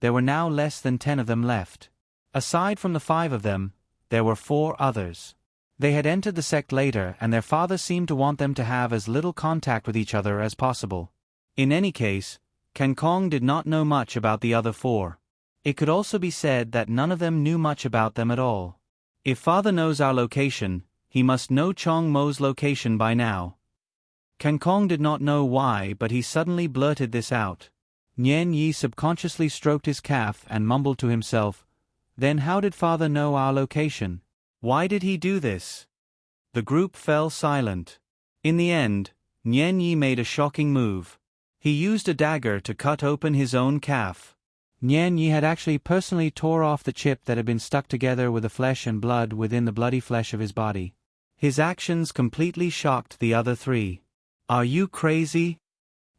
there were now less than 10 of them left. Aside from the 5 of them, there were 4 others. They had entered the sect later, and their father seemed to want them to have as little contact with each other as possible. In any case, Kan Kong did not know much about the other 4. It could also be said that none of them knew much about them at all. If father knows our location, he must know Chong Mo's location by now. Kan Kong did not know why, but he suddenly blurted this out. Nian Yi subconsciously stroked his calf and mumbled to himself, "Then how did father know our location? Why did he do this?" The group fell silent. In the end, Nian Yi made a shocking move. He used a dagger to cut open his own calf. Nian Yi had actually personally tore off the chip that had been stuck together with the flesh and blood within the bloody flesh of his body. His actions completely shocked the other 3. "Are you crazy?"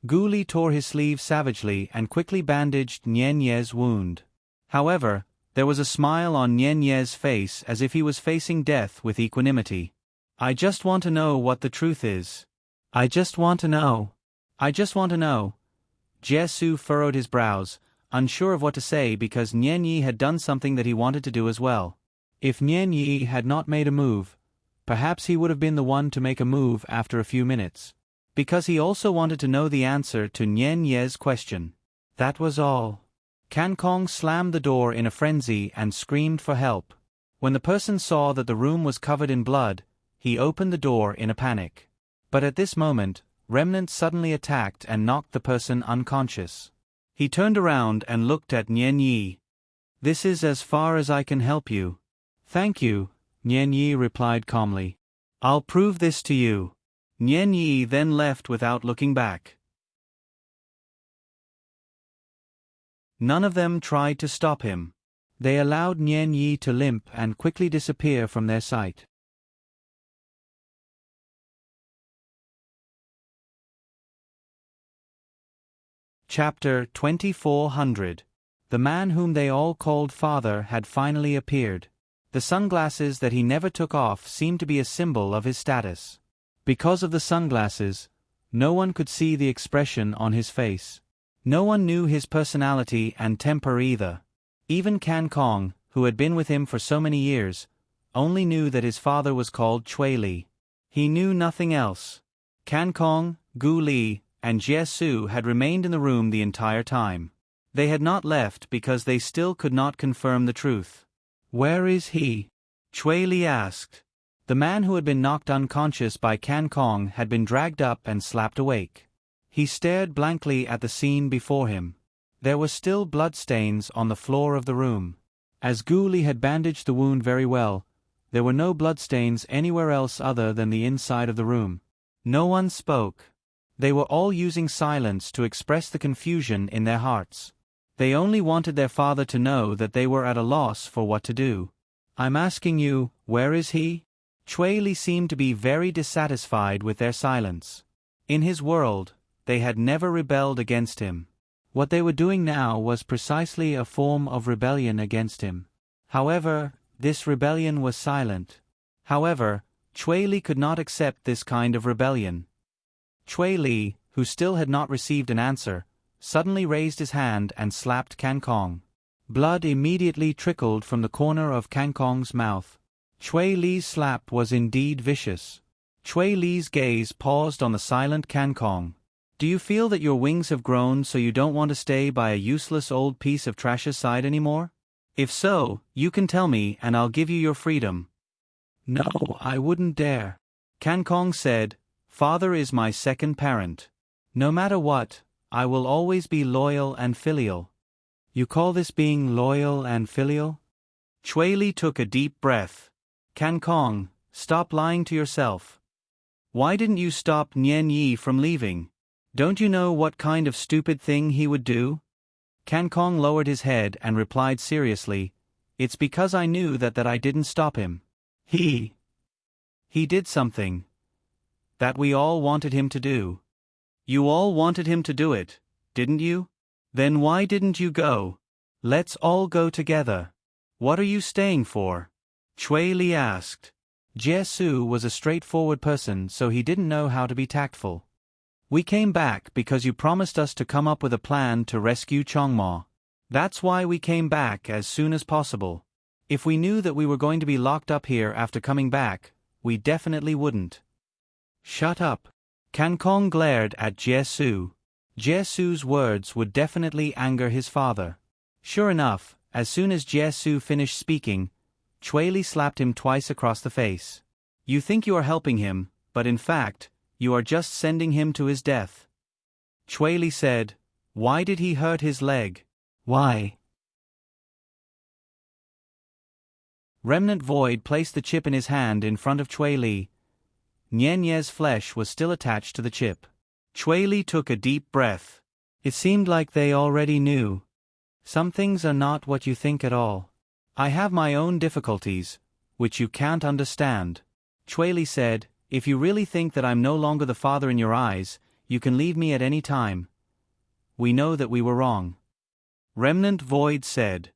Gu Li tore his sleeve savagely and quickly bandaged Nian Ye's wound. However, there was a smile on Nian Ye's face as if he was facing death with equanimity. "I just want to know what the truth is. I just want to know. I just want to know." Jie Su furrowed his brows, unsure of what to say because Nian Yi had done something that he wanted to do as well. If Nian Yi had not made a move, perhaps he would have been the one to make a move after a few minutes. Because he also wanted to know the answer to Nian Ye's question. That was all. Kan Kong slammed the door in a frenzy and screamed for help. When the person saw that the room was covered in blood, he opened the door in a panic. But at this moment, remnants suddenly attacked and knocked the person unconscious. He turned around and looked at Nian Yi. "This is as far as I can help you." "Thank you," Nian Yi replied calmly. "I'll prove this to you." Nian Yi then left without looking back. None of them tried to stop him. They allowed Nian Yi to limp and quickly disappear from their sight. Chapter 2400. The man whom they all called father had finally appeared. The sunglasses that he never took off seemed to be a symbol of his status. Because of the sunglasses, no one could see the expression on his face. No one knew his personality and temper either. Even Kan Kong, who had been with him for so many years, only knew that his father was called Chui Li. He knew nothing else. Kan Kong, Gu Li, and Jie Su had remained in the room the entire time. They had not left because they still could not confirm the truth. "Where is he?" Chui Li asked. The man who had been knocked unconscious by Kan Kong had been dragged up and slapped awake. He stared blankly at the scene before him. There were still bloodstains on the floor of the room. As Gu Li had bandaged the wound very well, there were no bloodstains anywhere else other than the inside of the room. No one spoke. They were all using silence to express the confusion in their hearts. They only wanted their father to know that they were at a loss for what to do. "I'm asking you, where is he?" Chui Li seemed to be very dissatisfied with their silence. In his world, they had never rebelled against him. What they were doing now was precisely a form of rebellion against him. However, this rebellion was silent. However, Chui Li could not accept this kind of rebellion. Chui Li, who still had not received an answer, suddenly raised his hand and slapped Kan Kong. Blood immediately trickled from the corner of Kan Kong's mouth. Chui Li's slap was indeed vicious. Chui Li's gaze paused on the silent Kan Kong. "Do you feel that your wings have grown so you don't want to stay by a useless old piece of trash's side anymore? If so, you can tell me and I'll give you your freedom." "No, I wouldn't dare." Kan Kong said, "Father is my second parent. No matter what, I will always be loyal and filial." "You call this being loyal and filial?" Chui Li took a deep breath. "Kan Kong, stop lying to yourself. Why didn't you stop Nian Yi from leaving? Don't you know what kind of stupid thing he would do?" Kan Kong lowered his head and replied seriously, "It's because I knew that I didn't stop him. He did something. that we all wanted him to do. You all wanted him to do it, didn't you? Then why didn't you go? Let's all go together. What are you staying for? Chui Li asked. Jie Su was a straightforward person, so he didn't know how to be tactful. We came back because you promised us to come up with a plan to rescue Chongma. That's why we came back as soon as possible. If we knew that we were going to be locked up here after coming back, we definitely wouldn't. Shut up. Kan Kong glared at Jie Su. Jie Su's words would definitely anger his father. Sure enough, as soon as Jie Su finished speaking, Chui Li slapped him twice across the face. You think you are helping him, but in fact, you are just sending him to his death. Chui Li said, Why did he hurt his leg? Why? Remnant Void placed the chip in his hand in front of Chui Li. Nian Ye's flesh was still attached to the chip. Chui Li took a deep breath. It seemed like they already knew. Some things are not what you think at all. I have my own difficulties, which you can't understand. Chui Li said, If you really think that I'm no longer the father in your eyes, you can leave me at any time. We know that we were wrong. Remnant Void said.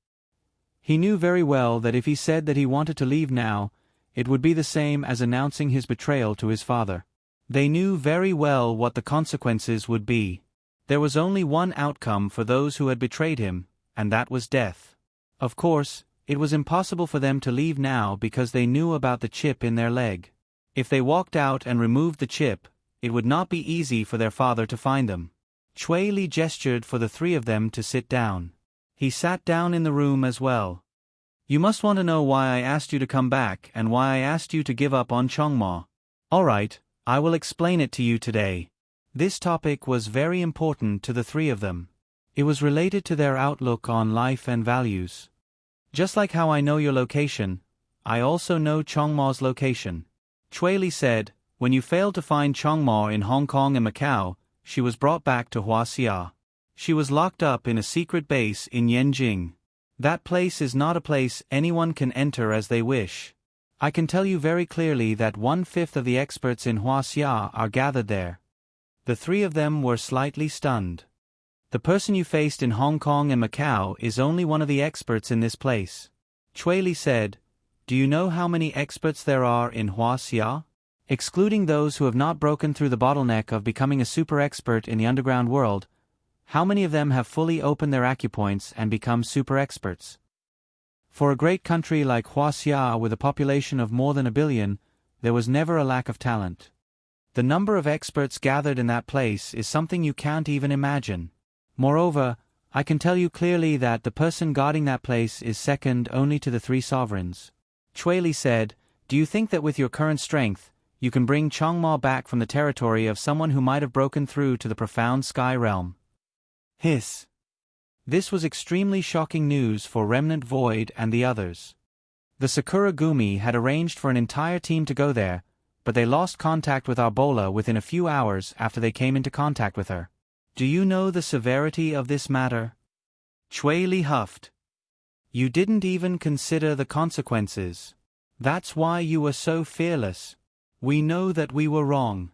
He knew very well that if he said that he wanted to leave now, it would be the same as announcing his betrayal to his father. They knew very well what the consequences would be. There was only one outcome for those who had betrayed him, and that was death. Of course, it was impossible for them to leave now because they knew about the chip in their leg. If they walked out and removed the chip, it would not be easy for their father to find them. Chui Li gestured for the three of them to sit down. He sat down in the room as well. You must want to know why I asked you to come back and why I asked you to give up on Chongma. All right, I will explain it to you today. This topic was very important to the three of them. It was related to their outlook on life and values. Just like how I know your location, I also know Chongma's location. Chui Li said, when you failed to find Chongma in Hong Kong and Macau, she was brought back to Huaxia. She was locked up in a secret base in Yanjing. That place is not a place anyone can enter as they wish. I can tell you very clearly that 1/5 of the experts in Huaxia are gathered there. The three of them were slightly stunned. The person you faced in Hong Kong and Macau is only one of the experts in this place. Chui Li said, Do you know how many experts there are in Huaxia? Excluding those who have not broken through the bottleneck of becoming a super expert in the underground world, how many of them have fully opened their acupoints and become super experts? For a great country like Huaxia with a population of more than 1 billion, there was never a lack of talent. The number of experts gathered in that place is something you can't even imagine. Moreover, I can tell you clearly that the person guarding that place is second only to the 3 sovereigns. Chui Li said, Do you think that with your current strength, you can bring Chongma back from the territory of someone who might have broken through to the profound sky realm? Hiss. This was extremely shocking news for Remnant Void and the others. The Sakura Gumi had arranged for an entire team to go there, but they lost contact with Arbola within a few hours after they came into contact with her. Do you know the severity of this matter? Chui Li huffed. You didn't even consider the consequences. That's why you were so fearless. We know that we were wrong.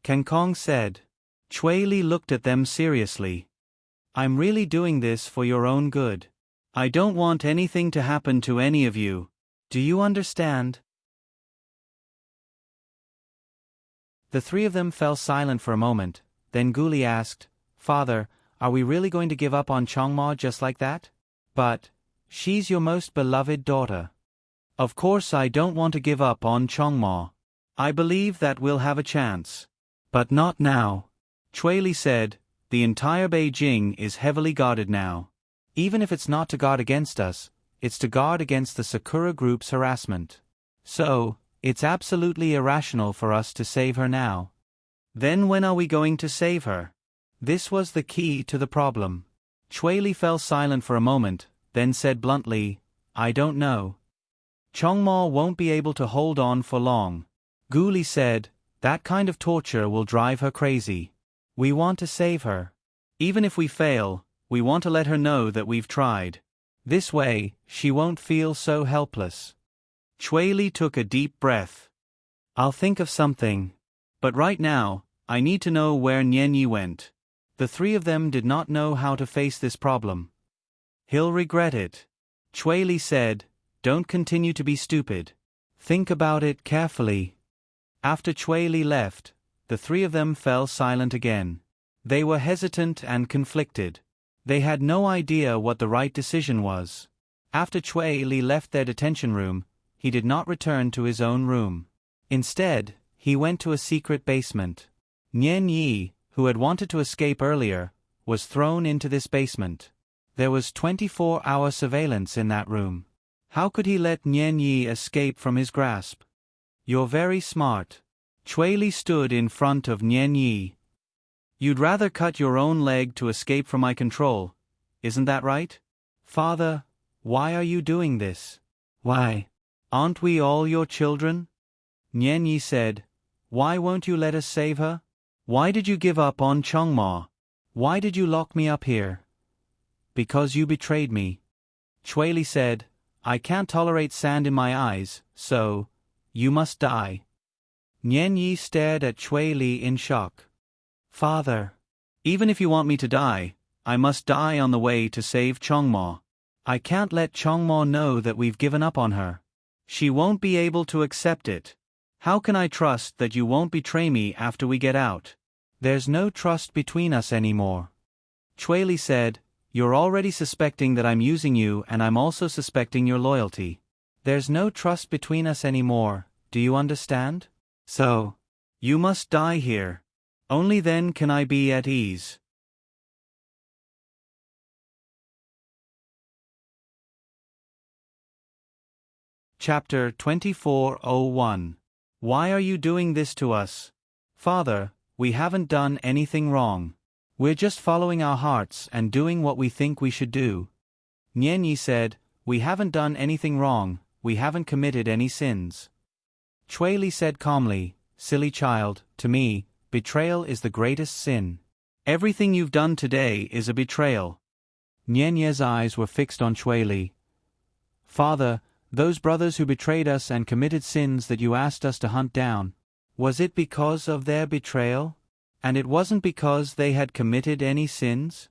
Kan Kong said. Chui Li looked at them seriously. I'm really doing this for your own good. I don't want anything to happen to any of you. Do you understand? The three of them fell silent for a moment, then Guli asked, Father, are we really going to give up on Chongma just like that? But, she's your most beloved daughter. Of course I don't want to give up on Chongma. I believe that we'll have a chance. But not now. Chui Li said, The entire Beijing is heavily guarded now. Even if it's not to guard against us, it's to guard against the Sakura Group's harassment. So, it's absolutely irrational for us to save her now. Then when are we going to save her? This was the key to the problem. Chui Li fell silent for a moment, then said bluntly, I don't know. Chongma won't be able to hold on for long. Guli said, That kind of torture will drive her crazy. We want to save her. Even if we fail, we want to let her know that we've tried. This way, she won't feel so helpless. Chui Li took a deep breath. I'll think of something. But right now, I need to know where Nian Yi went. The three of them did not know how to face this problem. He'll regret it. Chui Li said, don't continue to be stupid. Think about it carefully. After Chui Li left, the three of them fell silent again. They were hesitant and conflicted. They had no idea what the right decision was. After Chui Li left their detention room, he did not return to his own room. Instead, he went to a secret basement. Nian Yi, who had wanted to escape earlier, was thrown into this basement. There was 24-hour surveillance in that room. How could he let Nian Yi escape from his grasp? You're very smart. Chui Li stood in front of Nian Yi. You'd rather cut your own leg to escape from my control, isn't that right? Father, why are you doing this? Why? Aren't we all your children? Nian Yi said, why won't you let us save her? Why did you give up on Chongma? Why did you lock me up here? Because you betrayed me. Chui Li said, I can't tolerate sand in my eyes, so, you must die. Nian Yi stared at Chui Li in shock. Father, even if you want me to die, I must die on the way to save Chongma. I can't let Chongma know that we've given up on her. She won't be able to accept it. How can I trust that you won't betray me after we get out? There's no trust between us anymore. Chui Li said, you're already suspecting that I'm using you, and I'm also suspecting your loyalty. There's no trust between us anymore, do you understand? So, you must die here. Only then can I be at ease. Chapter 24:01. Why are you doing this to us? Father, we haven't done anything wrong. We're just following our hearts and doing what we think we should do. Nian Yi said, we haven't done anything wrong, we haven't committed any sins. Chui Li said calmly, silly child, to me, betrayal is the greatest sin. Everything you've done today is a betrayal. Nian Yi's eyes were fixed on Chui Li. Father, those brothers who betrayed us and committed sins that you asked us to hunt down, was it because of their betrayal? And it wasn't because they had committed any sins?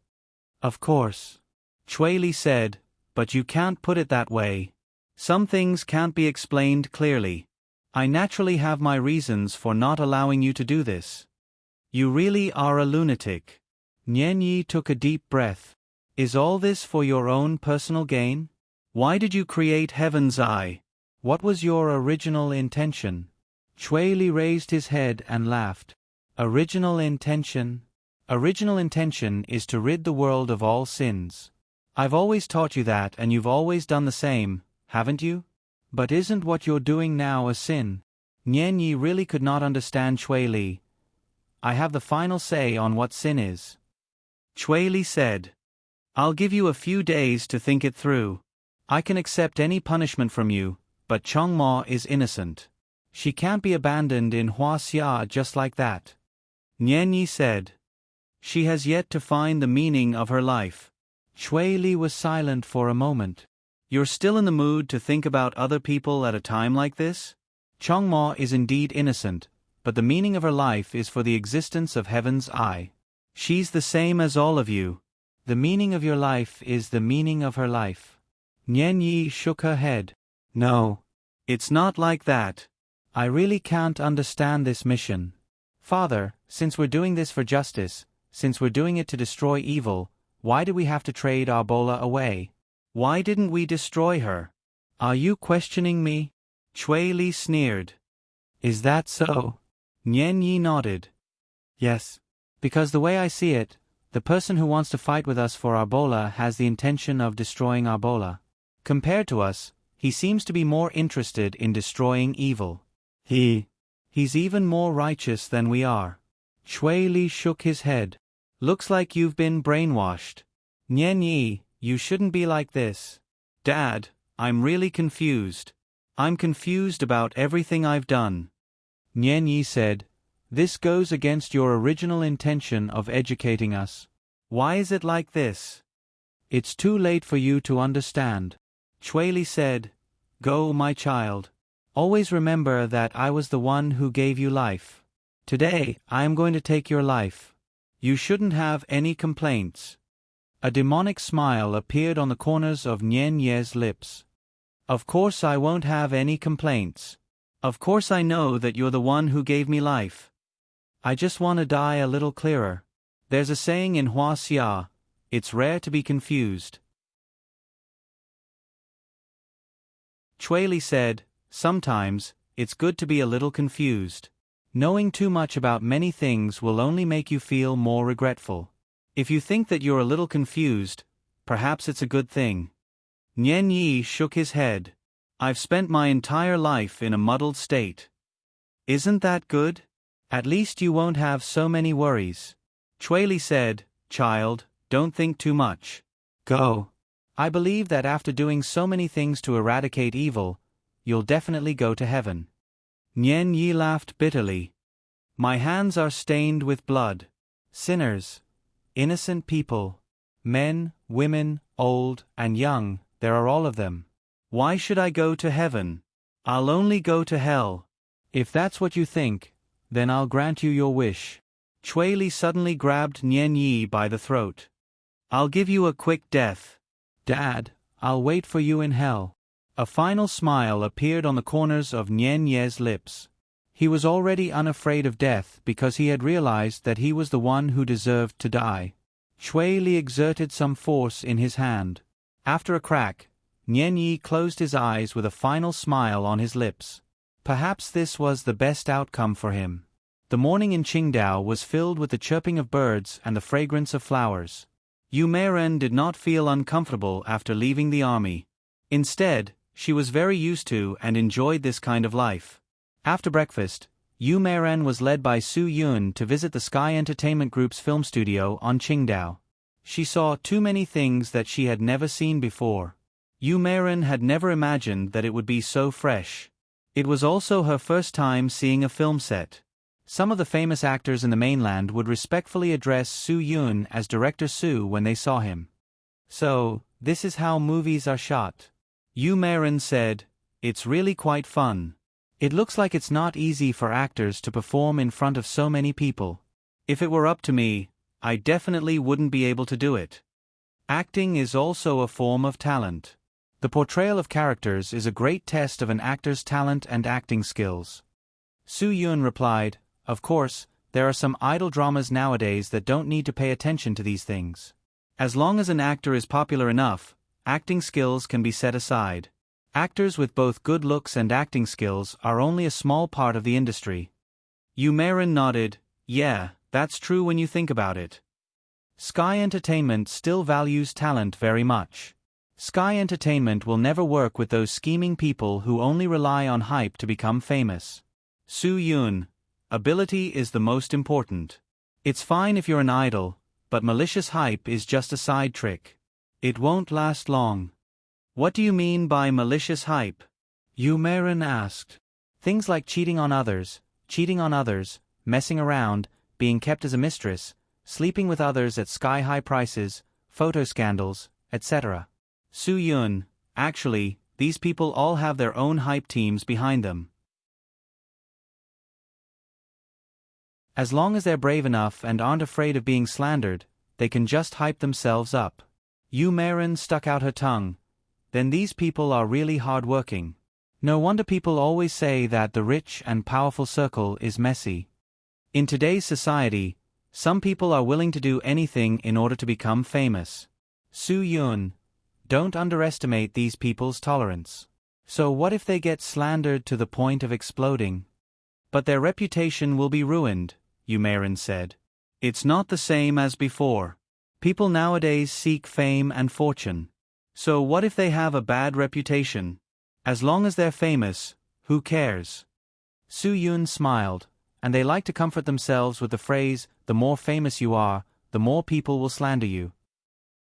Of course. Chui Li said, but you can't put it that way. Some things can't be explained clearly. I naturally have my reasons for not allowing you to do this. You really are a lunatic. Nian Yi took a deep breath. Is all this for your own personal gain? Why did you create Heaven's Eye? What was your original intention? Chui Li raised his head and laughed. Original intention? Original intention is to rid the world of all sins. I've always taught you that, and you've always done the same, haven't you? But isn't what you're doing now a sin? Nian Yi really could not understand Chui Li. I have the final say on what sin is. Chui Li said, I'll give you a few days to think it through. I can accept any punishment from you, but Chongma is innocent. She can't be abandoned in Huaxia just like that. Nian Yi said, she has yet to find the meaning of her life. Chui Li was silent for a moment. You're still in the mood to think about other people at a time like this? Chongma is indeed innocent, but the meaning of her life is for the existence of Heaven's Eye. She's the same as all of you. The meaning of your life is the meaning of her life. Nian Yi shook her head. No. It's not like that. I really can't understand this mission. Father, since we're doing this for justice, since we're doing it to destroy evil, why did we have to trade our Bola away? Why didn't we destroy her? Are you questioning me? Chui Li sneered. Is that so? Nian Yi nodded. Yes. Because the way I see it, the person who wants to fight with us for our Bola has the intention of destroying our Bola. Compared to us, he seems to be more interested in destroying evil. He's even more righteous than we are. Chui Li shook his head. Looks like you've been brainwashed. Nian Yi, you shouldn't be like this. Dad, I'm really confused. I'm confused about everything I've done. Nian Yi said, this goes against your original intention of educating us. Why is it like this? It's too late for you to understand. Chui Li said, go, my child. Always remember that I was the one who gave you life. Today, I am going to take your life. You shouldn't have any complaints. A demonic smile appeared on the corners of Nian Ye's lips. Of course I won't have any complaints. Of course I know that you're the one who gave me life. I just want to die a little clearer. There's a saying in Hua Xia, it's rare to be confused. Chui Li said, sometimes, it's good to be a little confused. Knowing too much about many things will only make you feel more regretful. If you think that you're a little confused, perhaps it's a good thing. Nian Yi shook his head. I've spent my entire life in a muddled state. Isn't that good? At least you won't have so many worries. Chui Li said, child, don't think too much. Go. I believe that after doing so many things to eradicate evil, you'll definitely go to heaven. Nian Yi laughed bitterly. My hands are stained with blood. Sinners. Innocent people. Men, women, old, and young, there are all of them. Why should I go to heaven? I'll only go to hell. If that's what you think, then I'll grant you your wish. Chui Li suddenly grabbed Nian Yi by the throat. I'll give you a quick death. Dad, I'll wait for you in hell. A final smile appeared on the corners of Nian Ye's lips. He was already unafraid of death because he had realized that he was the one who deserved to die. Chui Li exerted some force in his hand. After a crack, Nian Yi closed his eyes with a final smile on his lips. Perhaps this was the best outcome for him. The morning in Qingdao was filled with the chirping of birds and the fragrance of flowers. Yu Meiren did not feel uncomfortable after leaving the army. Instead, she was very used to and enjoyed this kind of life. After breakfast, Yu Meiren was led by Su Yun to visit the Sky Entertainment Group's film studio on Qingdao. She saw too many things that she had never seen before. Yu Meiren had never imagined that it would be so fresh. It was also her first time seeing a film set. Some of the famous actors in the mainland would respectfully address Su Yun as Director Su when they saw him. So, this is how movies are shot. Yu Meiren said, it's really quite fun. It looks like it's not easy for actors to perform in front of so many people. If it were up to me, I definitely wouldn't be able to do it. Acting is also a form of talent. The portrayal of characters is a great test of an actor's talent and acting skills. Su Yun replied, of course, there are some idol dramas nowadays that don't need to pay attention to these things. As long as an actor is popular enough, acting skills can be set aside. Actors with both good looks and acting skills are only a small part of the industry. Yu Meiren nodded, yeah, that's true when you think about it. Sky Entertainment still values talent very much. Sky Entertainment will never work with those scheming people who only rely on hype to become famous. Su Yun, ability is the most important. It's fine if you're an idol, but malicious hype is just a side trick. It won't last long. What do you mean by malicious hype? Yu Meiren asked. Things like cheating on others, messing around, being kept as a mistress, sleeping with others at sky-high prices, photo scandals, etc. Su Yun, actually, these people all have their own hype teams behind them. As long as they're brave enough and aren't afraid of being slandered, they can just hype themselves up. Yu Meiren stuck out her tongue. Then these people are really hard-working. No wonder people always say that the rich and powerful circle is messy. In today's society, some people are willing to do anything in order to become famous. Su Yun, don't underestimate these people's tolerance. So what if they get slandered to the point of exploding? But their reputation will be ruined, Yu Meiren said. It's not the same as before. People nowadays seek fame and fortune. So what if they have a bad reputation? As long as they're famous, who cares? Su Yun smiled, and they like to comfort themselves with the phrase, the more famous you are, the more people will slander you.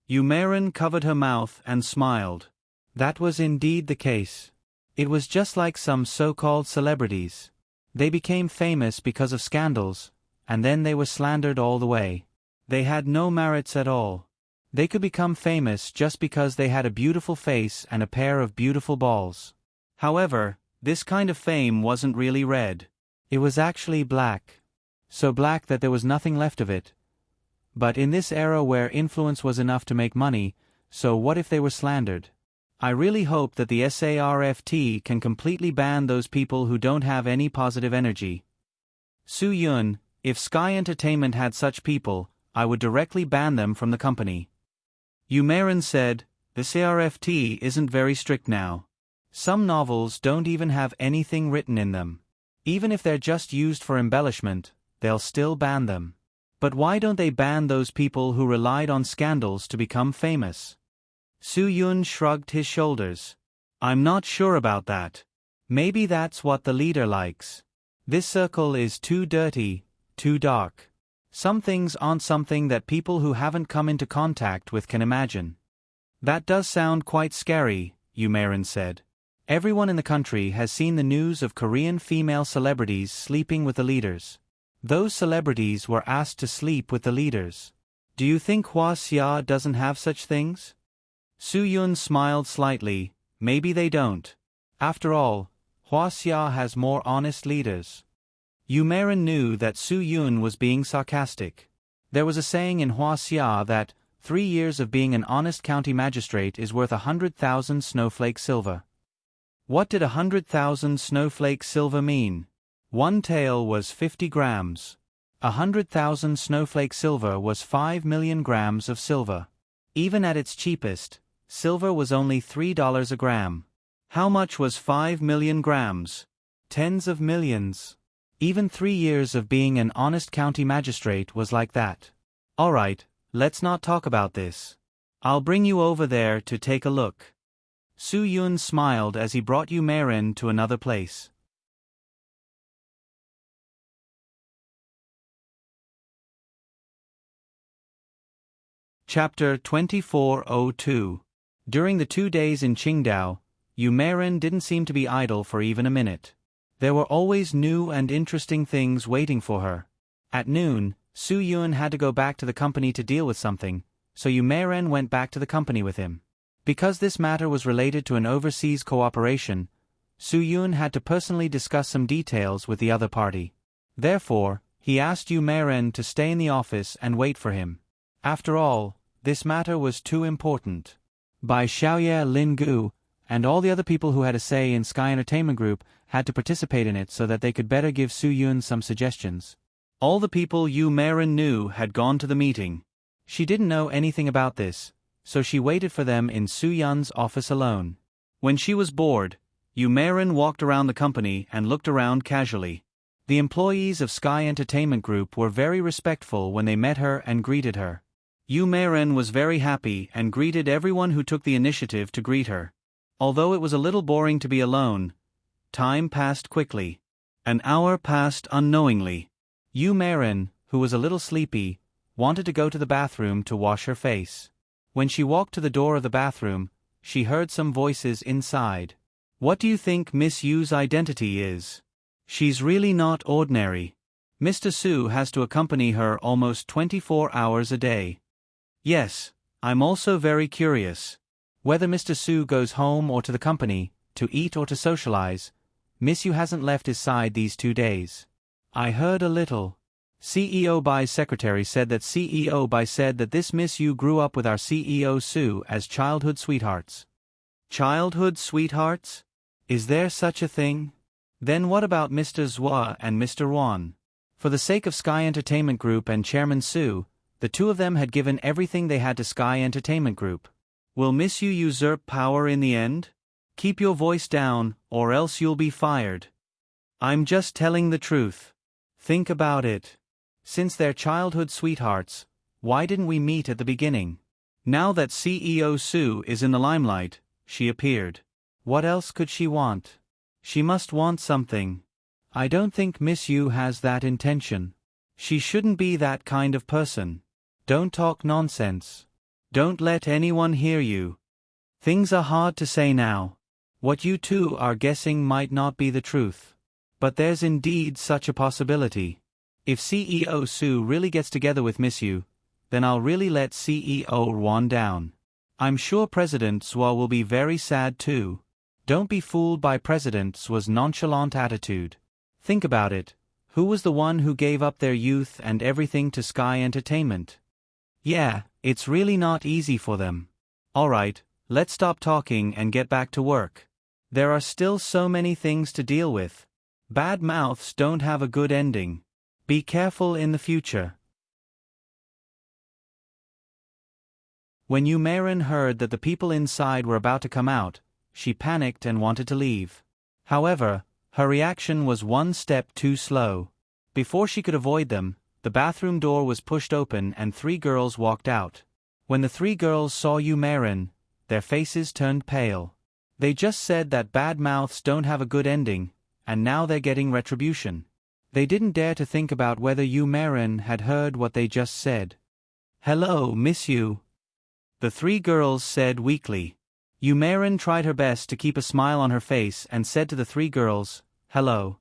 Yu Meiren covered her mouth and smiled. That was indeed the case. It was just like some so-called celebrities. They became famous because of scandals, and then they were slandered all the way. They had no merits at all. They could become famous just because they had a beautiful face and a pair of beautiful balls. However, this kind of fame wasn't really red. It was actually black. so black that there was nothing left of it. But in this era where influence was enough to make money, so what if they were slandered? I really hope that the SARFT can completely ban those people who don't have any positive energy. Su Yun, if Sky Entertainment had such people, I would directly ban them from the company. Yu Meiren said, the SARFT isn't very strict now. Some novels don't even have anything written in them. Even if they're just used for embellishment, they'll still ban them. But why don't they ban those people who relied on scandals to become famous? Su Yun shrugged his shoulders. I'm not sure about that. Maybe that's what the leader likes. This circle is too dirty, too dark. Some things aren't something that people who haven't come into contact with can imagine. That does sound quite scary, Yu Meiren said. Everyone in the country has seen the news of Korean female celebrities sleeping with the leaders. Those celebrities were asked to sleep with the leaders. Do you think Hua Xia doesn't have such things? Su Yun smiled slightly. Maybe they don't. After all, Hua Xia has more honest leaders. Yu Meiren knew that Su Yun was being sarcastic. There was a saying in Hua Xia that 3 years of being an honest county magistrate is worth 100,000 snowflake silver. What did 100,000 snowflake silver mean? One tael was 50 grams. 100,000 snowflake silver was 5 million grams of silver. Even at its cheapest, silver was only $3 a gram. How much was 5 million grams? Tens of millions. Even 3 years of being an honest county magistrate was like that. All right, let's not talk about this. I'll bring you over there to take a look. Su Yun smiled as he brought Yu Meiren to another place. Chapter 2402. During the 2 days in Qingdao, Yu Meiren didn't seem to be idle for even a minute. There were always new and interesting things waiting for her. At noon, Su Yun had to go back to the company to deal with something, so Yu Meiren went back to the company with him. Because this matter was related to an overseas cooperation, Su Yun had to personally discuss some details with the other party. Therefore, he asked Yu Meiren to stay in the office and wait for him. After all, this matter was too important. Bai Xiaoye, Lin Gu, and all the other people who had a say in Sky Entertainment Group had to participate in it so that they could better give Su Yun some suggestions. All the people Yu Meiren knew had gone to the meeting. She didn't know anything about this, so she waited for them in Su Yun's office alone. When she was bored, Yu Meiren walked around the company and looked around casually. The employees of Sky Entertainment Group were very respectful when they met her and greeted her. Yu Meiren was very happy and greeted everyone who took the initiative to greet her. Although it was a little boring to be alone, time passed quickly. An hour passed unknowingly. Yu Meiren, who was a little sleepy, wanted to go to the bathroom to wash her face. When she walked to the door of the bathroom, she heard some voices inside. What do you think Miss Yu's identity is? She's really not ordinary. Mr. Su has to accompany her almost 24 hours a day. Yes, I'm also very curious. Whether Mr. Su goes home or to the company, to eat or to socialize, Miss Yu hasn't left his side these 2 days. I heard a little. CEO Bai's secretary said that CEO Bai said that this Miss Yu grew up with our CEO Su as childhood sweethearts. Childhood sweethearts? Is there such a thing? Then what about Mr. Zhua and Mr. Wan? For the sake of Sky Entertainment Group and Chairman Su, the two of them had given everything they had to Sky Entertainment Group. Will Miss Yu usurp power in the end? Keep your voice down, or else you'll be fired. I'm just telling the truth. Think about it. Since they're childhood sweethearts, why didn't we meet at the beginning? Now that CEO Su is in the limelight, she appeared. What else could she want? She must want something. I don't think Miss Yu has that intention. She shouldn't be that kind of person. Don't talk nonsense. Don't let anyone hear you. Things are hard to say now. What you two are guessing might not be the truth. But there's indeed such a possibility. If CEO Su really gets together with Miss Yu, then I'll really let CEO Wan down. I'm sure President Zhua will be very sad too. Don't be fooled by President Zhua's nonchalant attitude. Think about it. Who was the one who gave up their youth and everything to Sky Entertainment? Yeah, it's really not easy for them. Alright, let's stop talking and get back to work. There are still so many things to deal with. Bad mouths don't have a good ending. Be careful in the future. When Umaran heard that the people inside were about to come out, she panicked and wanted to leave. However, her reaction was one step too slow. Before she could avoid them, the bathroom door was pushed open and 3 girls walked out. When the 3 girls saw Umaran, their faces turned pale. They just said that bad mouths don't have a good ending, and now they're getting retribution. They didn't dare to think about whether Umaran had heard what they just said. Hello, miss you. The 3 girls said weakly. Umaran tried her best to keep a smile on her face and said to the 3 girls, hello.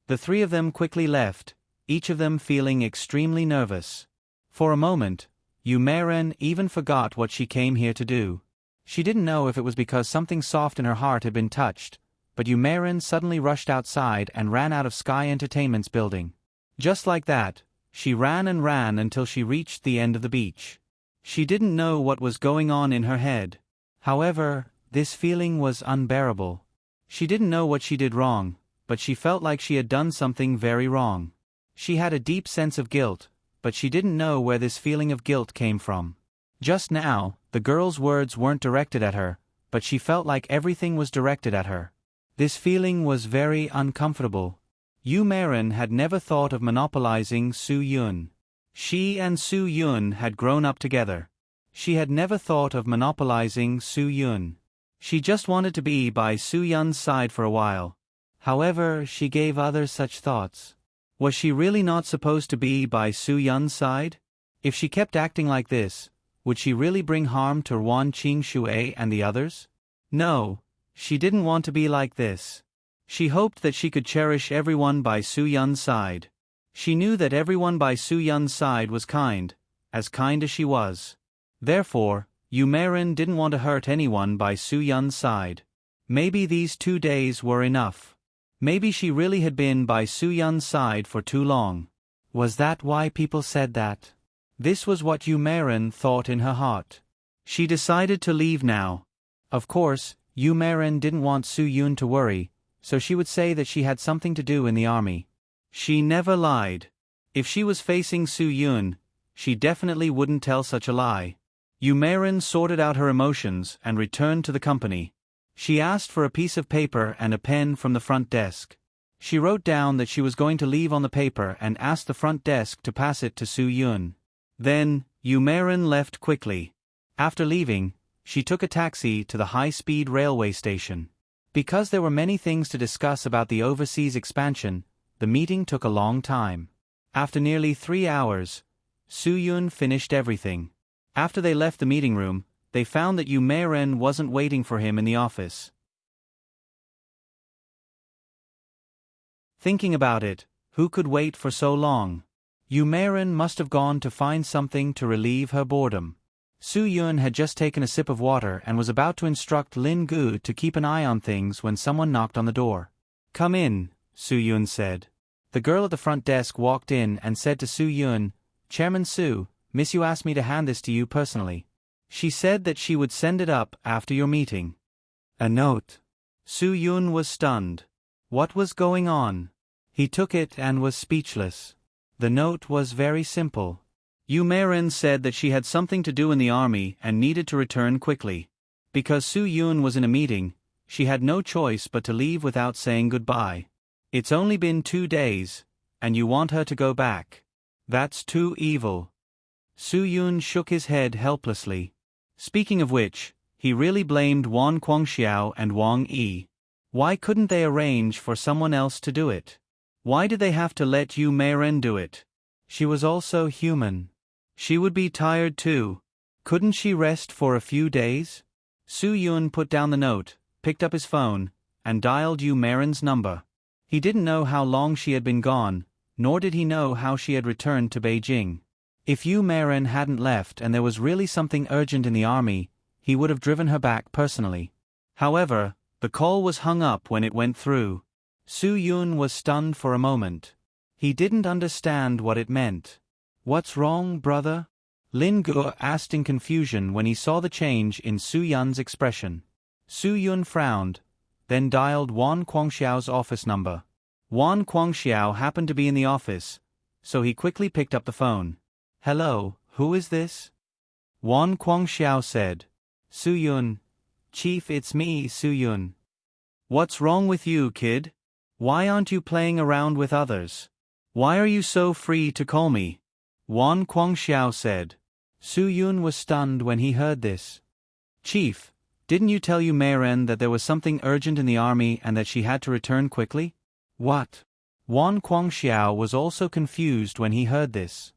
The 3 of them quickly left, each of them feeling extremely nervous. For a moment, Umaran even forgot what she came here to do. She didn't know if it was because something soft in her heart had been touched, but Umaran suddenly rushed outside and ran out of Sky Entertainment's building. Just like that, she ran and ran until she reached the end of the beach. She didn't know what was going on in her head. However, this feeling was unbearable. She didn't know what she did wrong, but she felt like she had done something very wrong. She had a deep sense of guilt, but she didn't know where this feeling of guilt came from. Just now, the girl's words weren't directed at her, but she felt like everything was directed at her. This feeling was very uncomfortable. Umaran had never thought of monopolizing Su Yun. She and Su Yun had grown up together. She had never thought of monopolizing Su Yun. She just wanted to be by Su Yun's side for a while. However, she gave others such thoughts. Was she really not supposed to be by Su Yun's side? If she kept acting like this, would she really bring harm to Wan Qing and the others? No, she didn't want to be like this. She hoped that she could cherish everyone by Su Yun's side. She knew that everyone by Su Yun's side was kind as she was. Therefore, Umaran didn't want to hurt anyone by Su Yun's side. Maybe these 2 days were enough. Maybe she really had been by Su Yun's side for too long. Was that why people said that? This was what Umaran thought in her heart. She decided to leave now. Of course, Umaran didn't want Su Yun to worry, so she would say that she had something to do in the army. She never lied. If she was facing Su Yun, she definitely wouldn't tell such a lie. Umaran sorted out her emotions and returned to the company. She asked for a piece of paper and a pen from the front desk. She wrote down that she was going to leave on the paper and asked the front desk to pass it to Su Yun. Then, Umaran left quickly. After leaving, she took a taxi to the high-speed railway station. Because there were many things to discuss about the overseas expansion, the meeting took a long time. After nearly 3 hours, Su Yun finished everything. After they left the meeting room, they found that Umaran wasn't waiting for him in the office. Thinking about it, who could wait for so long? Umaran must have gone to find something to relieve her boredom. Su Yun had just taken a sip of water and was about to instruct Lin Gu to keep an eye on things when someone knocked on the door. Come in, Su Yun said. The girl at the front desk walked in and said to Su Yun, Chairman Su, Miss Yu asked me to hand this to you personally. She said that she would send it up after your meeting. A note. Su Yun was stunned. What was going on? He took it and was speechless. The note was very simple. Umaran said that she had something to do in the army and needed to return quickly. Because Su Yun was in a meeting, she had no choice but to leave without saying goodbye. It's only been 2 days, and you want her to go back. That's too evil. Su Yun shook his head helplessly. Speaking of which, he really blamed Wan Guangxiao and Wang Yi. Why couldn't they arrange for someone else to do it? Why did they have to let Umaran do it? She was also human. She would be tired too. Couldn't she rest for a few days? Su Yun put down the note, picked up his phone, and dialed Umaran's number. He didn't know how long she had been gone, nor did he know how she had returned to Beijing. If Umaran hadn't left and there was really something urgent in the army, he would have driven her back personally. However, the call was hung up when it went through. Su Yun was stunned for a moment. He didn't understand what it meant. What's wrong, brother? Lin Gu asked in confusion when he saw the change in Su Yun's expression. Su Yun frowned, then dialed Wan Guangxiao's office number. Wan Guangxiao happened to be in the office, so he quickly picked up the phone. Hello, who is this? Wan Guangxiao said. Su Yun. Chief, it's me, Su Yun. What's wrong with you, kid? Why aren't you playing around with others? Why are you so free to call me? Wan Guangxiao said. Su Yun was stunned when he heard this. Chief, didn't you tell Maren that there was something urgent in the army and that she had to return quickly? What? Wan Guangxiao was also confused when he heard this.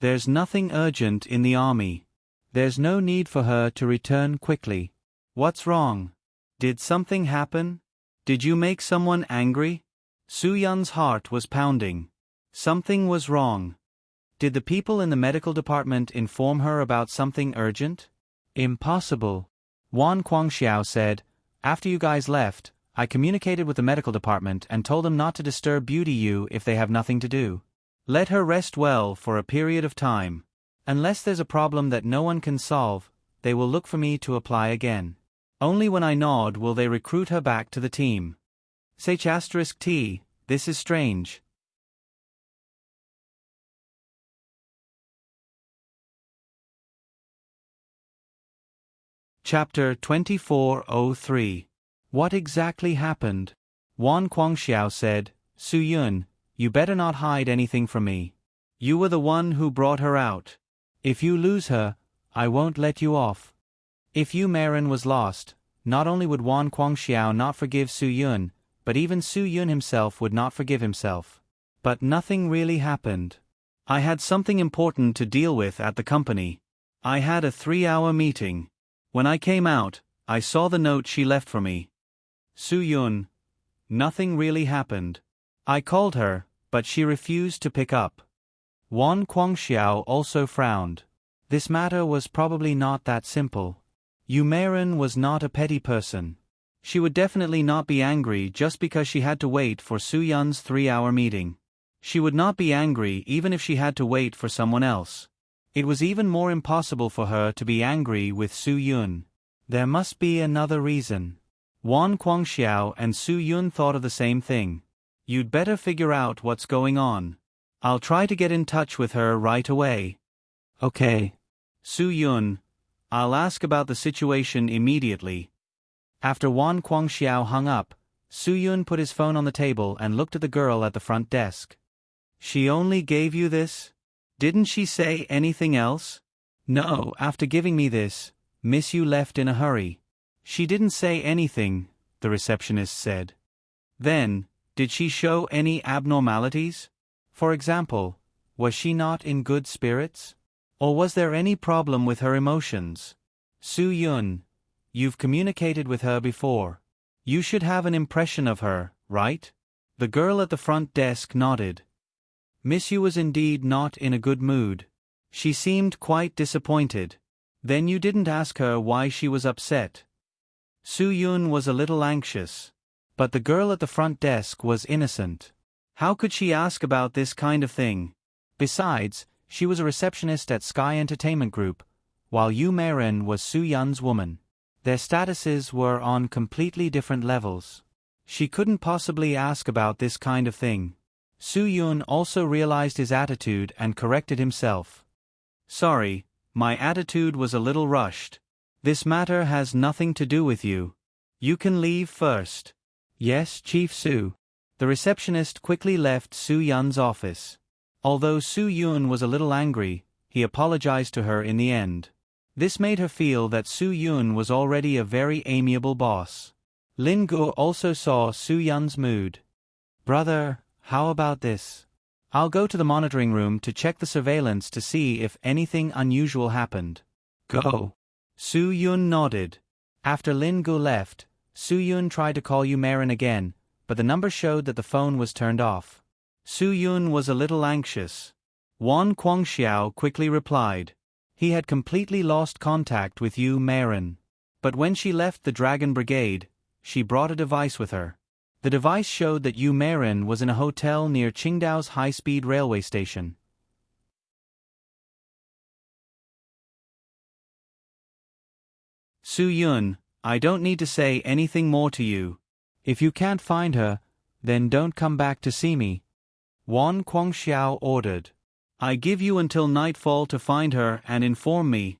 There's nothing urgent in the army. There's no need for her to return quickly. What's wrong? Did something happen? Did you make someone angry? Su Yun's heart was pounding. Something was wrong. Did the people in the medical department inform her about something urgent? Impossible. Wan Guangxiao said, after you guys left, I communicated with the medical department and told them not to disturb Beauty Yu if they have nothing to do. Let her rest well for a period of time. Unless there's a problem that no one can solve, they will look for me to apply again. Only when I nod will they recruit her back to the team. H*T, this is strange. Chapter 2403. What exactly happened? Wan Guangxiao said, Su Yun, you better not hide anything from me. You were the one who brought her out. If you lose her, I won't let you off. If Maren was lost, not only would Wan Guangxiao not forgive Su Yun, but even Su Yun himself would not forgive himself. But nothing really happened. I had something important to deal with at the company. I had a 3-hour meeting. When I came out, I saw the note she left for me. Su Yun. Nothing really happened. I called her, but she refused to pick up. Wan Guangxiao also frowned. This matter was probably not that simple. Maren was not a petty person. She would definitely not be angry just because she had to wait for Su Yun's 3-hour meeting. She would not be angry even if she had to wait for someone else. It was even more impossible for her to be angry with Su Yun. There must be another reason. Wan Guangxiao and Su Yun thought of the same thing. You'd better figure out what's going on. I'll try to get in touch with her right away. Okay. Su Yun. I'll ask about the situation immediately. After Wan Guangxiao hung up, Su Yun put his phone on the table and looked at the girl at the front desk. She only gave you this? Didn't she say anything else? No, after giving me this, Miss Yu left in a hurry. She didn't say anything, the receptionist said. Then, did she show any abnormalities? For example, was she not in good spirits? Or was there any problem with her emotions? Su Yun, you've communicated with her before. You should have an impression of her, right? The girl at the front desk nodded. Miss Yu was indeed not in a good mood. She seemed quite disappointed. Then you didn't ask her why she was upset. Su Yun was a little anxious. But the girl at the front desk was innocent. How could she ask about this kind of thing? Besides, she was a receptionist at Sky Entertainment Group, while Maren was Su Yun's woman. Their statuses were on completely different levels. She couldn't possibly ask about this kind of thing. Su Yun also realized his attitude and corrected himself. Sorry, my attitude was a little rushed. This matter has nothing to do with you. You can leave first. Yes, Chief Su. The receptionist quickly left Su Yun's office. Although Su Yun was a little angry, he apologized to her in the end. This made her feel that Su Yun was already a very amiable boss. Lin Gu also saw Su Yun's mood. Brother, how about this? I'll go to the monitoring room to check the surveillance to see if anything unusual happened. Go. Su Yun nodded. After Lin Gu left, Su Yun tried to call Maren again, but the number showed that the phone was turned off. Su Yun was a little anxious. Wan Guangxiao quickly replied. He had completely lost contact with Maren. But when she left the Dragon Brigade, she brought a device with her. The device showed that Yu Meiren was in a hotel near Qingdao's high-speed railway station. Su Yun, I don't need to say anything more to you. If you can't find her, then don't come back to see me. Wan Guangxiao ordered. I give you until nightfall to find her and inform me.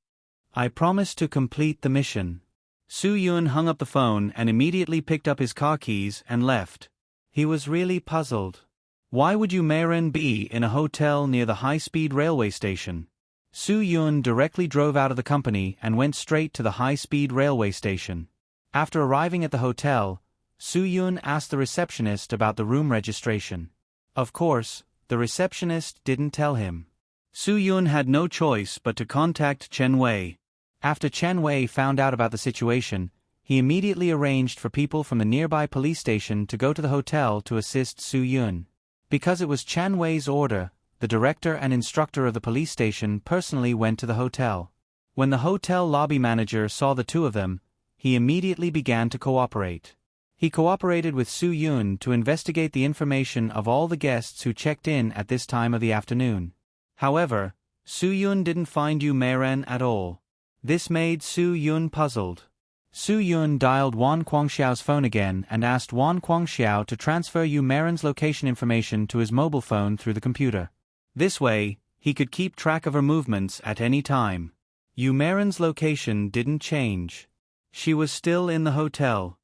I promise to complete the mission. Su Yun hung up the phone and immediately picked up his car keys and left. He was really puzzled. Why would Yu Meiren be in a hotel near the high-speed railway station? Su Yun directly drove out of the company and went straight to the high-speed railway station. After arriving at the hotel, Su Yun asked the receptionist about the room registration. Of course, the receptionist didn't tell him. Su Yun had no choice but to contact Chen Wei. After Chen Wei found out about the situation, he immediately arranged for people from the nearby police station to go to the hotel to assist Su Yun. Because it was Chen Wei's order, the director and instructor of the police station personally went to the hotel. When the hotel lobby manager saw the two of them, he immediately began to cooperate. He cooperated with Su Yun to investigate the information of all the guests who checked in at this time of the afternoon. However, Su Yun didn't find Yu Meiren at all. This made Su Yun puzzled. Su Yun dialed Wan Guangxiao's phone again and asked Wan Guangxiao to transfer Yu Meiren's location information to his mobile phone through the computer. This way, he could keep track of her movements at any time. Yu Meiren's location didn't change. She was still in the hotel.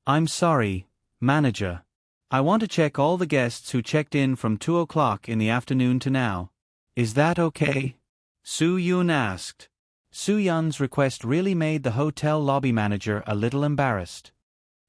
I'm sorry, manager. I want to check all the guests who checked in from 2 o'clock in the afternoon to now. Is that okay? Su Yun asked. Su Yun's request really made the hotel lobby manager a little embarrassed.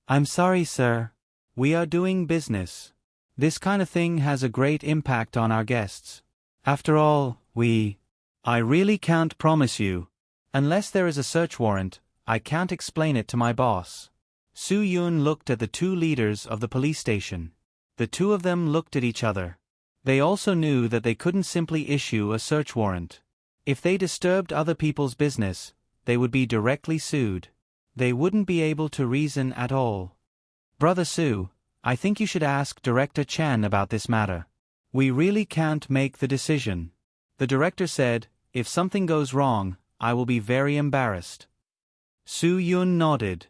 I'm sorry, sir. We are doing business. This kind of thing has a great impact on our guests. After all, I really can't promise you. Unless there is a search warrant, I can't explain it to my boss. Su Yun looked at the two leaders of the police station. The two of them looked at each other. They also knew that they couldn't simply issue a search warrant. If they disturbed other people's business, they would be directly sued. They wouldn't be able to reason at all. Brother Su, I think you should ask Director Chan about this matter. We really can't make the decision. The director said, if something goes wrong, I will be very embarrassed. Su Yun nodded.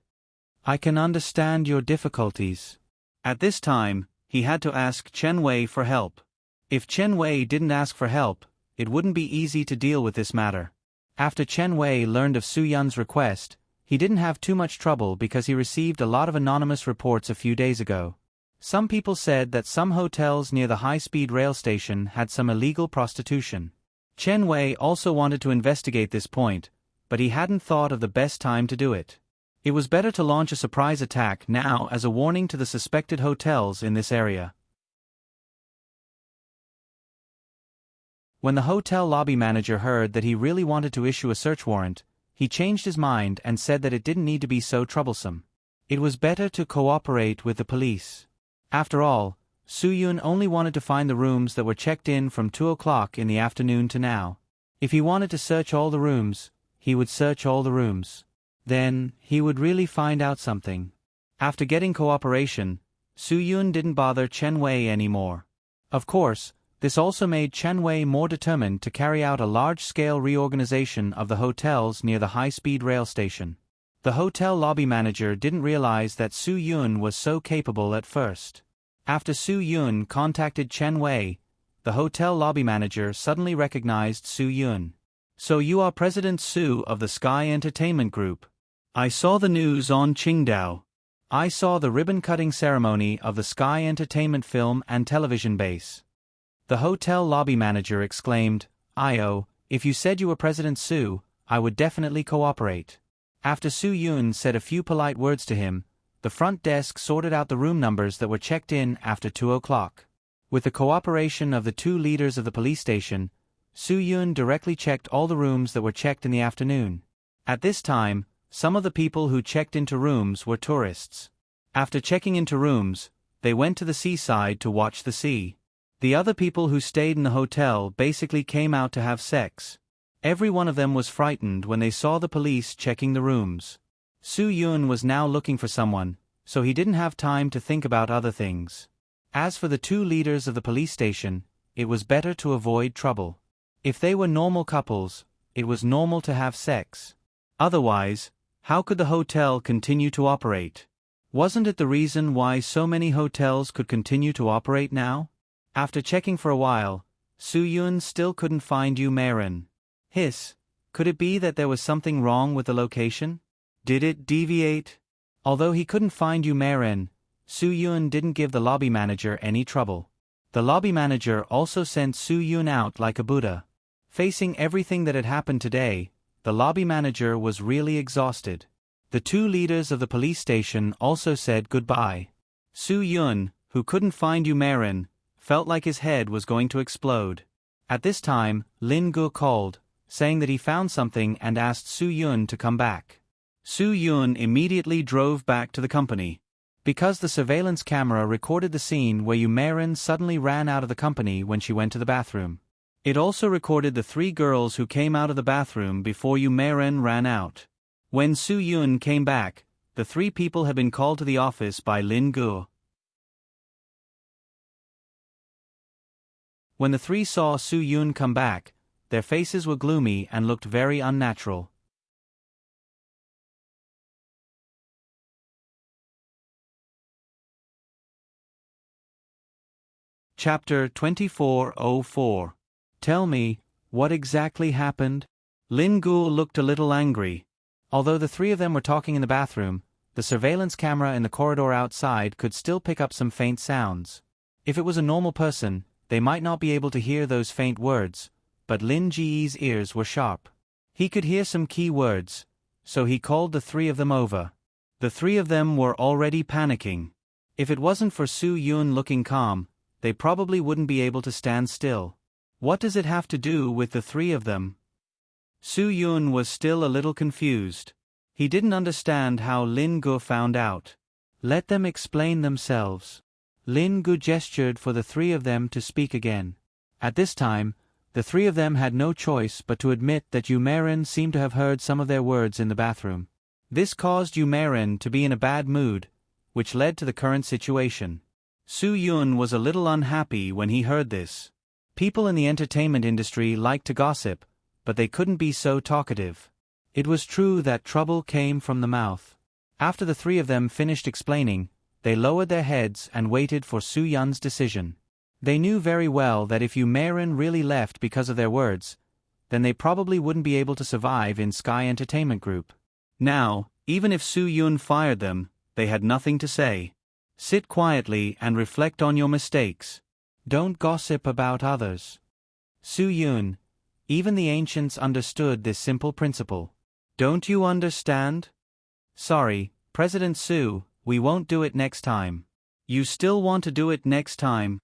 I can understand your difficulties. At this time, he had to ask Chen Wei for help. If Chen Wei didn't ask for help, it wouldn't be easy to deal with this matter. After Chen Wei learned of Su Yun's request, he didn't have too much trouble because he received a lot of anonymous reports a few days ago. Some people said that some hotels near the high-speed rail station had some illegal prostitution. Chen Wei also wanted to investigate this point, but he hadn't thought of the best time to do it. It was better to launch a surprise attack now as a warning to the suspected hotels in this area. When the hotel lobby manager heard that he really wanted to issue a search warrant, he changed his mind and said that it didn't need to be so troublesome. It was better to cooperate with the police. After all, Su Yun only wanted to find the rooms that were checked in from 2 o'clock in the afternoon to now. If he wanted to search all the rooms, he would search all the rooms. Then, he would really find out something. After getting cooperation, Su Yun didn't bother Chen Wei anymore. Of course, this also made Chen Wei more determined to carry out a large-scale reorganization of the hotels near the high-speed rail station. The hotel lobby manager didn't realize that Su Yun was so capable at first. After Su Yun contacted Chen Wei, the hotel lobby manager suddenly recognized Su Yun. So you are President Su of the Sky Entertainment Group. I saw the news on Qingdao. I saw the ribbon-cutting ceremony of the Sky Entertainment film and television base. The hotel lobby manager exclaimed, if you said you were President Su, I would definitely cooperate. After Su Yun said a few polite words to him, the front desk sorted out the room numbers that were checked in after 2 o'clock. With the cooperation of the two leaders of the police station, Su Yun directly checked all the rooms that were checked in the afternoon. At this time, some of the people who checked into rooms were tourists. After checking into rooms, they went to the seaside to watch the sea. The other people who stayed in the hotel basically came out to have sex. Every one of them was frightened when they saw the police checking the rooms. Su Yun was now looking for someone, so he didn't have time to think about other things. As for the two leaders of the police station, it was better to avoid trouble. If they were normal couples, it was normal to have sex. Otherwise, how could the hotel continue to operate? Wasn't it the reason why so many hotels could continue to operate now? After checking for a while, Soo-yoon still couldn't find Yoo Ma-rin. Could it be that there was something wrong with the location? Did it deviate? Although he couldn't find Yoo Ma-rin, Soo-yoon didn't give the lobby manager any trouble. The lobby manager also sent Soo-yoon out like a Buddha. Facing everything that had happened today, the lobby manager was really exhausted. The two leaders of the police station also said goodbye. Soo-yoon, who couldn't find Yoo Ma-rin, felt like his head was going to explode. At this time, Lin-gu called, saying that he found something and asked Soo-yoon to come back. Soo-yoon immediately drove back to the company. Because the surveillance camera recorded the scene where Yoo Ma-rin suddenly ran out of the company when she went to the bathroom. It also recorded the three girls who came out of the bathroom before Yoo Ma-rin ran out. When Soo-yoon came back, the three people had been called to the office by Lin-gu. When the three saw Soo-yoon come back, their faces were gloomy and looked very unnatural. Chapter 2404. Tell me, what exactly happened? Lin-gu looked a little angry. Although the three of them were talking in the bathroom, the surveillance camera in the corridor outside could still pick up some faint sounds. If it was a normal person, they might not be able to hear those faint words, but Lin Ji's ears were sharp. He could hear some key words, so he called the three of them over. The three of them were already panicking. If it wasn't for Soo-yoon looking calm, they probably wouldn't be able to stand still. What does it have to do with the three of them? Soo-yoon was still a little confused. He didn't understand how Lin-gu found out. Let them explain themselves. Lin-gu gestured for the three of them to speak again. At this time, the three of them had no choice but to admit that Yoo Ma-rin seemed to have heard some of their words in the bathroom. This caused Yoo Ma-rin to be in a bad mood, which led to the current situation. Soo-yoon was a little unhappy when he heard this. People in the entertainment industry liked to gossip, but they couldn't be so talkative. It was true that trouble came from the mouth. After the three of them finished explaining, they lowered their heads and waited for Soo-yoon's decision. They knew very well that if Yoo Ma-rin really left because of their words, then they probably wouldn't be able to survive in Sky Entertainment Group. Now, even if Soo-yoon fired them, they had nothing to say. Sit quietly and reflect on your mistakes. Don't gossip about others. Soo-yoon, even the ancients understood this simple principle. Don't you understand? Sorry, President Soo, we won't do it next time. You still want to do it next time?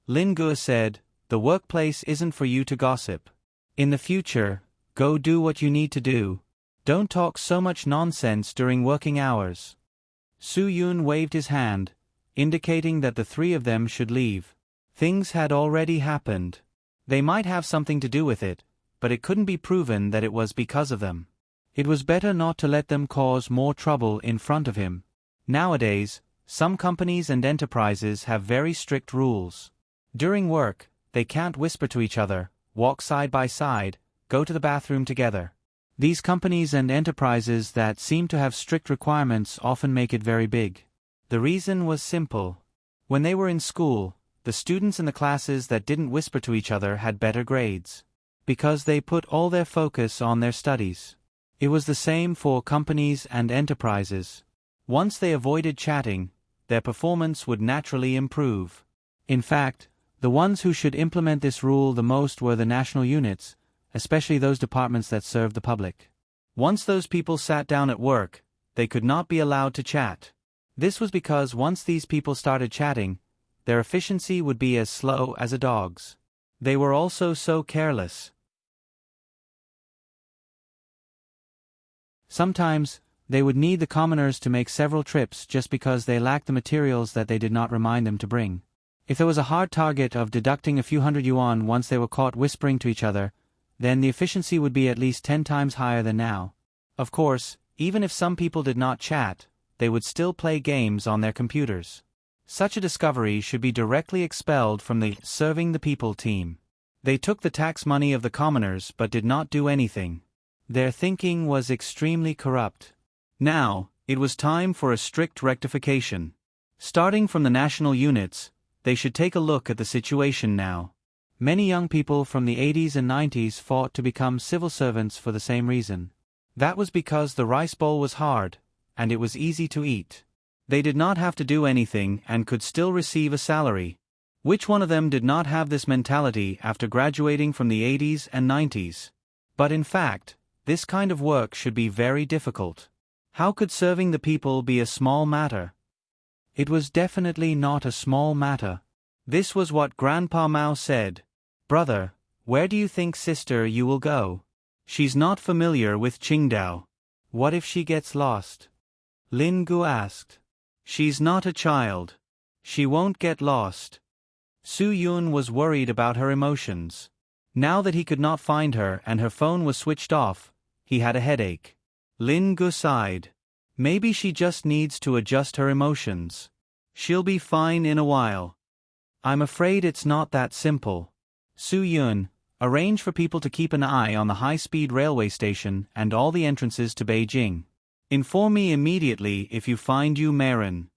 Lin-gu said, the workplace isn't for you to gossip. In the future, go do what you need to do. Don't talk so much nonsense during working hours. Soo-yoon waved his hand, indicating that the three of them should leave. Things had already happened. They might have something to do with it, but it couldn't be proven that it was because of them. It was better not to let them cause more trouble in front of him. Nowadays, some companies and enterprises have very strict rules. During work, they can't whisper to each other, walk side by side, go to the bathroom together. These companies and enterprises that seem to have strict requirements often make it very big. The reason was simple. When they were in school, the students in the classes that didn't whisper to each other had better grades. Because they put all their focus on their studies. It was the same for companies and enterprises. Once they avoided chatting, their performance would naturally improve. In fact, the ones who should implement this rule the most were the national units, especially those departments that served the public. Once those people sat down at work, they could not be allowed to chat. This was because once these people started chatting, their efficiency would be as slow as a dog's. They were also so careless. Sometimes, they would need the commoners to make several trips just because they lacked the materials that they did not remind them to bring. If there was a hard target of deducting a few hundred yuan once they were caught whispering to each other, then the efficiency would be at least 10 times higher than now. Of course, even if some people did not chat, they would still play games on their computers. Such a discovery should be directly expelled from the Serving the People team. They took the tax money of the commoners but did not do anything. Their thinking was extremely corrupt. Now, it was time for a strict rectification. Starting from the national units, they should take a look at the situation now. Many young people from the 80s and 90s fought to become civil servants for the same reason. That was because the rice bowl was hard, and it was easy to eat. They did not have to do anything and could still receive a salary. Which one of them did not have this mentality after graduating from the 80s and 90s? But in fact, this kind of work should be very difficult. How could serving the people be a small matter? It was definitely not a small matter. This was what Grandpa Mao said. "Brother, where do you think sister you will go? She's not familiar with Qingdao. What if she gets lost?" Lin Gu asked. "She's not a child. She won't get lost." Su Yun was worried about her emotions. Now that he could not find her and her phone was switched off, he had a headache. Lin Gu sighed. Maybe she just needs to adjust her emotions. She'll be fine in a while. I'm afraid it's not that simple. Su Yun, arrange for people to keep an eye on the high-speed railway station and all the entrances to Beijing. Inform me immediately if you find Yu Marin.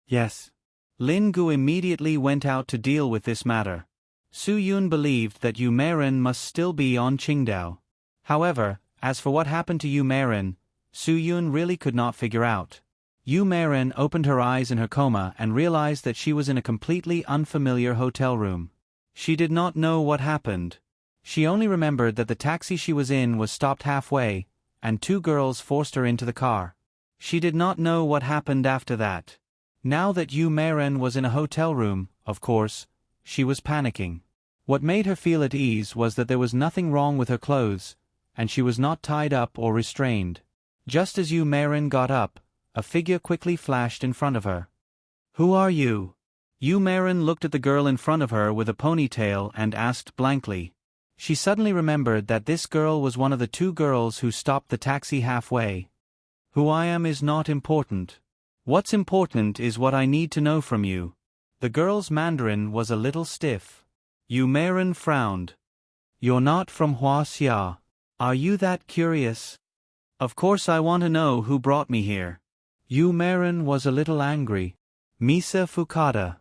Yes. Lin Gu immediately went out to deal with this matter. Su Yun believed that Yu Marin must still be on Qingdao. However, as for what happened to Yu Marin, Su Yun really could not figure out. Yu Marin opened her eyes in her coma and realized that she was in a completely unfamiliar hotel room. She did not know what happened. She only remembered that the taxi she was in was stopped halfway, and two girls forced her into the car. She did not know what happened after that. Now that Yu Marin was in a hotel room, of course, she was panicking. What made her feel at ease was that there was nothing wrong with her clothes, and she was not tied up or restrained. Just as Yu Marin got up, a figure quickly flashed in front of her. "Who are you?" Yu Marin looked at the girl in front of her with a ponytail and asked blankly. She suddenly remembered that this girl was one of the two girls who stopped the taxi halfway. "Who I am is not important. What's important is what I need to know from you." The girl's Mandarin was a little stiff. Yu Marin frowned. "You're not from Huaxia. Are you that curious?" "Of course I want to know who brought me here." Yu Marin was a little angry. "Misa Fukada."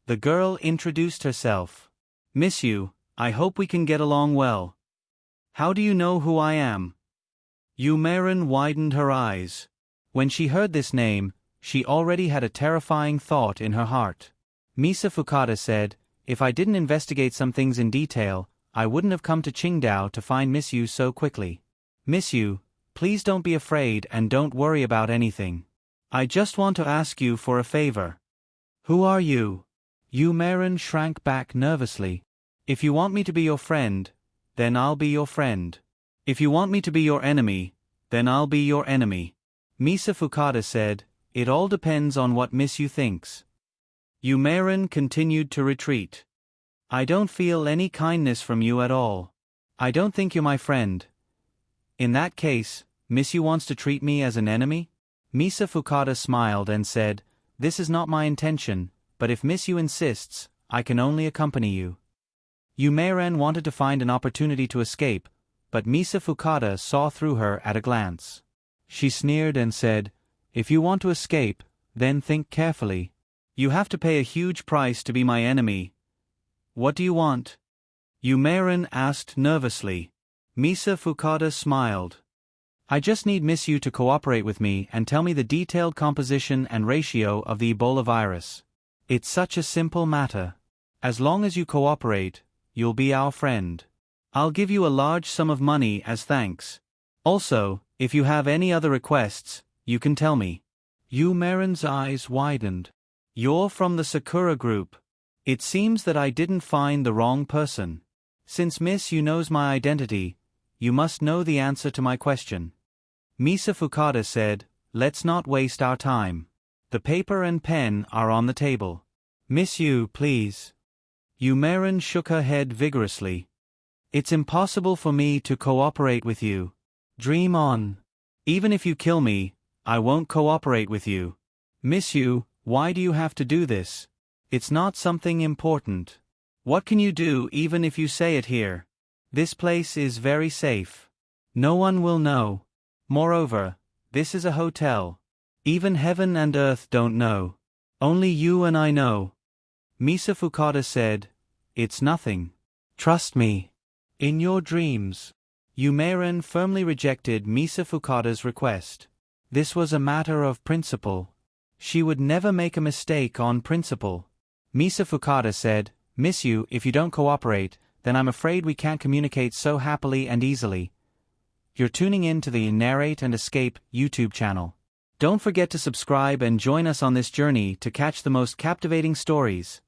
The girl introduced herself. "Miss Yu, I hope we can get along well. How do you know who I am?" Yu Marin widened her eyes. When she heard this name, she already had a terrifying thought in her heart. Misa Fukada said, "If I didn't investigate some things in detail, I wouldn't have come to Qingdao to find Miss Yu so quickly. Miss Yu, please don't be afraid and don't worry about anything. I just want to ask you for a favor." "Who are you?" Yu Marin shrank back nervously. "If you want me to be your friend, then I'll be your friend. If you want me to be your enemy, then I'll be your enemy." Misa Fukada said, "It all depends on what Miss Yu thinks." Yu Marin continued to retreat. "I don't feel any kindness from you at all. I don't think you're my friend. In that case, Miss Yu wants to treat me as an enemy?" Misa Fukada smiled and said, "This is not my intention, but if Miss Yu insists, I can only accompany you." Yu Marin wanted to find an opportunity to escape, but Misa Fukada saw through her at a glance. She sneered and said, "If you want to escape, then think carefully. You have to pay a huge price to be my enemy. What do you want?" Yu Marin asked nervously. Misa Fukada smiled. "I just need Miss Yu to cooperate with me and tell me the detailed composition and ratio of the Ebola virus. It's such a simple matter. As long as you cooperate, you'll be our friend. I'll give you a large sum of money as thanks. Also, if you have any other requests, you can tell me." Yu Marin's eyes widened. "You're from the Sakura group. It seems that I didn't find the wrong person. Since Miss Yu knows my identity, you must know the answer to my question." Misa Fukada said, "Let's not waste our time. The paper and pen are on the table. Miss Yu, please." Yu Marin shook her head vigorously. "It's impossible for me to cooperate with you. Dream on. Even if you kill me, I won't cooperate with you. Miss you, why do you have to do this? It's not something important. What can you do even if you say it here? This place is very safe. No one will know. Moreover, this is a hotel. Even heaven and earth don't know. Only you and I know. Misa Fukada said, "It's nothing. Trust me." In your dreams. Umeiran firmly rejected Misa Fukada's request. This was a matter of principle. She would never make a mistake on principle. Misa Fukada said, "Miss you, if you don't cooperate, then I'm afraid we can't communicate so happily and easily." You're tuning in to the Narrate and Escape YouTube channel. Don't forget to subscribe and join us on this journey to catch the most captivating stories.